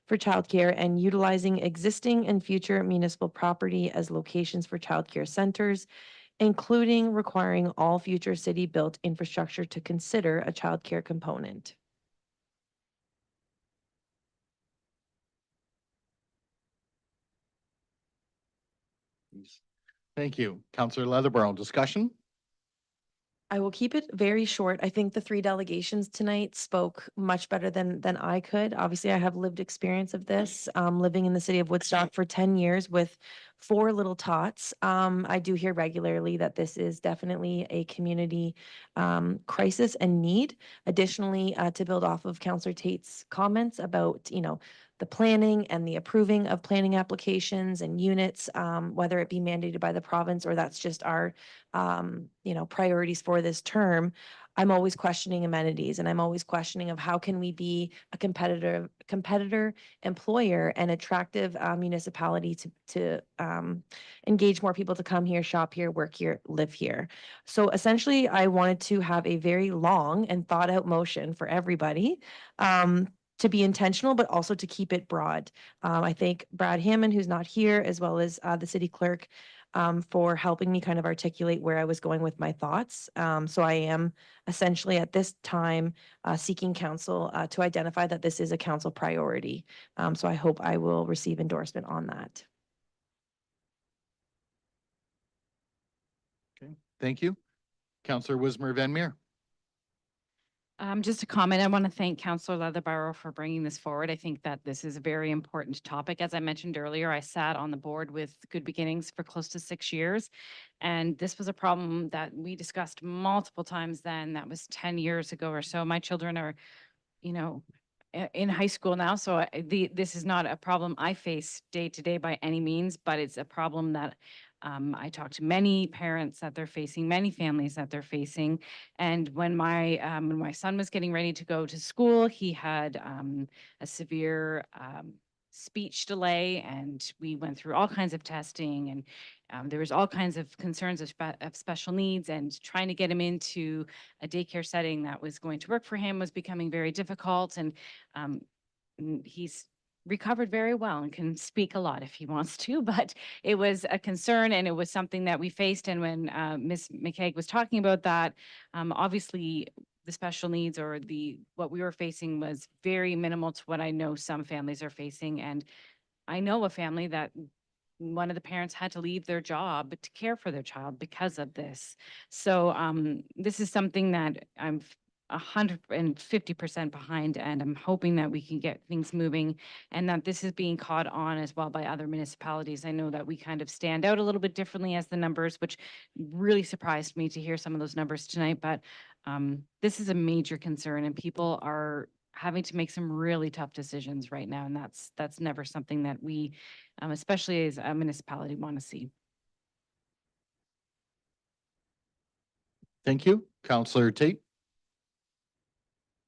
for childcare and utilizing existing and future municipal property as locations for childcare centers, including requiring all future city-built infrastructure to consider a childcare component. Thank you. Councillor Leatherborough, discussion? I will keep it very short. I think the three delegations tonight spoke much better than I could. Obviously, I have lived experience of this, living in the city of Woodstock for 10 years with four little tots. I do hear regularly that this is definitely a community crisis and need. Additionally, to build off of Councillor Tate's comments about, the planning and the approving of planning applications and units, whether it be mandated by the province or that's just our priorities for this term, I'm always questioning amenities and I'm always questioning of how can we be a competitor, employer and attractive municipality to engage more people to come here, shop here, work here, live here. So essentially, I wanted to have a very long and thought out motion for everybody. To be intentional, but also to keep it broad. I thank Brad Hammond, who's not here, as well as the city clerk, for helping me kind of articulate where I was going with my thoughts. So I am essentially at this time seeking council to identify that this is a council priority. So I hope I will receive endorsement on that. Okay, thank you. Councillor Wismer Van Meer. Just a comment. I want to thank Councillor Leatherbarrow for bringing this forward. I think that this is a very important topic. As I mentioned earlier, I sat on the board with Good Beginnings for close to 6 years. And this was a problem that we discussed multiple times then. That was 10 years ago or so. My children are, in high school now. So this is not a problem I face day to day by any means, but it's a problem that I talk to many parents that they're facing, many families that they're facing. And when my son was getting ready to go to school, he had a severe speech delay, and we went through all kinds of testing, and there was all kinds of concerns of special needs, and trying to get him into a daycare setting that was going to work for him was becoming very difficult. And he's recovered very well and can speak a lot if he wants to, but it was a concern and it was something that we faced. And when Ms. McKeag was talking about that, obviously the special needs or what we were facing was very minimal to what I know some families are facing. And I know a family that one of the parents had to leave their job to care for their child because of this. So this is something that I'm 150% behind, and I'm hoping that we can get things moving and that this is being caught on as well by other municipalities. I know that we kind of stand out a little bit differently as the numbers, which really surprised me to hear some of those numbers tonight, but this is a major concern and people are having to make some really tough decisions right now. And that's never something that we, especially as a municipality, want to see. Thank you. Councillor Tate.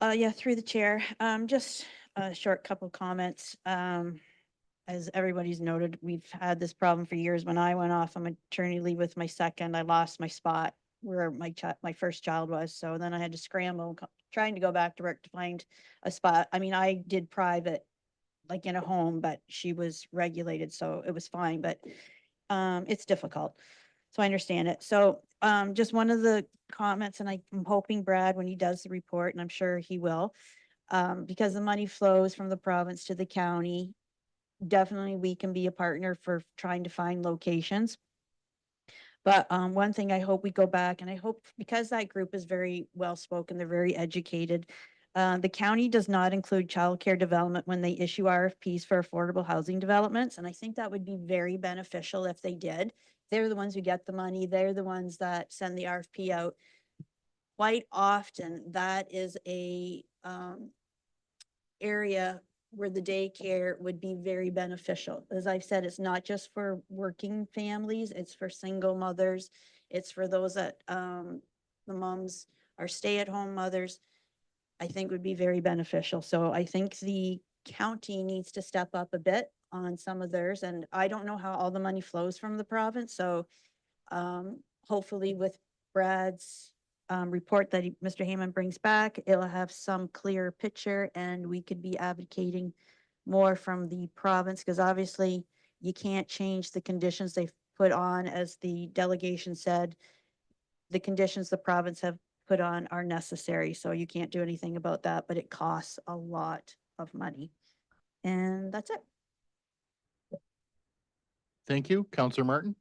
Yeah, through the chair. Just a short couple comments. As everybody's noted, we've had this problem for years. When I went off on maternity leave with my second, I lost my spot where my first child was. So then I had to scramble, trying to go back to work to find a spot. I mean, I did private, like in a home, but she was regulated, so it was fine, but it's difficult. So I understand it. So just one of the comments, and I'm hoping Brad, when he does the report, and I'm sure he will, because the money flows from the province to the county, definitely we can be a partner for trying to find locations. But one thing I hope we go back, and I hope because that group is very well spoken, they're very educated. The county does not include childcare development when they issue RFPs for affordable housing developments. And I think that would be very beneficial if they did. They're the ones who get the money. They're the ones that send the RFP out. Quite often, that is a area where the daycare would be very beneficial. As I've said, it's not just for working families, it's for single mothers. It's for those that the moms are stay-at-home mothers. I think would be very beneficial. So I think the county needs to step up a bit on some of theirs. And I don't know how all the money flows from the province. So hopefully with Brad's report that Mr. Heyman brings back, it'll have some clear picture and we could be advocating more from the province, because obviously you can't change the conditions they've put on. As the delegation said, the conditions the province have put on are necessary, so you can't do anything about that, but it costs a lot of money. And that's it. Thank you. Councillor Martin.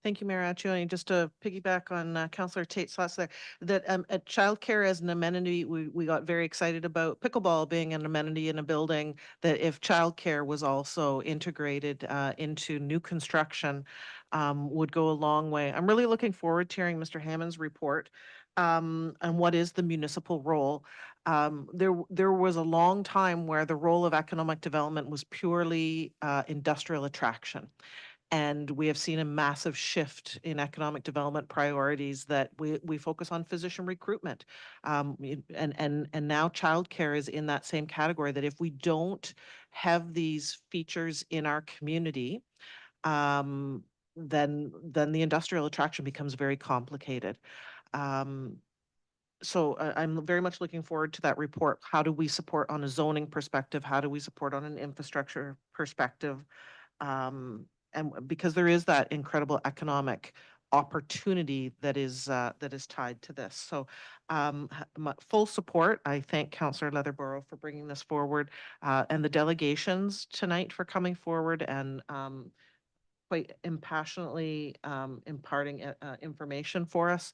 Thank you, Mayor Accioni. Just to piggyback on Councillor Tate's thoughts there, that at childcare as an amenity, we got very excited about pickleball being an amenity in a building, that if childcare was also integrated into new construction, would go a long way. I'm really looking forward to hearing Mr. Hammond's report on what is the municipal role. There was a long time where the role of economic development was purely industrial attraction. And we have seen a massive shift in economic development priorities that we focus on physician recruitment. And now childcare is in that same category, that if we don't have these features in our community, then the industrial attraction becomes very complicated. So I'm very much looking forward to that report. How do we support on a zoning perspective? How do we support on an infrastructure perspective? And because there is that incredible economic opportunity that is tied to this. So full support. I thank Councillor Leatherborough for bringing this forward and the delegations tonight for coming forward and quite impassionately imparting information for us.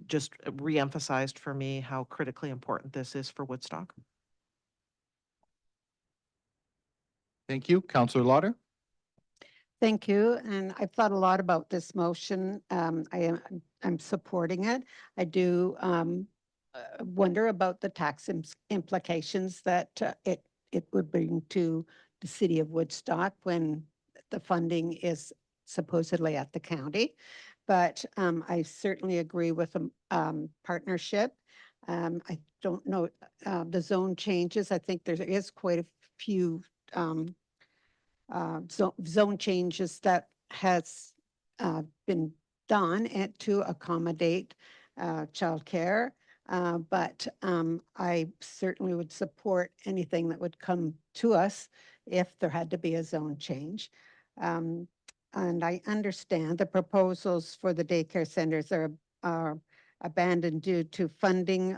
Just reemphasized for me how critically important this is for Woodstock. Thank you. Councillor Lauder. Thank you. And I've thought a lot about this motion. I'm supporting it. I do wonder about the tax implications that it would bring to the city of Woodstock when the funding is supposedly at the county. But I certainly agree with a partnership. I don't know the zone changes. I think there is quite a few zone changes that has been done and to accommodate childcare. But I certainly would support anything that would come to us if there had to be a zone change. And I understand the proposals for the daycare centers are abandoned due to funding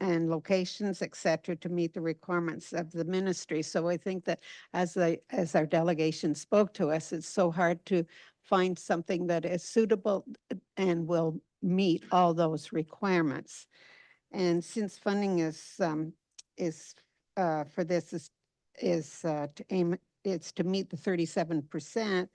and locations, et cetera, to meet the requirements of the ministry. So I think that as our delegation spoke to us, it's so hard to find something that is suitable and will meet all those requirements. And since funding is for this is to aim, it's to meet the 37%.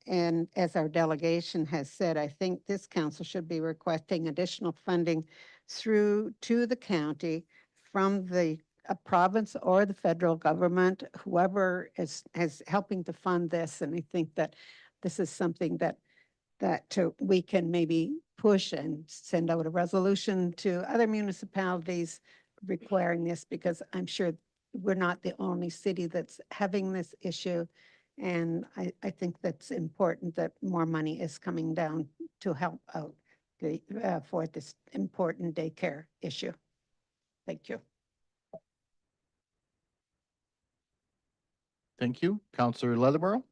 And as our delegation has said, I think this council should be requesting additional funding through to the county from the province or the federal government, whoever is helping to fund this. And I think that this is something that we can maybe push and send out a resolution to other municipalities requiring this, because I'm sure we're not the only city that's having this issue. And I think that's important that more money is coming down to help out for this important daycare issue. Thank you. Thank you. Councillor Leatherborough.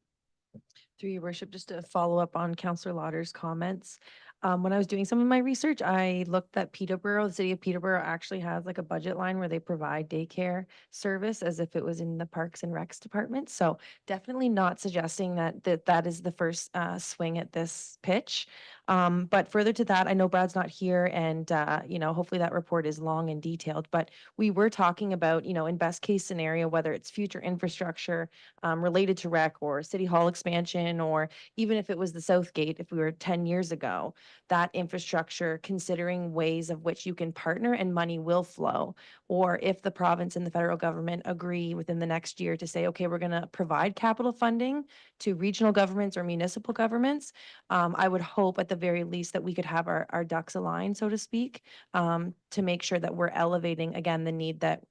Through your worship, just to follow up on Councillor Lauder's comments. When I was doing some of my research, I looked at Peterborough. The city of Peterborough actually has like a budget line where they provide daycare service as if it was in the Parks and Recs department. So definitely not suggesting that is the first swing at this pitch. But further to that, I know Brad's not here, and hopefully that report is long and detailed. But we were talking about, in best case scenario, whether it's future infrastructure related to rec or city hall expansion, or even if it was the South Gate, if we were 10 years ago, that infrastructure, considering ways of which you can partner and money will flow. Or if the province and the federal government agree within the next year to say, okay, we're going to provide capital funding to regional governments or municipal governments, I would hope at the very least that we could have our ducks aligned, so to speak, to make sure that we're elevating, again, the need that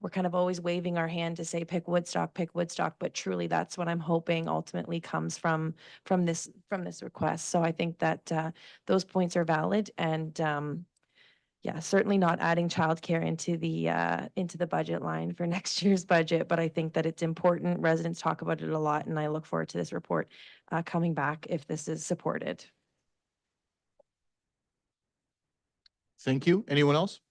we're kind of always waving our hand to say, pick Woodstock, but truly that's what I'm hoping ultimately comes from this request. So I think that those points are valid, and yeah, certainly not adding childcare into the budget line for next year's budget, but I think that it's important. Residents talk about it a lot, and I look forward to this report coming back if this is supported. Thank you. Anyone else?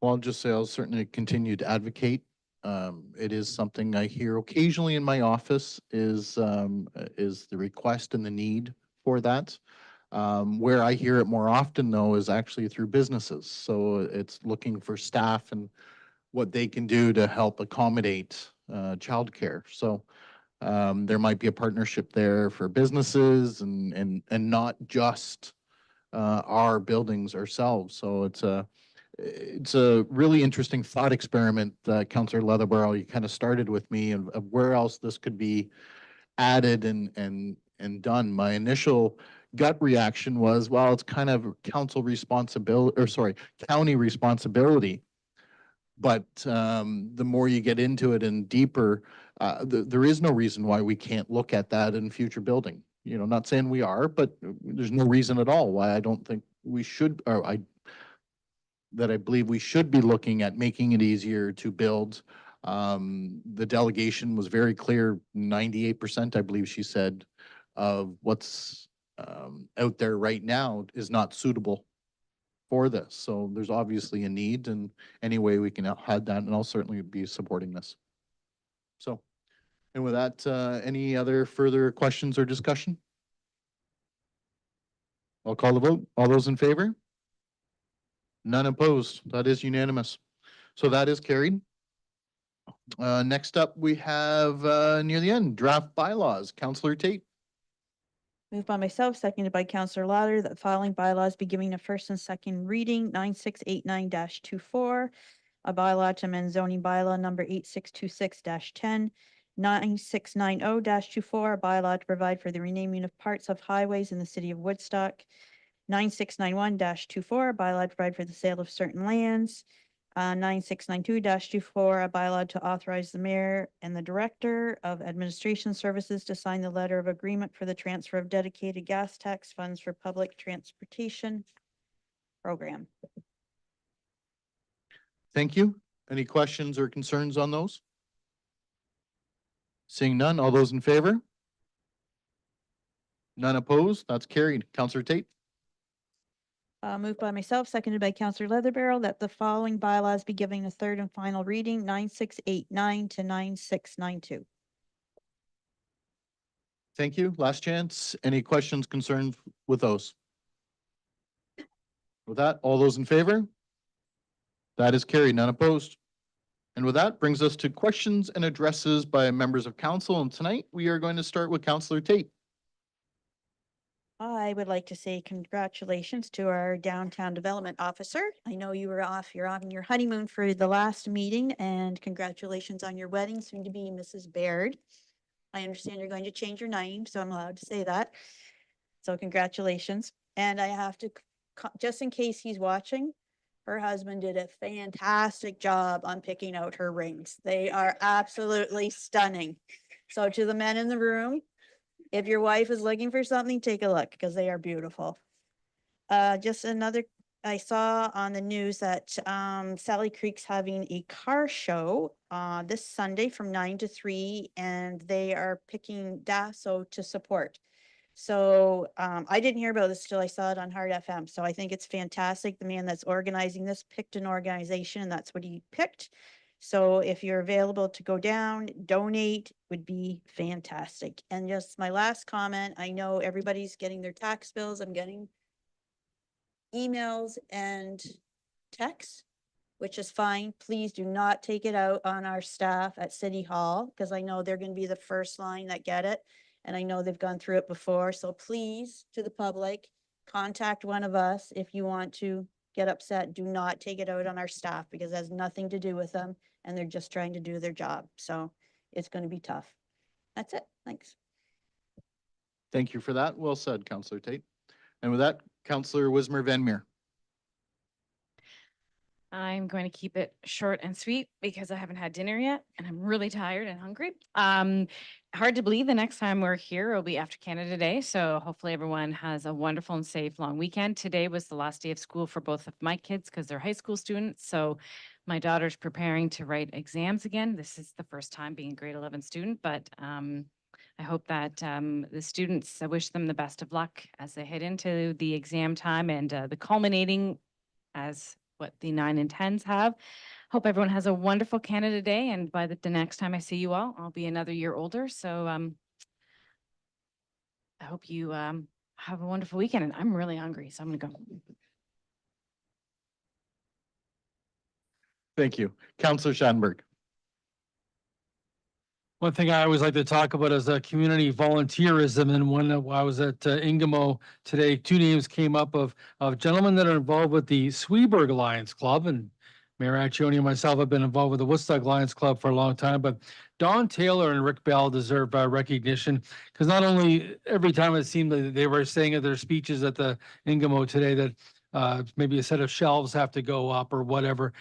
Well, I'll just say I'll certainly continue to advocate It is something I hear occasionally in my office is the request and the need for that. Where I hear it more often though is actually through businesses. So it's looking for staff and what they can do to help accommodate childcare. So there might be a partnership there for businesses and not just our buildings ourselves. So it's a really interesting thought experiment, Councillor Leatherborough. You kind of started with me of where else this could be added and done. My initial gut reaction was, well, it's kind of council responsibility, or sorry, county responsibility. But the more you get into it and deeper, there is no reason why we can't look at that in future building. You know, not saying we are, but there's no reason at all why I don't think we should, or that I believe we should be looking at making it easier to build. The delegation was very clear, 98%, I believe she said, of what's out there right now is not suitable for this. So there's obviously a need, and any way we can have that, and I'll certainly be supporting this. So, and with that, any other further questions or discussion? I'll call the vote. All those in favor? None opposed. That is unanimous. So that is carried. Next up, we have near the end, draft bylaws. Councillor Tate. Moved by myself, seconded by Councillor Lauder, that the following bylaws be given a first and second reading, 9689-24, a bylaw to amend zoning bylaw number 8626-10, 9690-24, a bylaw to provide for the renaming of parts of highways in the city of Woodstock, 9691-24, a bylaw to provide for the sale of certain lands, 9692-24, a bylaw to authorize the mayor and the director of administration services to sign the letter of agreement for the transfer of dedicated gas tax funds for public transportation program. Thank you. Any questions or concerns on those? Seeing none, all those in favor? None opposed? That's carried. Councillor Tate. Moved by myself, seconded by Councillor Leatherbarrel, that the following bylaws be given a third and final reading, 9689 to 9692. Thank you. Last chance. Any questions, concerns with those? With that, all those in favor? That is carried. None opposed. And with that brings us to questions and addresses by members of council. And tonight we are going to start with Councillor Tate. I would like to say congratulations to our downtown development officer. I know you're on your honeymoon for the last meeting, and congratulations on your wedding, soon to be Mrs. Baird. I understand you're going to change your name, so I'm allowed to say that. So congratulations. And I have to, just in case he's watching, her husband did a fantastic job on picking out her rings. They are absolutely stunning. So to the men in the room, if your wife is looking for something, take a look because they are beautiful. Just another, I saw on the news that Sally Creek's having a car show this Sunday from 9 to 3, and they are picking Dasso to support. So I didn't hear about this till I saw it on Hard FM. So I think it's fantastic. The man that's organizing this picked an organization, and that's what he picked. So if you're available to go down, donate would be fantastic. And just my last comment, I know everybody's getting their tax bills. I'm getting emails and texts, which is fine. Please do not take it out on our staff at City Hall, because I know they're going to be the first line that get it. And I know they've gone through it before. So please, to the public, contact one of us if you want to get upset. Do not take it out on our staff because it has nothing to do with them. And they're just trying to do their job. So it's going to be tough. That's it. Thanks. Thank you for that. Well said, Councillor Tate. And with that, Councillor Wismer Van Meer. I'm going to keep it short and sweet because I haven't had dinner yet and I'm really tired and hungry. Hard to believe the next time we're here will be after Canada Day. So hopefully everyone has a wonderful and safe long weekend. Today was the last day of school for both of my kids because they're high school students. So my daughter's preparing to write exams again. This is the first time being a grade 11 student, but I hope that the students, I wish them the best of luck as they head into the exam time and the culminating as what the 9 and 10s have. Hope everyone has a wonderful Canada Day, and by the next time I see you all, I'll be another year older. So I hope you have a wonderful weekend, and I'm really hungry, so I'm gonna go. Thank you. Councillor Shanberg. One thing I always like to talk about is community volunteerism. And when I was at Ingamo today, two names came up of gentlemen that are involved with the Sweeburg Lions Club. And Mayor Accioni and myself have been involved with the Woodstock Lions Club for a long time. But Don Taylor and Rick Bell deserve recognition, because not only every time it seemed that they were saying at their speeches at the Ingamo today that maybe a set of shelves have to go up or whatever,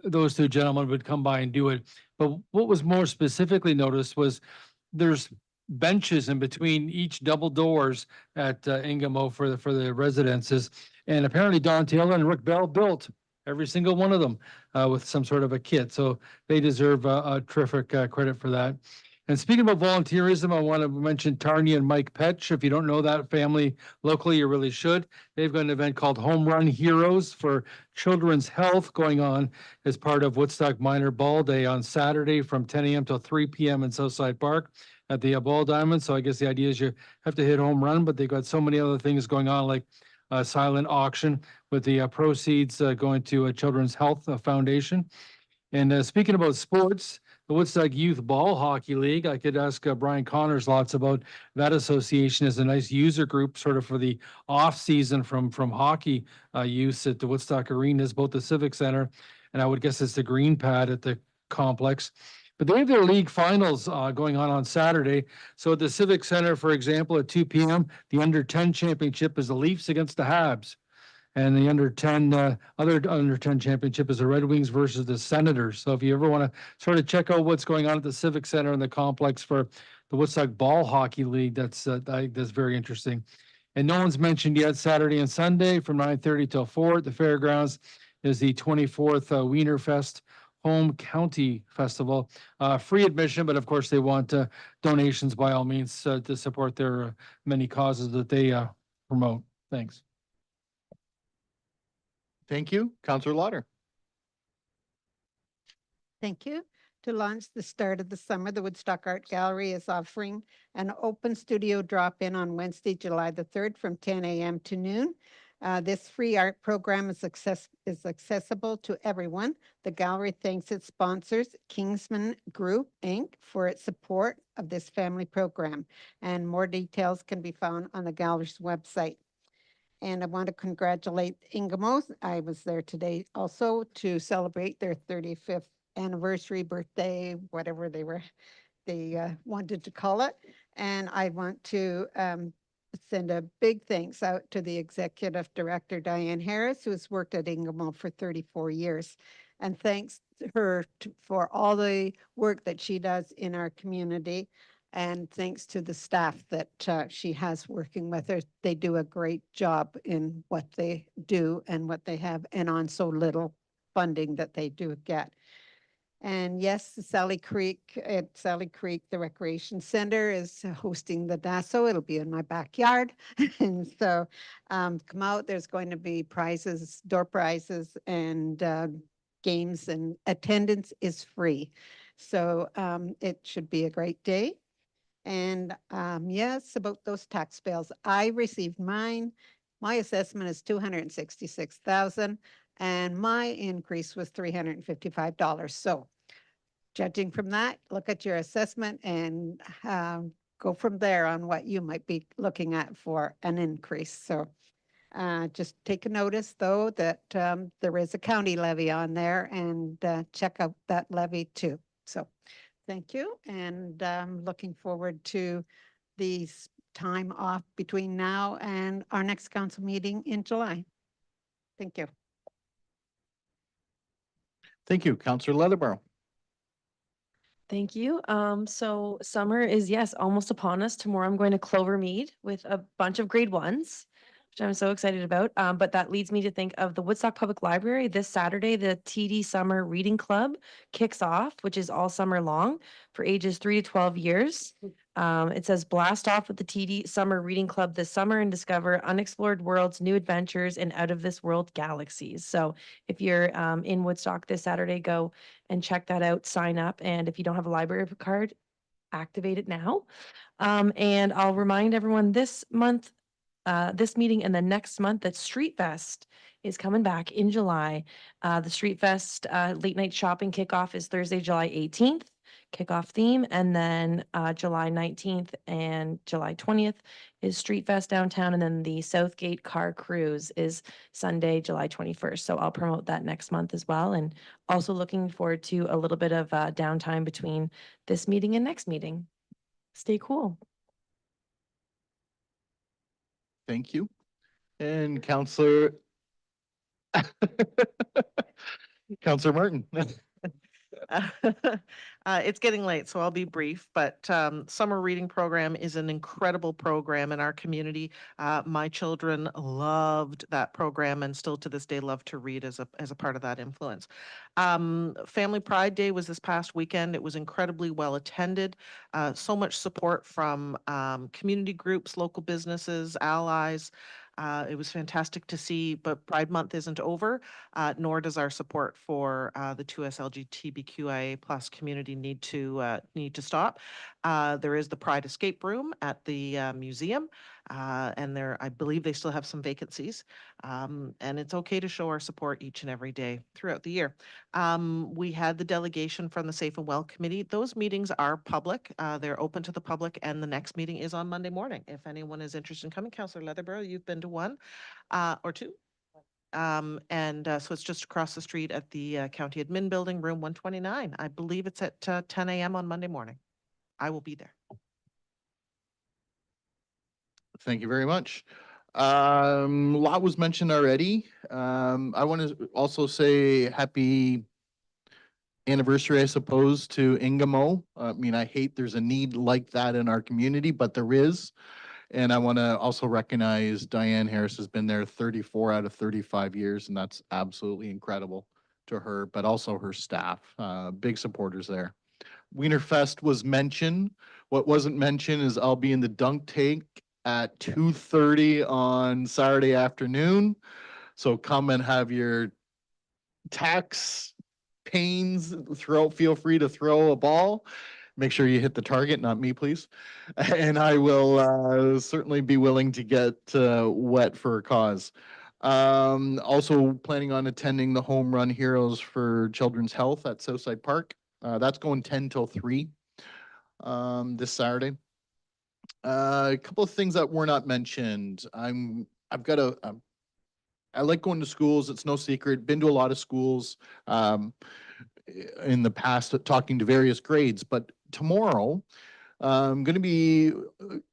those two gentlemen would come by and do it. But what was more specifically noticed was there's benches in between each double doors at Ingamo for the residences. And apparently Don Taylor and Rick Bell built every single one of them with some sort of a kit. So they deserve a terrific credit for that. And speaking about volunteerism, I want to mention Tarnia and Mike Petch. If you don't know that family locally, you really should. They've got an event called Home Run Heroes for Children's Health going on as part of Woodstock Minor Ball Day on Saturday from 10 a.m. till 3 p.m. in Southside Park at the Ball Diamond. So I guess the idea is you have to hit home run, but they've got so many other things going on, like a silent auction with the proceeds going to a Children's Health Foundation. And speaking about sports, the Woodstock Youth Ball Hockey League, I could ask Brian Connors lots about that association as a nice user group sort of for the off season from hockey use at the Woodstock Arenas, both the Civic Center, and I would guess it's the green pad at the complex. But they have their league finals going on Saturday. So at the Civic Center, for example, at 2 p.m., the under-10 championship is the Leafs against the Habs. And the other under 10 championship is the Red Wings versus the Senators. So if you ever want to sort of check out what's going on at the Civic Center and the complex for the Woodstock Ball Hockey League, that's very interesting. And no one's mentioned yet, Saturday and Sunday from 9:30 till 4 at the fairgrounds is the 24th Wiener Fest Home County Festival. Free admission, but of course they want donations by all means to support their many causes that they promote. Thanks. Thank you. Councillor Lauder. Thank you. To launch the start of the summer, the Woodstock Art Gallery is offering an open studio drop-in on Wednesday, July the 3rd from 10 a.m. to noon. This free art program is accessible to everyone. The gallery thanks its sponsors, Kingsman Group, Inc., for its support of this family program. And more details can be found on the gallery's website. And I want to congratulate Ingamo. I was there today also to celebrate their 35th anniversary, birthday, whatever they wanted to call it. And I want to send a big thanks out to the executive director, Diane Harris, who has worked at Ingamo for 34 years. And thanks to her for all the work that she does in our community. And thanks to the staff that she has working with her. They do a great job in what they do and what they have, and on so little funding that they do get. And yes, Sally Creek, the Recreation Center is hosting the DASO. It'll be in my backyard. And so come out, there's going to be prizes, door prizes, and games, and attendance is free. So it should be a great day. And yes, about those tax bills, I received mine. My assessment is $266,000, and my increase was $355. So judging from that, look at your assessment and go from there on what you might be looking at for an increase. So just take a notice, though, that there is a county levy on there, and check out that levy too. So thank you, and looking forward to the time off between now and our next council meeting in July. Thank you. Thank you. Councillor Leatherborough. Thank you. So summer is, yes, almost upon us. Tomorrow I'm going to Clover Mead with a bunch of grade ones, which I'm so excited about. But that leads me to think of the Woodstock Public Library. This Saturday, the TD Summer Reading Club kicks off, which is all summer long for ages 3 to 12 years. It says blast off with the TD Summer Reading Club this summer and discover unexplored worlds, new adventures, and out of this world galaxies. So if you're in Woodstock this Saturday, go and check that out, sign up. And if you don't have a library card, activate it now. And I'll remind everyone this month, this meeting and the next month that Street Fest is coming back in July. The Street Fest late night shopping kickoff is Thursday, July 18th, kickoff theme. And then July 19th and July 20th is Street Fest downtown. And then the Southgate Car Cruise is Sunday, July 21st. So I'll promote that next month as well. And also looking forward to a little bit of downtime between this meeting and next meeting. Stay cool. Thank you. And Counselor Counselor Martin. It's getting late, so I'll be brief, but summer reading program is an incredible program in our community. My children loved that program and still to this day love to read as a part of that influence. Family Pride Day was this past weekend. It was incredibly well attended. So much support from community groups, local businesses, allies. It was fantastic to see, but Pride Month isn't over, nor does our support for the 2S LGBTQIA plus community need to stop. There is the Pride Escape Room at the museum, and I believe they still have some vacancies. And it's okay to show our support each and every day throughout the year. We had the delegation from the Safe and Well Committee. Those meetings are public. They're open to the public, and the next meeting is on Monday morning. If anyone is interested in coming, Councillor Leatherborough, you've been to one or two. So it's just across the street at the County Admin Building, room 129. I believe it's at 10 a.m. on Monday morning. I will be there. Thank you very much. A lot was mentioned already. I want to also say happy anniversary, I suppose, to Ingamo. I mean, I hate there's a need like that in our community, but there is. And I want to also recognize Diane Harris has been there 34 out of 35 years, and that's absolutely incredible to her, but also her staff. Big supporters there. Wienerfest was mentioned. What wasn't mentioned is I'll be in the dunk tank at 2:30 on Saturday afternoon. So come and have your tax pains, feel free to throw a ball. Make sure you hit the target, not me, please. And I will certainly be willing to get wet for a cause. Also planning on attending the Home Run Heroes for Children's Health at Southside Park. That's going 10 till 3 this Saturday. A couple of things that were not mentioned. I like going to schools. It's no secret. Been to a lot of schools in the past, talking to various grades. But tomorrow, I'm going to be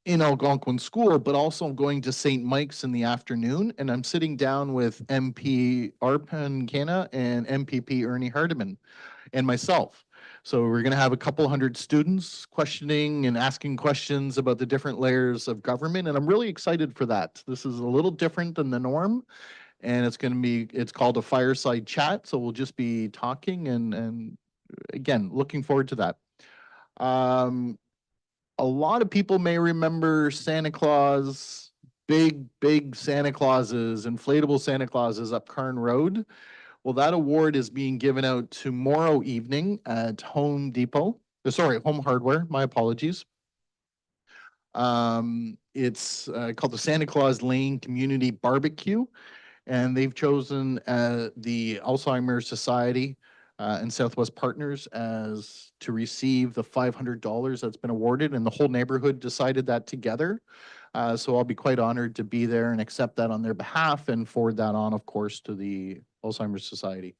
in Algonquin School, but also I'm going to St. Mike's in the afternoon, and I'm sitting down with MP Arpan Canna and MPP Ernie Hardiman and myself. So we're going to have a couple hundred students questioning and asking questions about the different layers of government, and I'm really excited for that. This is a little different than the norm, and it's called a fireside chat, so we'll just be talking and again, looking forward to that. A lot of people may remember Santa Claus, big Santa Clauses, inflatable Santa Clauses up Carn Road. Well, that award is being given out tomorrow evening at Home Hardware, my apologies. It's called the Santa Claus Lane Community Barbecue, and they've chosen the Alzheimer's Society and Southwest Partners as to receive the $500 that's been awarded, and the whole neighborhood decided that together. So I'll be quite honored to be there and accept that on their behalf and forward that on, of course, to the Alzheimer's Society.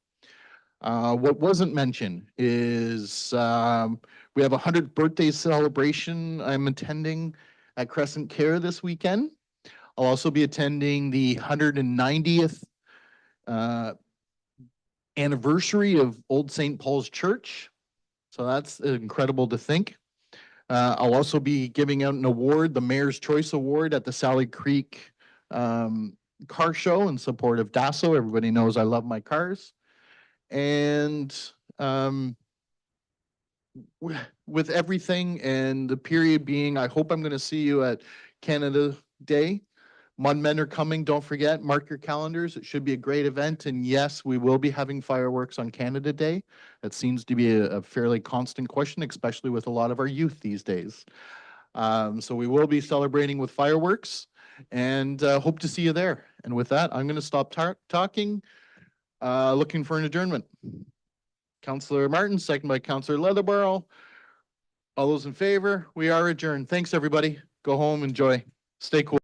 What wasn't mentioned is we have a 100th birthday celebration I'm attending at Crescent Care this weekend. I'll also be attending the 190th anniversary of Old St. Paul's Church. So that's incredible to think. I'll also be giving out an award, the Mayor's Choice Award at the Sally Creek car show in support of Dasso. Everybody knows I love my cars. And with everything and the period being, I hope I'm going to see you at Canada Day. Mudmen are coming. Don't forget, mark your calendars. It should be a great event. And yes, we will be having fireworks on Canada Day. That seems to be a fairly constant question, especially with a lot of our youth these days. So we will be celebrating with fireworks and hope to see you there. And with that, I'm going to stop talking. Looking for an adjournment. Councillor Martin, second by Councillor Leatherborough. All those in favor, we are adjourned. Thanks, everybody. Go home, enjoy. Stay cool.